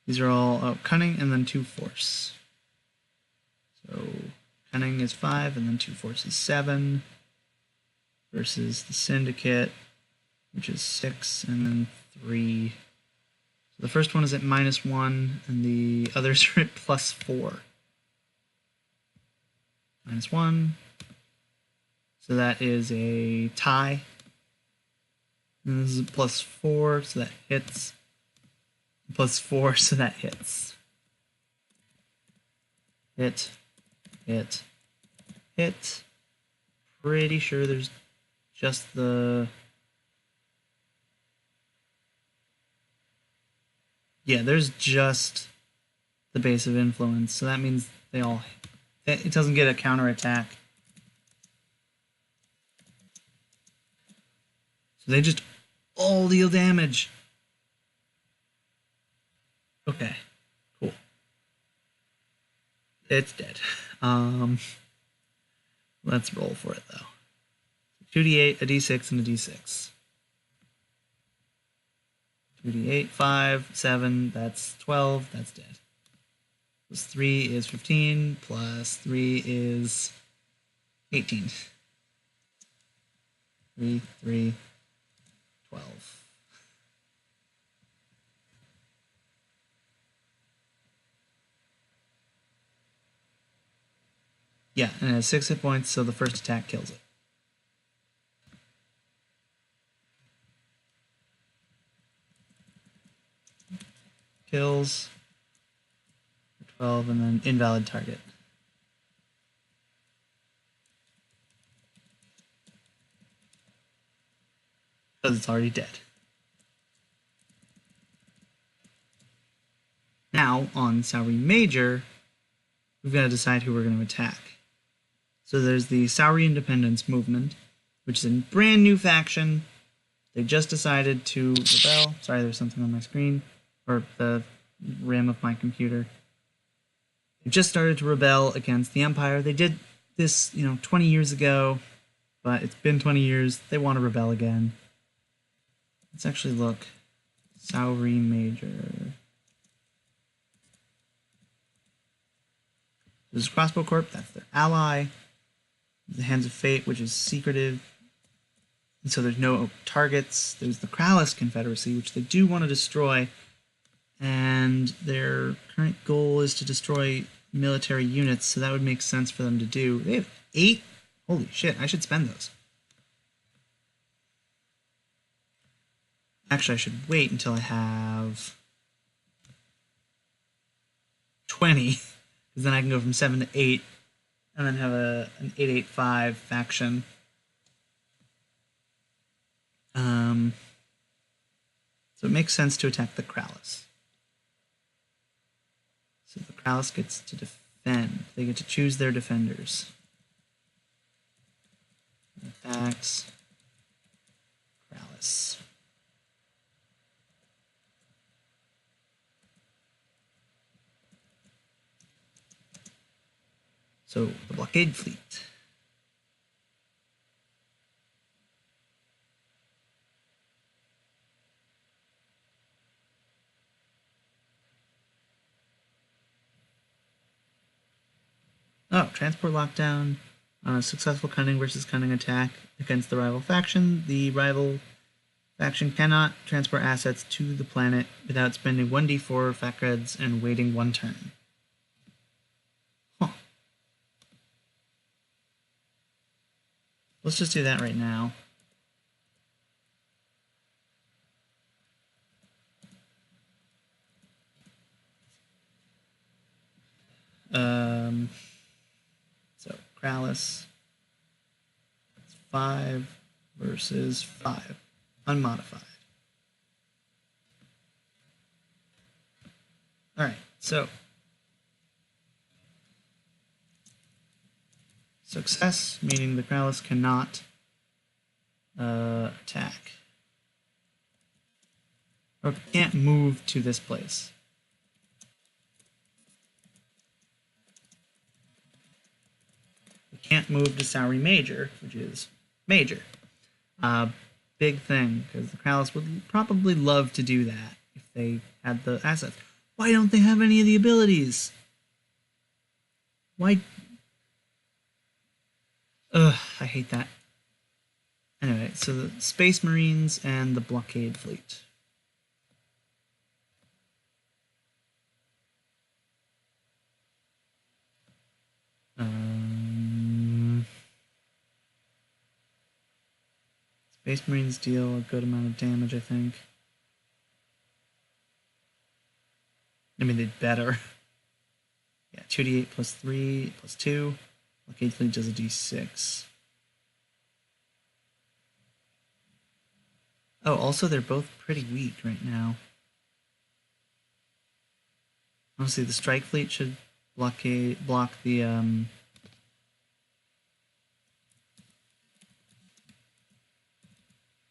these are all cunning and then 2 force. So cunning is 5 and then 2 force is 7 versus the syndicate, which is 6 and then 3. So the first one is at -1 and the others are at +4. -1. So that is a tie. And this is +4, so that hits. +4, so that hits. Hit. Hit. Hit. Pretty sure there's just the... Yeah, there's just the base of influence, so that means they all... It doesn't get a counterattack. So they just all deal damage. Okay, cool. It's dead. Let's roll for it though. 2d8, a d6, and a d6. 2d8, 5, 7, that's 12, that's dead. Plus 3 is 15, plus 3 is 18. 3, 3, 12. Yeah, and it has 6 hit points, so the first attack kills it. Kills. 12, and then invalid target. Because it's already dead. Now, on Saori Major, we've got to decide who we're going to attack. So there's the Saori Independence Movement, which is a brand new faction. They just decided to rebel. Sorry, there's something on my screen, or the rim of my computer. They just started to rebel against the Empire. They did this, 20 years ago, but it's been 20 years. They want to rebel again. Let's actually look. Saori Major. There's Crossbow Corp, that's their ally. The Hands of Fate, which is secretive. And so there's no targets. There's the Krallis Confederacy, which they do want to destroy. And their current goal is to destroy military units, so that would make sense for them to do. They have 8? Holy shit, I should spend those. Actually, I should wait until I have 20, because then I can go from 7 to 8, and then have an 885 faction. So it makes sense to attack the Krallis. So the Krallis gets to defend. They get to choose their defenders. Attacks. Krallis. So the Blockade Fleet. Oh, transport lockdown. On a successful cunning versus cunning attack against the rival faction, the rival faction cannot transport assets to the planet without spending 1d4 fat creds and waiting 1 turn. Huh. Let's just do that right now. So Kralis, it's 5 versus 5, unmodified. All right, so success, meaning the Kralis cannot attack or can't move to this place. Can't move to Sauri Major, which is major. Big thing, because the Kralis would probably love to do that if they had the assets. Why don't they have any of the abilities? Why? Ugh, I hate that. Anyway, so the Space Marines and the Blockade Fleet. Space Marines deal a good amount of damage, I think. I mean, they'd better. Yeah, 2d8 plus 3 plus 2. Blockade Fleet does a d6. Oh, also, they're both pretty weak right now. Honestly, the Strike Fleet should block the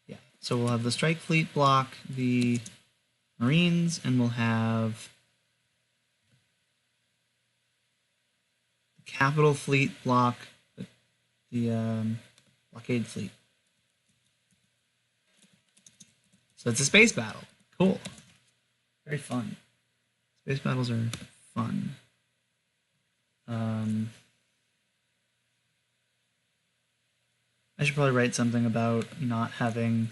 yeah, so we'll have the Strike Fleet block the Marines, and we'll have the Capital Fleet block the Blockade Fleet. So it's a space battle. Cool. Very fun. Space battles are fun. I should probably write something about not having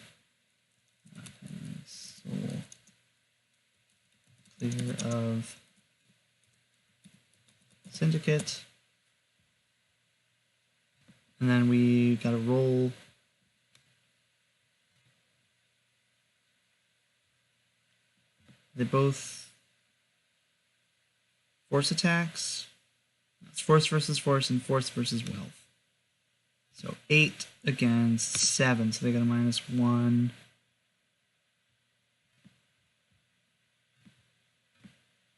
soul clear of Syndicate. And then we gotta roll they both force attacks. It's force versus force and force versus wealth. So 8 against 7, so they got a -1.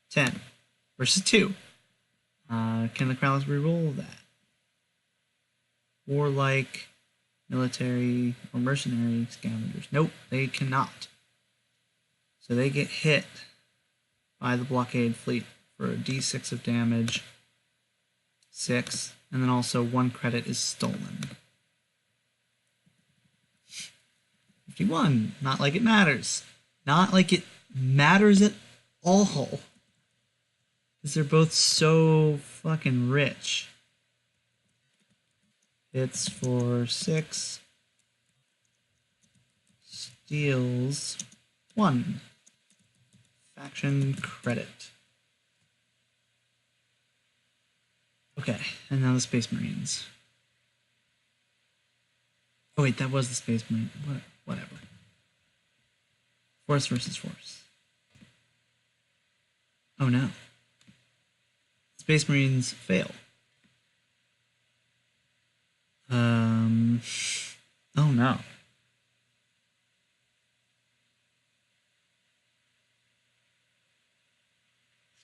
10 versus 2. Can the Kralis reroll that? Warlike, military, or mercenary scavengers? Nope, they cannot. So they get hit by the Blockade Fleet for a d6 of damage, 6, and then also 1 credit is stolen. 51, not like it matters. Not like it matters at all. Because they're both so fucking rich. Hits for 6. Steals 1. Faction credit. Okay, and now the Space Marines. Oh wait, that was the Space Marine. Whatever. Force versus force. Oh no. Space Marines fail. Oh no.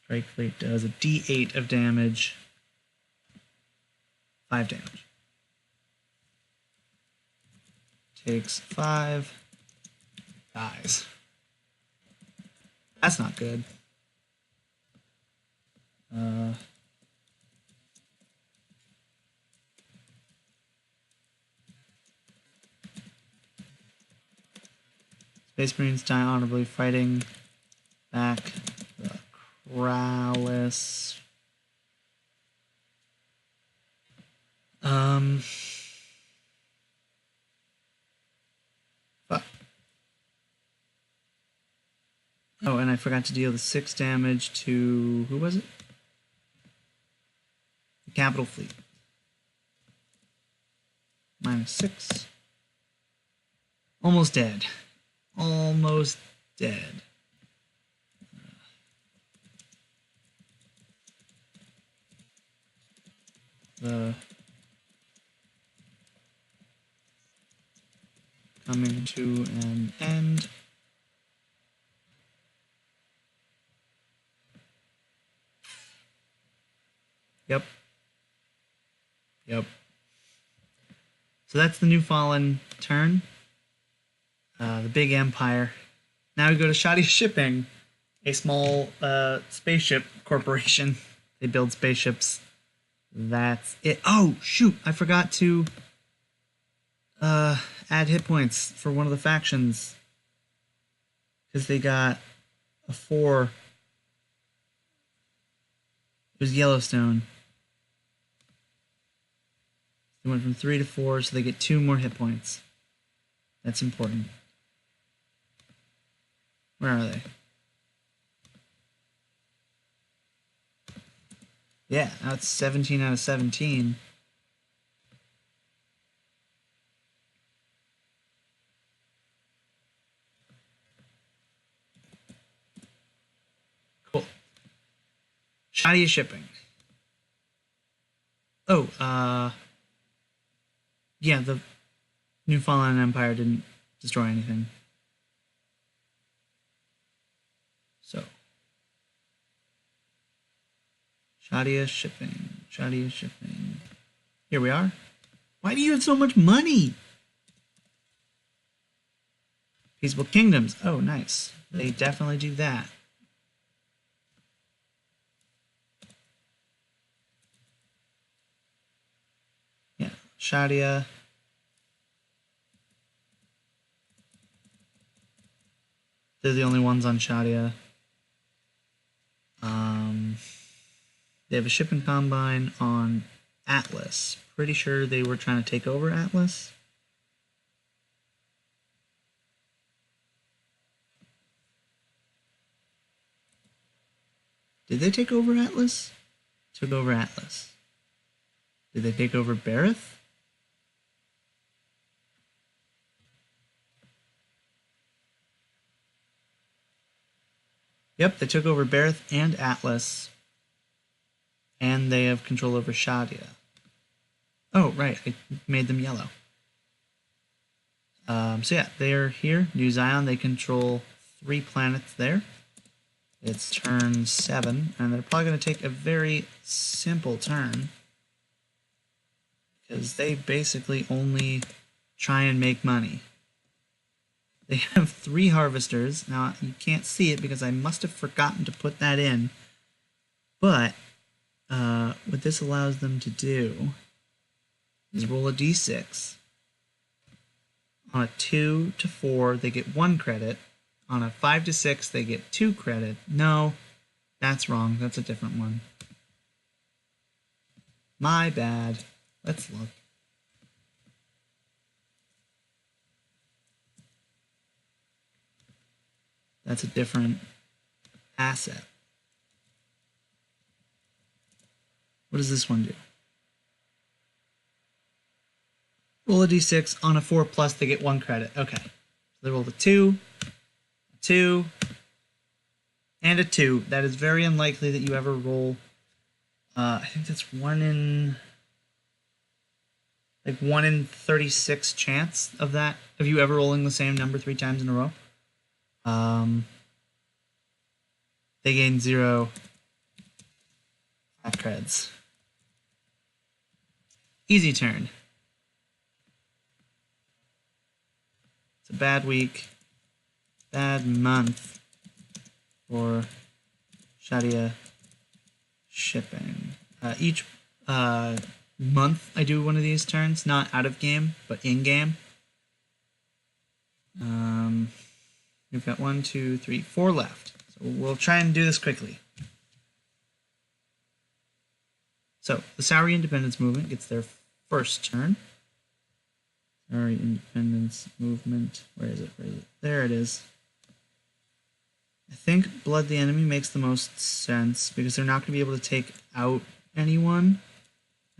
Strike Fleet does a d8 of damage. 5 damage. Takes 5. Dies. That's not good. Space Marines die honorably fighting back the Kralis. Fuck. Oh, and I forgot to deal the 6 damage to... who was it? The Capital Fleet. -6. Almost dead. Almost dead. Coming to an end. Yep. Yep. So that's the New Fallen turn. The big empire. Now we go to Shadia Shipping, a small spaceship corporation. They build spaceships. That's it. Oh, shoot. I forgot to add hit points for one of the factions. Because they got a 4. It was Yellowstone. They went from 3 to 4, so they get 2 more hit points. That's important. Where are they? Yeah, now it's 17 out of 17. Cool. Shadia Shipping. Oh, yeah, the New Fallen Empire didn't destroy anything. So, Shadia Shipping. Shadia Shipping. Here we are. Why do you have so much money? Peaceable Kingdoms. Oh, nice. They definitely do that. Yeah, Shadia. They're the only ones on Shadia. They have a shipping combine on Atlas. Pretty sure they were trying to take over Atlas. Did they take over Atlas? Took over Atlas. Did they take over Barith? Yep, they took over Barith and Atlas. And they have control over Shadia. Oh, right, I made them yellow. So yeah, they are here. New Zion, they control 3 planets there. It's turn 7, and they're probably going to take a very simple turn. Because they basically only try and make money. They have 3 harvesters. Now, you can't see it because I must have forgotten to put that in. But what this allows them to do is roll a d6. On a 2 to 4, they get 1 credit. On a 5 to 6, they get 2 credit. No, that's wrong. That's a different one. My bad. Let's look. That's a different asset. What does this one do? Roll a d6. On a 4 plus, they get 1 credit. Okay. So they rolled a 2, a 2, and a 2. That is very unlikely that you ever roll. I think that's 1 in 36 chance of that, of you ever rolling the same number 3 times in a row. They gain 0 creds. Easy turn. It's a bad week, bad month for Shadia Shipping. Each month I do one of these turns, not out of game, but in game. We've got 1, 2, 3, 4 left. So we'll try and do this quickly. So the Sauri Independence Movement gets their first turn. Sauri Independence Movement. Where is it? Where is it? There it is. I think Blood the Enemy makes the most sense because they're not going to be able to take out anyone,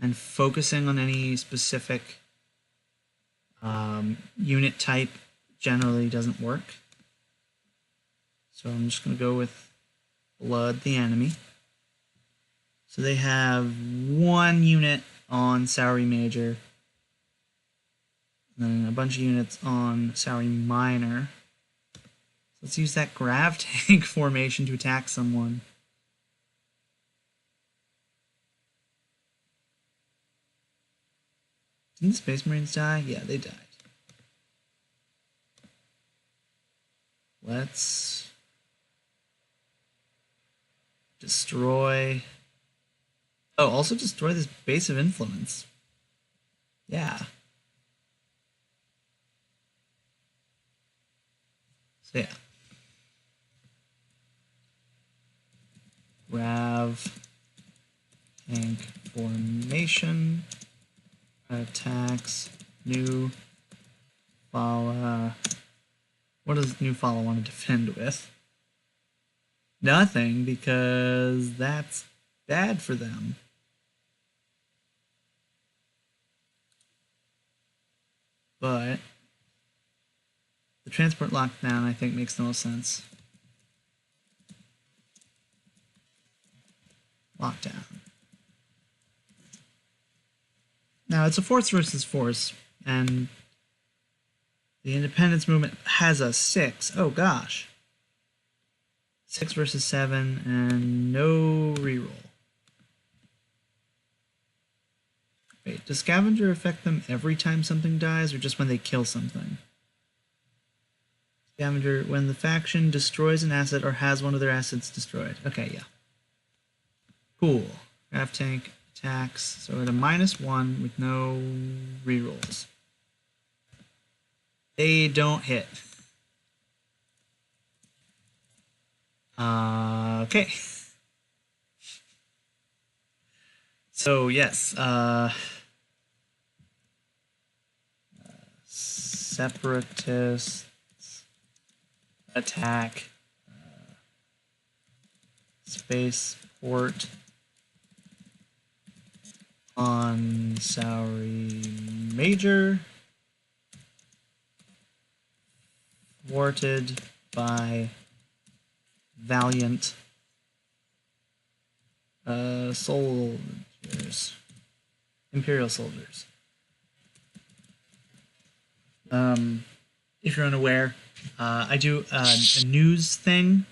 and focusing on any specific unit type generally doesn't work. So I'm just going to go with Blood the Enemy. So they have one unit on Sauri Major, and then a bunch of units on Sauri Minor. So let's use that Grav Tank formation to attack someone. Didn't the Space Marines die? Yeah, they died. Let's destroy... Oh, also destroy this base of influence. Yeah. So yeah. Grav Tank formation. Attacks. New Fala. What does New Fala want to defend with? Nothing, because that's bad for them. But the transport lockdown, I think, makes the most sense. Lockdown. Now, it's a force versus force, and the independence movement has a 6. Oh, gosh. 6 versus 7, and no reroll. Wait, does Scavenger affect them every time something dies, or just when they kill something? Scavenger, when the faction destroys an asset or has one of their assets destroyed. Okay, yeah. Cool. Grav Tank attacks. So at a -1 with no rerolls. They don't hit. Okay. So yes, separatists attack spaceport on Sauri Major, thwarted by valiant soldiers, Imperial soldiers. If you're unaware, I do a news thing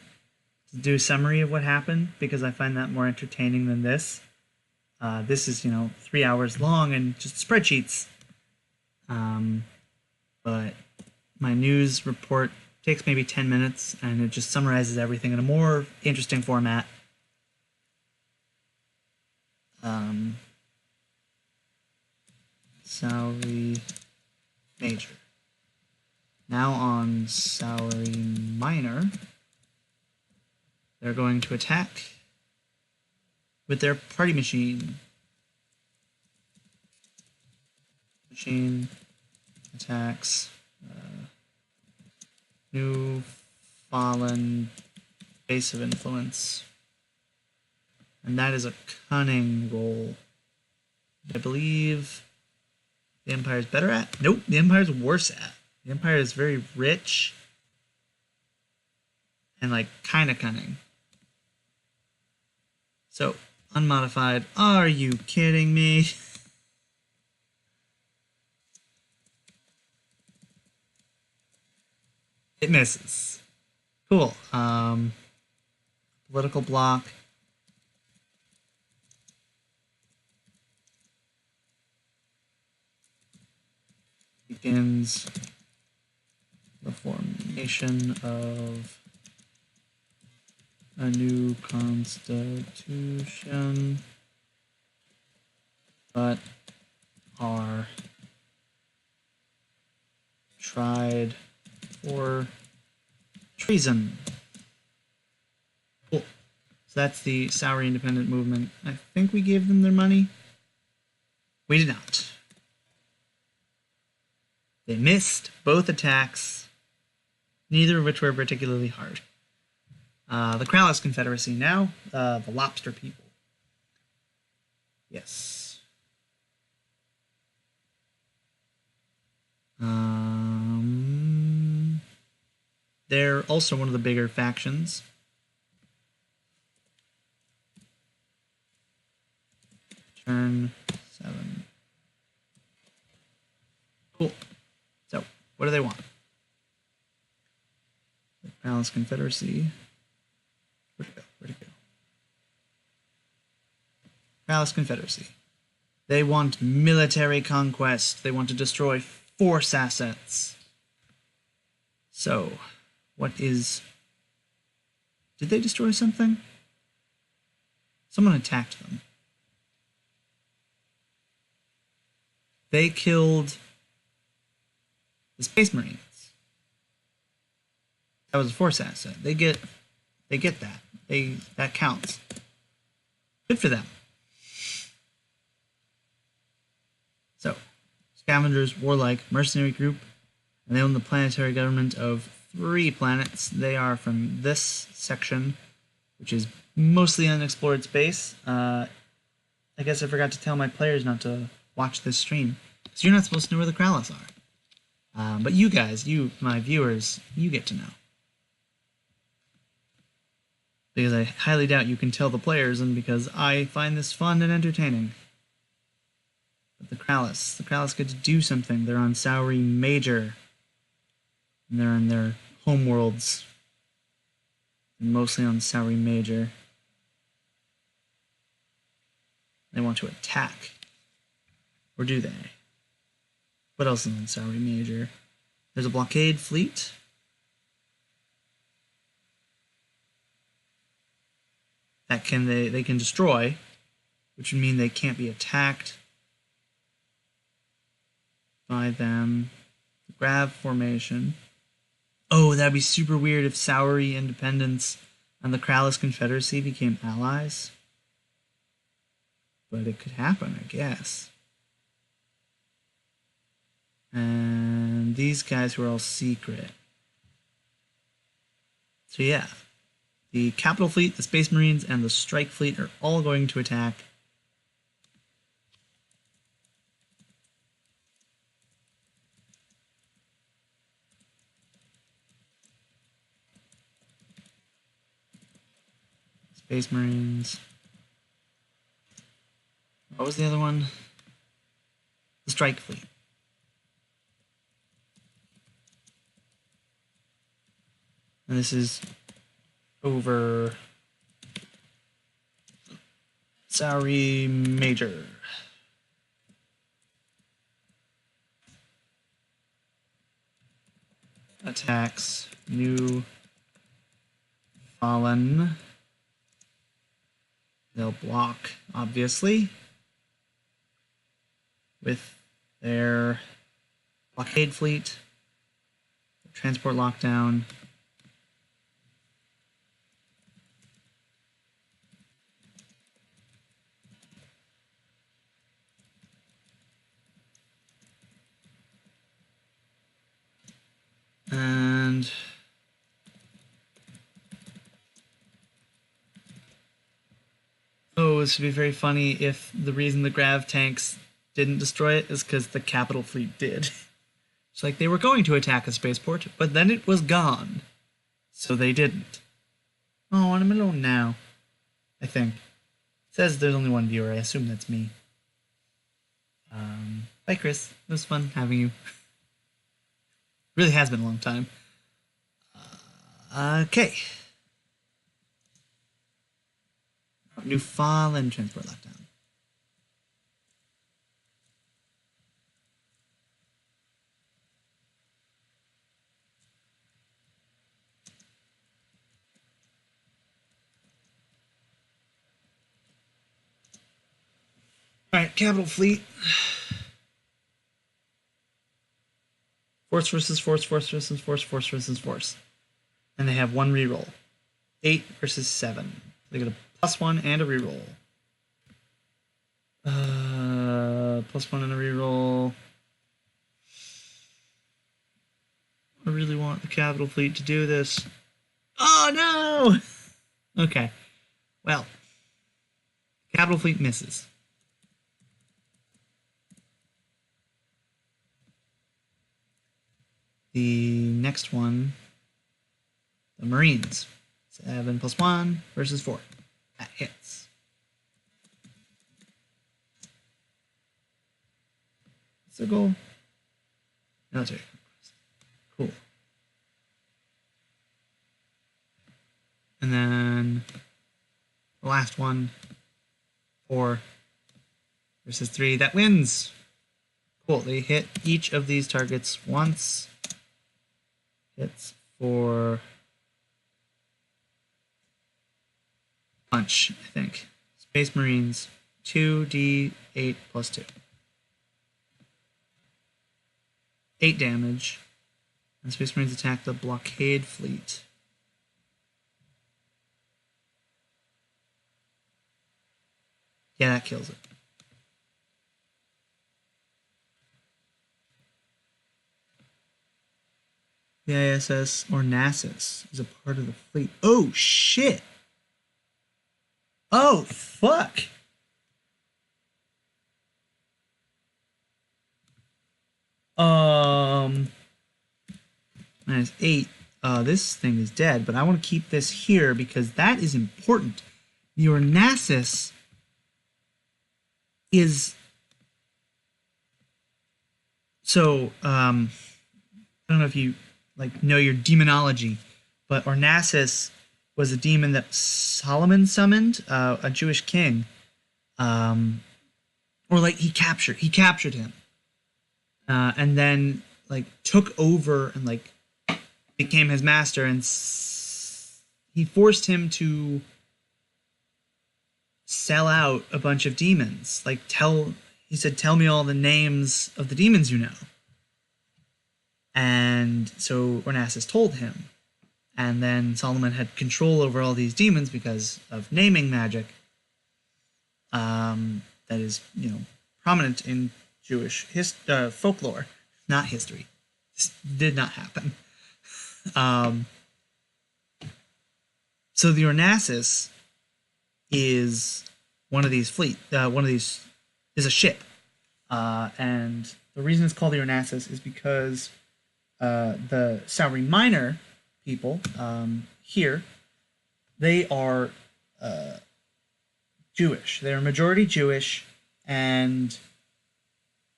to do a summary of what happened because I find that more entertaining than this. This is, 3 hours long and just spreadsheets. But my news report takes maybe 10 minutes and it just summarizes everything in a more interesting format. Sauri Major. Now on Sauri Minor, they're going to attack with their party machine. Machine attacks New Fallen base of influence. And that is a cunning roll. I believe the Empire's better at? Nope, the Empire's worse at. The Empire is very rich and kind of cunning. So, unmodified. Are you kidding me? It misses. Cool. Political block. Begins the formation of a new constitution, but are tried for treason. Cool. So that's the Sauri Independent Movement. I think we gave them their money. We did not. They missed both attacks, neither of which were particularly hard. The Krallis Confederacy now, the Lobster People. Yes. They're also one of the bigger factions. Turn 7. Cool. So, what do they want? The Krallis Confederacy. Where'd it go? Where'd it go? Krallis Confederacy. They want military conquest. They want to destroy force assets. So, what is... Did they destroy something? Someone attacked them. They killed the Space Marines. That was a force asset. They get that. That counts. Good for them. So, Scavengers, Warlike, Mercenary Group, and they own the planetary government of 3 planets. They are from this section, which is mostly unexplored space. I guess I forgot to tell my players not to watch this stream, because you're not supposed to know where the Krallis are. But you guys, my viewers, you get to know. Because I highly doubt you can tell the players, and because I find this fun and entertaining. But the Krallis get to do something. They're on Sauri Major. And they're in their homeworlds. Mostly on Sauri Major. They want to attack. Or do they? What else is on Sauri Major? There's a blockade fleet. That they can destroy, which would mean they can't be attacked by them. The Grav formation. Oh, that'd be super weird if Sauri Independence and the Krallis Confederacy became allies. But it could happen, I guess. And these guys were all secret. So yeah. The Capital Fleet, the Space Marines, and the Strike Fleet are all going to attack. Space Marines. What was the other one? The Strike Fleet. And this is over Sauri Major. Attacks. New Fallen. They'll block, obviously, with their blockade fleet, transport lockdown. And oh, this would be very funny if the reason the Grav tanks didn't destroy it is because the Capital Fleet did. It's like they were going to attack a spaceport, but then it was gone. So they didn't. Oh, and I'm alone now. I think. It says there's only one viewer. I assume that's me. Bye, Chris. It was fun having you. Really has been a long time. Okay. New file and transport lockdown. Alright, Capital Fleet. Force versus force, force versus force, force versus force. And they have one reroll. 8 versus 7. They get a +1 and a reroll. +1 and a reroll. I really want the capital fleet to do this. Oh no! Okay. Well, capital fleet misses. The next one, the Marines. 7 + 1 versus 4. That hits. What's the goal? Military conquest. Cool. And then the last one, 4 versus 3. That wins. Cool. They hit each of these targets once. Hits for punch, I think. Space Marines, 2d8 + 2. 8 damage. And Space Marines attack the blockade fleet. Yeah, that kills it. The ISS Ornasis is a part of the fleet. Oh, shit! Oh, fuck! -8. This thing is dead, but I want to keep this here because that is important. The Ornasis is... So, I don't know if you know your demonology, but Ornasis was a demon that Solomon summoned, a Jewish king, or he captured him, and then took over and became his master, and he forced him to sell out a bunch of demons. He said, "Tell me all the names of the demons you know." And so Ornasis told him. And then Solomon had control over all these demons because of naming magic. That is, prominent in Jewish folklore, not history. This did not happen. So the Ornasis is one of these is a ship. And the reason it's called the Ornasis is because the Sauri Minor people here, they are Jewish. They're majority Jewish, and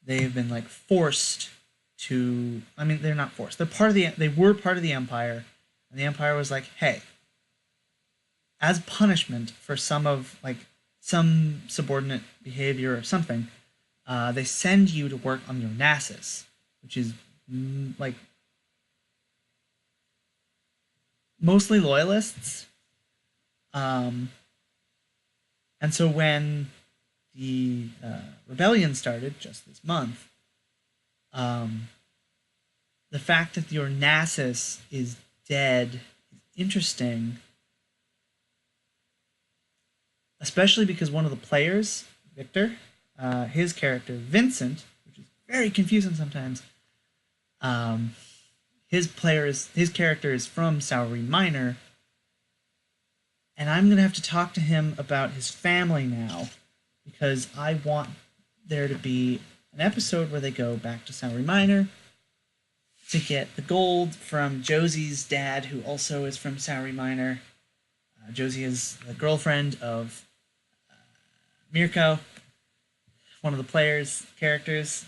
they've been forced to. I mean, they're not forced. They were part of the Empire, and the Empire was like, "Hey, as punishment for some subordinate behavior or something, they send you to work on the Ornasis, which is mostly loyalists." And so when the rebellion started just this month, the fact that the Ornasis is dead is interesting, especially because one of the players, Victor, his character, Vincent, which is very confusing sometimes, his character is from Sauri Minor, and I'm going to have to talk to him about his family now, because I want there to be an episode where they go back to Sauri Minor to get the gold from Josie's dad, who also is from Sauri Minor. Josie is the girlfriend of Mirko, one of the players' characters.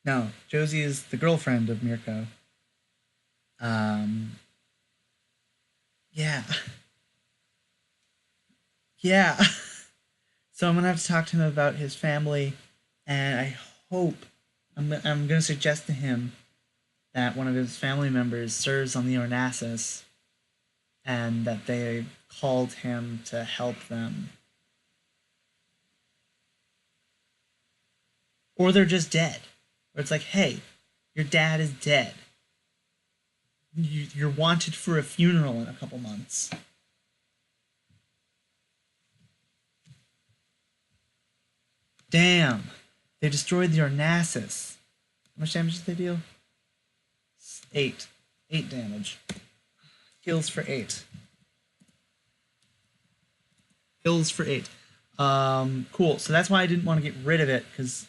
No, Josie is the girlfriend of Mirko. Yeah. Yeah. So I'm going to have to talk to him about his family, and I hope, I'm going to suggest to him that one of his family members serves on the Ornasis, and that they called him to help them. Or they're just dead. Or it's like, hey, your dad is dead. You're wanted for a funeral in a couple months. Damn. They destroyed the Ornasis. How much damage did they deal? 8. 8 damage. Kills for 8. Kills for 8. Cool. So that's why I didn't want to get rid of it, because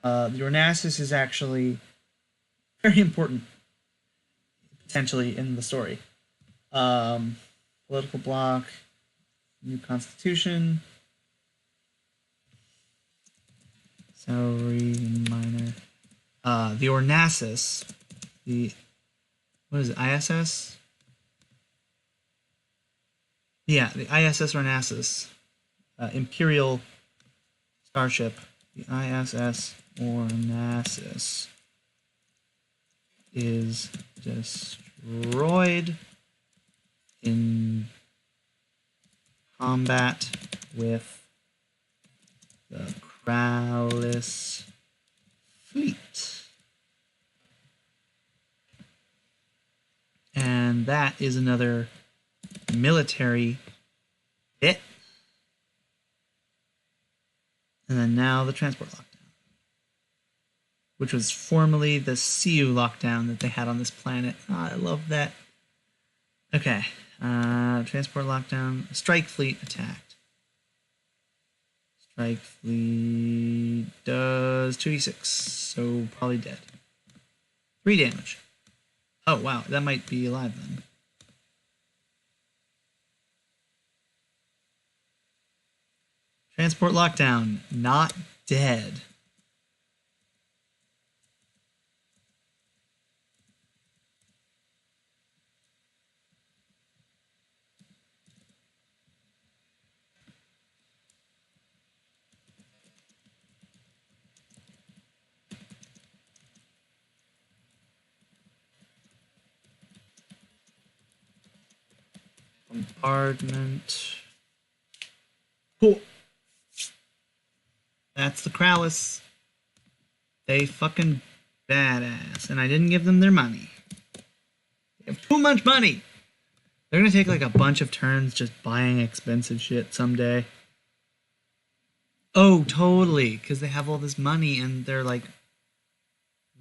the Ornasis is actually very important, potentially, in the story. Political block, new constitution, salary minor. The Ornasis, what is it, ISS? Yeah, the ISS Ornasis, Imperial starship, the ISS Ornasis is destroyed in combat with the Krallis fleet. And that is another military bit. And then now the transport lockdown, which was formerly the CU lockdown that they had on this planet. Oh, I love that. Okay, transport lockdown. Strike fleet attacked. Strike fleet does 2d6, so probably dead. 3 damage. Oh wow, that might be alive then. Transport lockdown, not dead. Bombardment. Cool. That's the Krallis. They fucking badass. And I didn't give them their money. They have too much money. They're gonna take like a bunch of turns just buying expensive shit someday. Oh, totally. Because they have all this money and they're like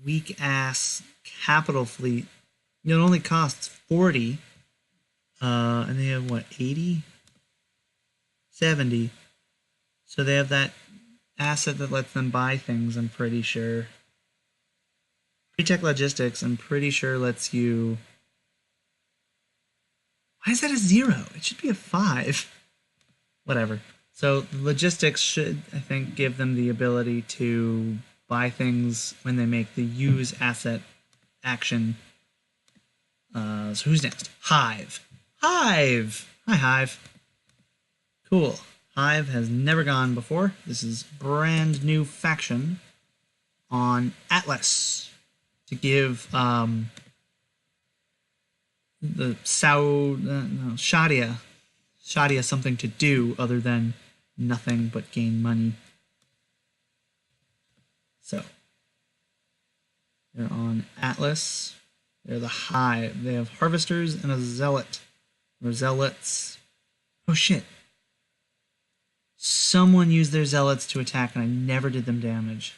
weak ass capital fleet. You know, it only costs 40. And they have what, 80? 70. So they have that asset that lets them buy things, I'm pretty sure. Pretech Logistics, I'm pretty sure lets you... Why is that a 0? It should be a 5. Whatever. So logistics should, I think, give them the ability to buy things when they make the use asset action. So who's next? Hive. Hive! Hi, Hive. Cool. Hive has never gone before. This is brand new faction on Atlas to give the Shadia something to do other than nothing but gain money. So they're on Atlas. They're the Hive. They have harvesters and a zealot. Or zealots. Oh shit. Someone used their zealots to attack and I never did them damage.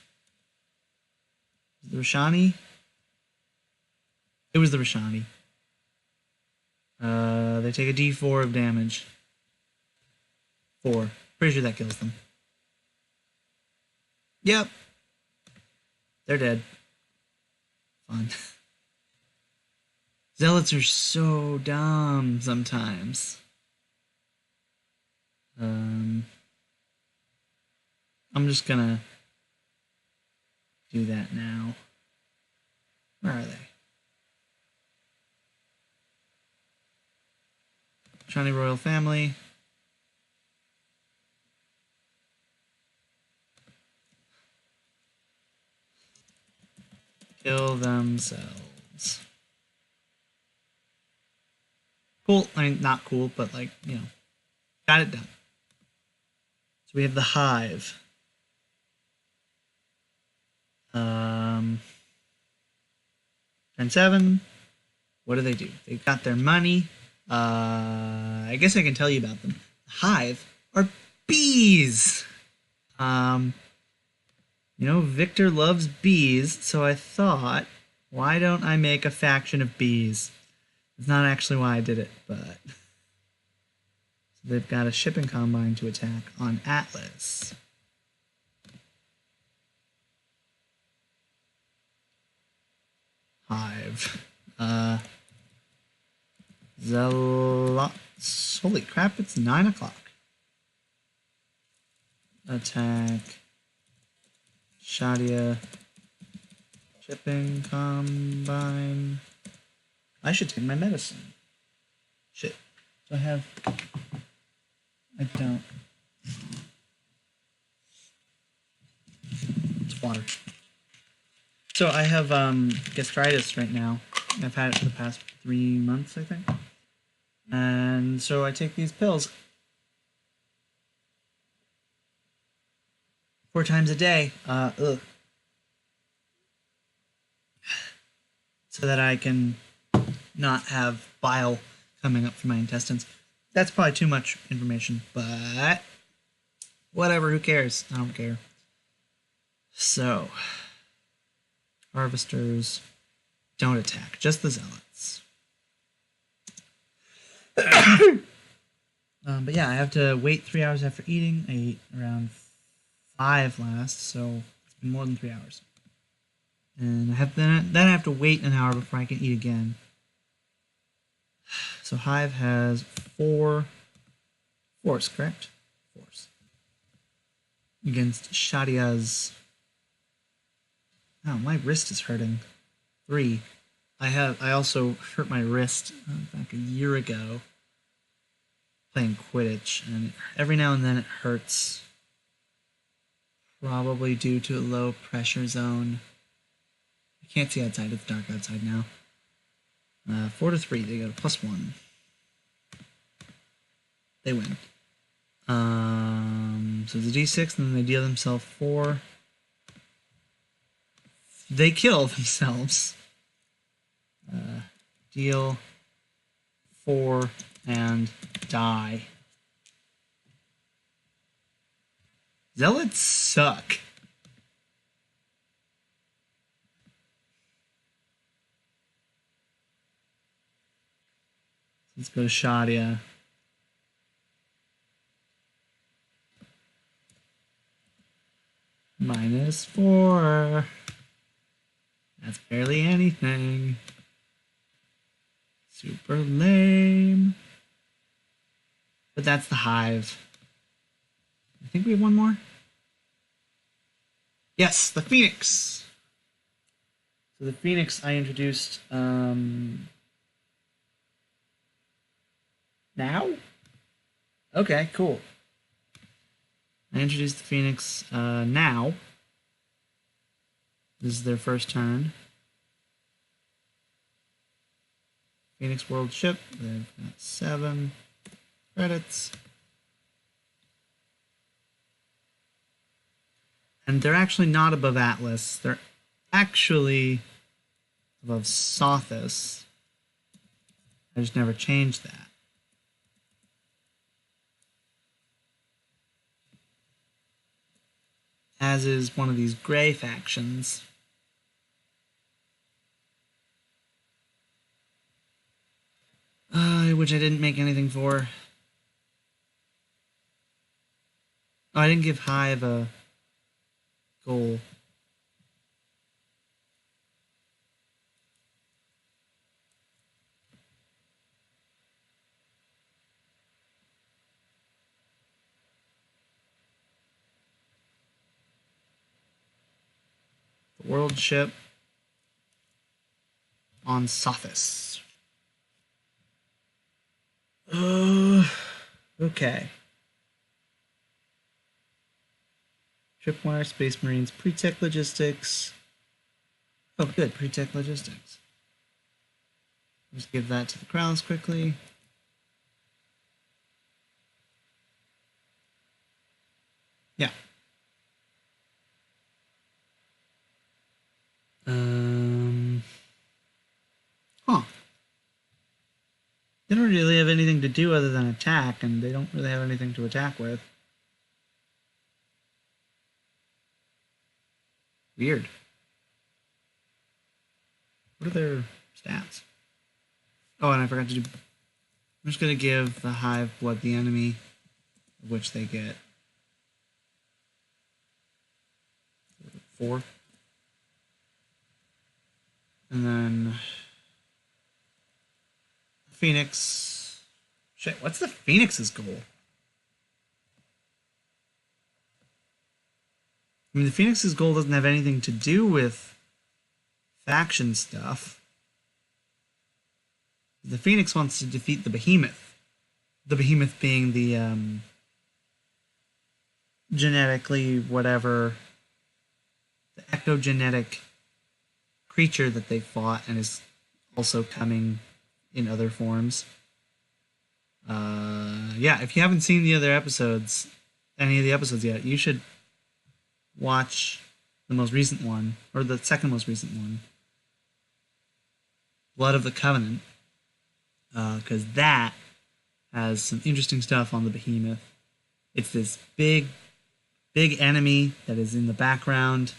Was it the Rashani? It was the Rashani. They take a d4 of damage. 4. Pretty sure that kills them. Yep. They're dead. Fun. Zealots are so dumb sometimes. I'm just gonna do that now. Where are they? Shani Royal Family. Kill themselves. Cool. I mean, not cool, but like, you know, got it done. So we have the Hive. Turn 7. What do? They've got their money. I guess I can tell you about them. The Hive are bees. You know, Victor loves bees, so I thought, Why don't I make a faction of bees? It's not actually why I did it, but... So they've got a shipping combine to attack on Atlas. Hive. Zealots. Holy crap, it's 9 o'clock. Attack. Shadia. Shipping combine. I should take my medicine. Shit. Do I have... I don't. It's water. So I have gastritis right now. I've had it for the past 3 months, I think. And so I take these pills 4 times a day. So that I can not have bile coming up from my intestines. That's probably too much information, but whatever, who cares? I don't care. So, harvesters don't attack, just the zealots. But yeah, I have to wait 3 hours after eating. I ate around 5 last, so it's been more than 3 hours. And then I have to wait an hour before I can eat again. So Hive has 4 force, correct? Force. Against Shadia's... Oh, my wrist is hurting. 3. I also hurt my wrist back a year ago playing Quidditch, and every now and then it hurts. Probably due to a low pressure zone. I can't see outside, it's dark outside now. 4 to 3, they got a +1. They win. So it's a d6, and then they deal themselves 4. They kill themselves. Deal 4 and die. Zealots suck. Let's go to Shadia. -4. That's barely anything. Super lame. But that's the Hive. I think we have one more. Yes, the Phoenix. So the Phoenix I introduced now? Okay, cool. I introduced the Phoenix now. This is their first turn. Phoenix World Ship. They've got 7 credits. And they're actually not above Atlas. They're actually above Sothis. I just never changed that. As is one of these gray factions. Which I didn't make anything for. Oh, I didn't give Hive a goal. The World Ship on Sothis. Okay. Tripwire, Space Marines, Pre-Tech Logistics. Oh, good, Pre-Tech Logistics. Just give that to the Kralls quickly. Yeah. Huh. They don't really have anything to do other than attack, and they don't really have anything to attack with. Weird. What are their stats? Oh, and I forgot to do... I'm just going to give the Hive Blood the enemy, which they get 4. And then Phoenix. Shit, what's the Phoenix's goal? I mean, the Phoenix's goal doesn't have anything to do with faction stuff. The Phoenix wants to defeat the Behemoth. The Behemoth being the genetically whatever, the echogenetic creature that they fought and is also coming in other forms. Yeah, if you haven't seen the other episodes, any of the episodes yet, you should watch the most recent one, or the second most recent one, Blood of the Covenant, because that has some interesting stuff on the Behemoth. It's this big enemy that is in the background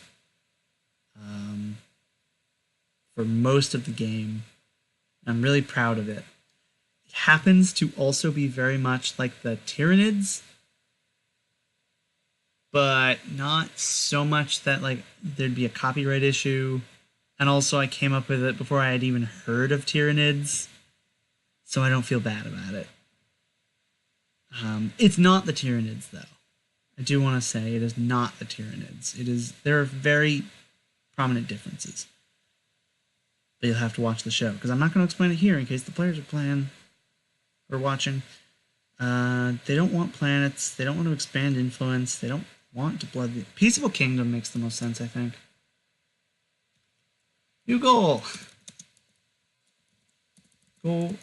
for most of the game. I'm really proud of it. It happens to also be very much like the Tyranids, but not so much that like there'd be a copyright issue. And also I came up with it before I had even heard of Tyranids, so I don't feel bad about it. It's not the Tyranids, though. I do want to say it is not the Tyranids. There are very prominent differences. But you'll have to watch the show, because I'm not going to explain it here in case the players are playing or watching. They don't want planets. They don't want to expand influence. They don't want to blood the... Peaceable Kingdom makes the most sense, I think. New goal! Goal.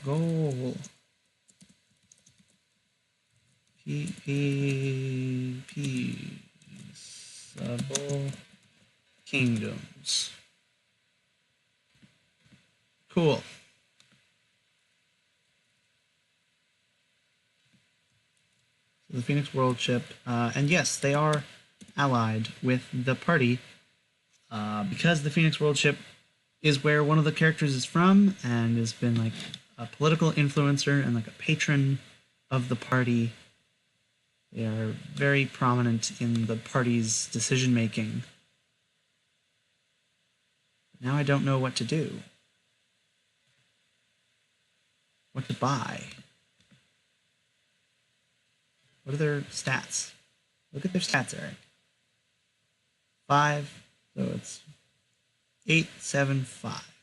Peaceable Kingdoms. Cool. So the Phoenix World ship, and yes, they are allied with the party, because the Phoenix World ship is where one of the characters is from, and has been like a political influencer and like a patron of the party. They are very prominent in the party's decision making. Now I don't know what to do. What to buy? What are their stats? Look at their stats, Eric. 5, so it's 8, 7, 5.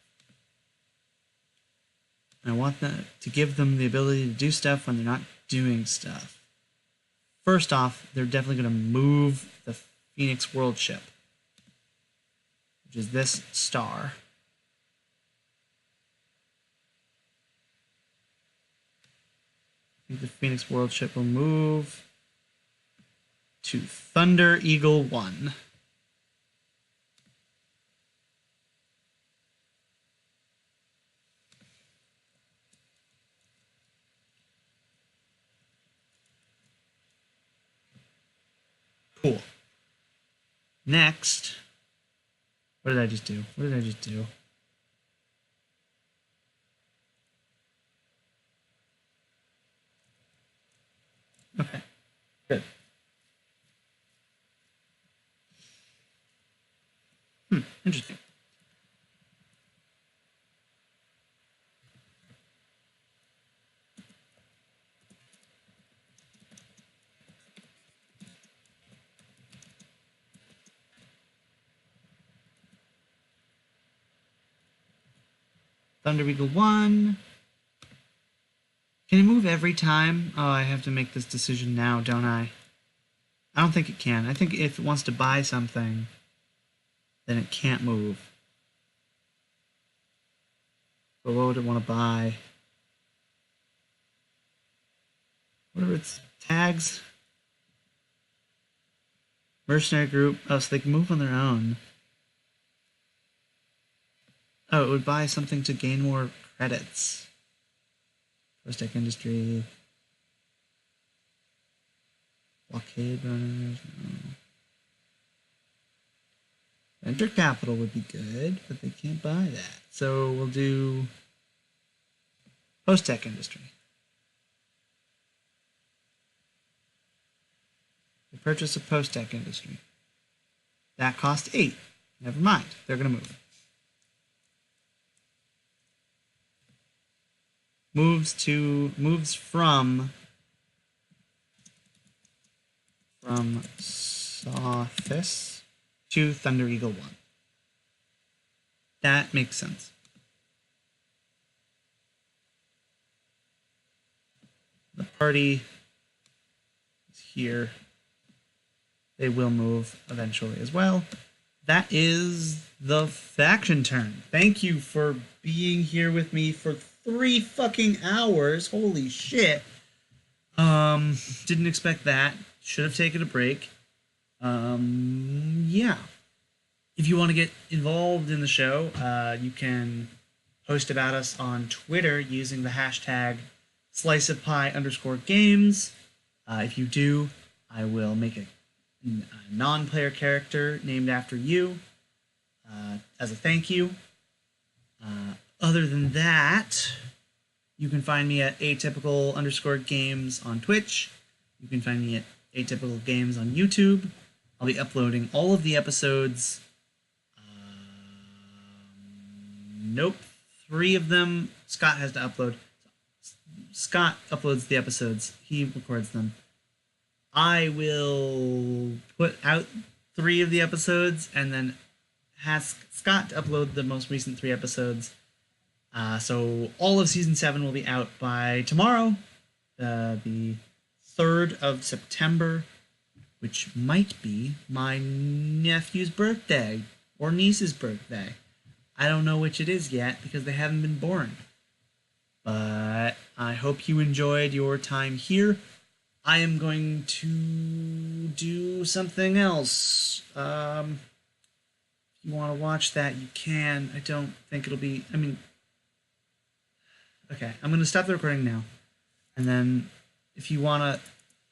And I want to give them the ability to do stuff when they're not doing stuff. First off, they're definitely going to move the Phoenix World ship, which is this star. I think the Phoenix World ship will move to Thunder Eagle 1. Cool. Next, what did I just do? Okay, good. Interesting. Thunder Eagle 1. Can it move every time? Oh, I have to make this decision now, don't I? I don't think it can. I think if it wants to buy something, then it can't move. But what would it want to buy? What are its tags? Mercenary group. Oh, so they can move on their own. Oh, it would buy something to gain more credits. First Tech Industry. Blockade runners. No. Venture capital would be good, but they can't buy that. So we'll do post-tech industry. The purchase of post-tech industry. That cost 8. Never mind. They're going to move. Moves from Sophis to Thunder Eagle 1. That makes sense. The party is here. They will move eventually as well. That is the faction turn. Thank you for being here with me for 3 fucking hours. Holy shit. Didn't expect that. Should have taken a break. Yeah. If you want to get involved in the show, you can post about us on Twitter using the hashtag sliceofpie_games. If you do, I will make a non-player character named after you as a thank you. Other than that, you can find me at atypical_games on Twitch. You can find me at Atypical Games on YouTube. I'll be uploading all of the episodes. Nope. 3 of them Scott has to upload. Scott uploads the episodes. He records them. I will put out 3 of the episodes and then ask Scott to upload the most recent 3 episodes. So all of season 7 will be out by tomorrow, the 3rd of September, which might be my nephew's birthday or niece's birthday. I don't know which it is yet because they haven't been born. But I hope you enjoyed your time here. I am going to do something else. If you want to watch that, you can. I don't think it'll be... Okay, I'm going to stop the recording now. And then if you want to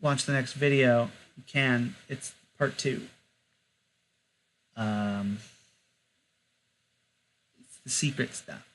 watch the next video, you can. It's part 2. It's the secret stuff.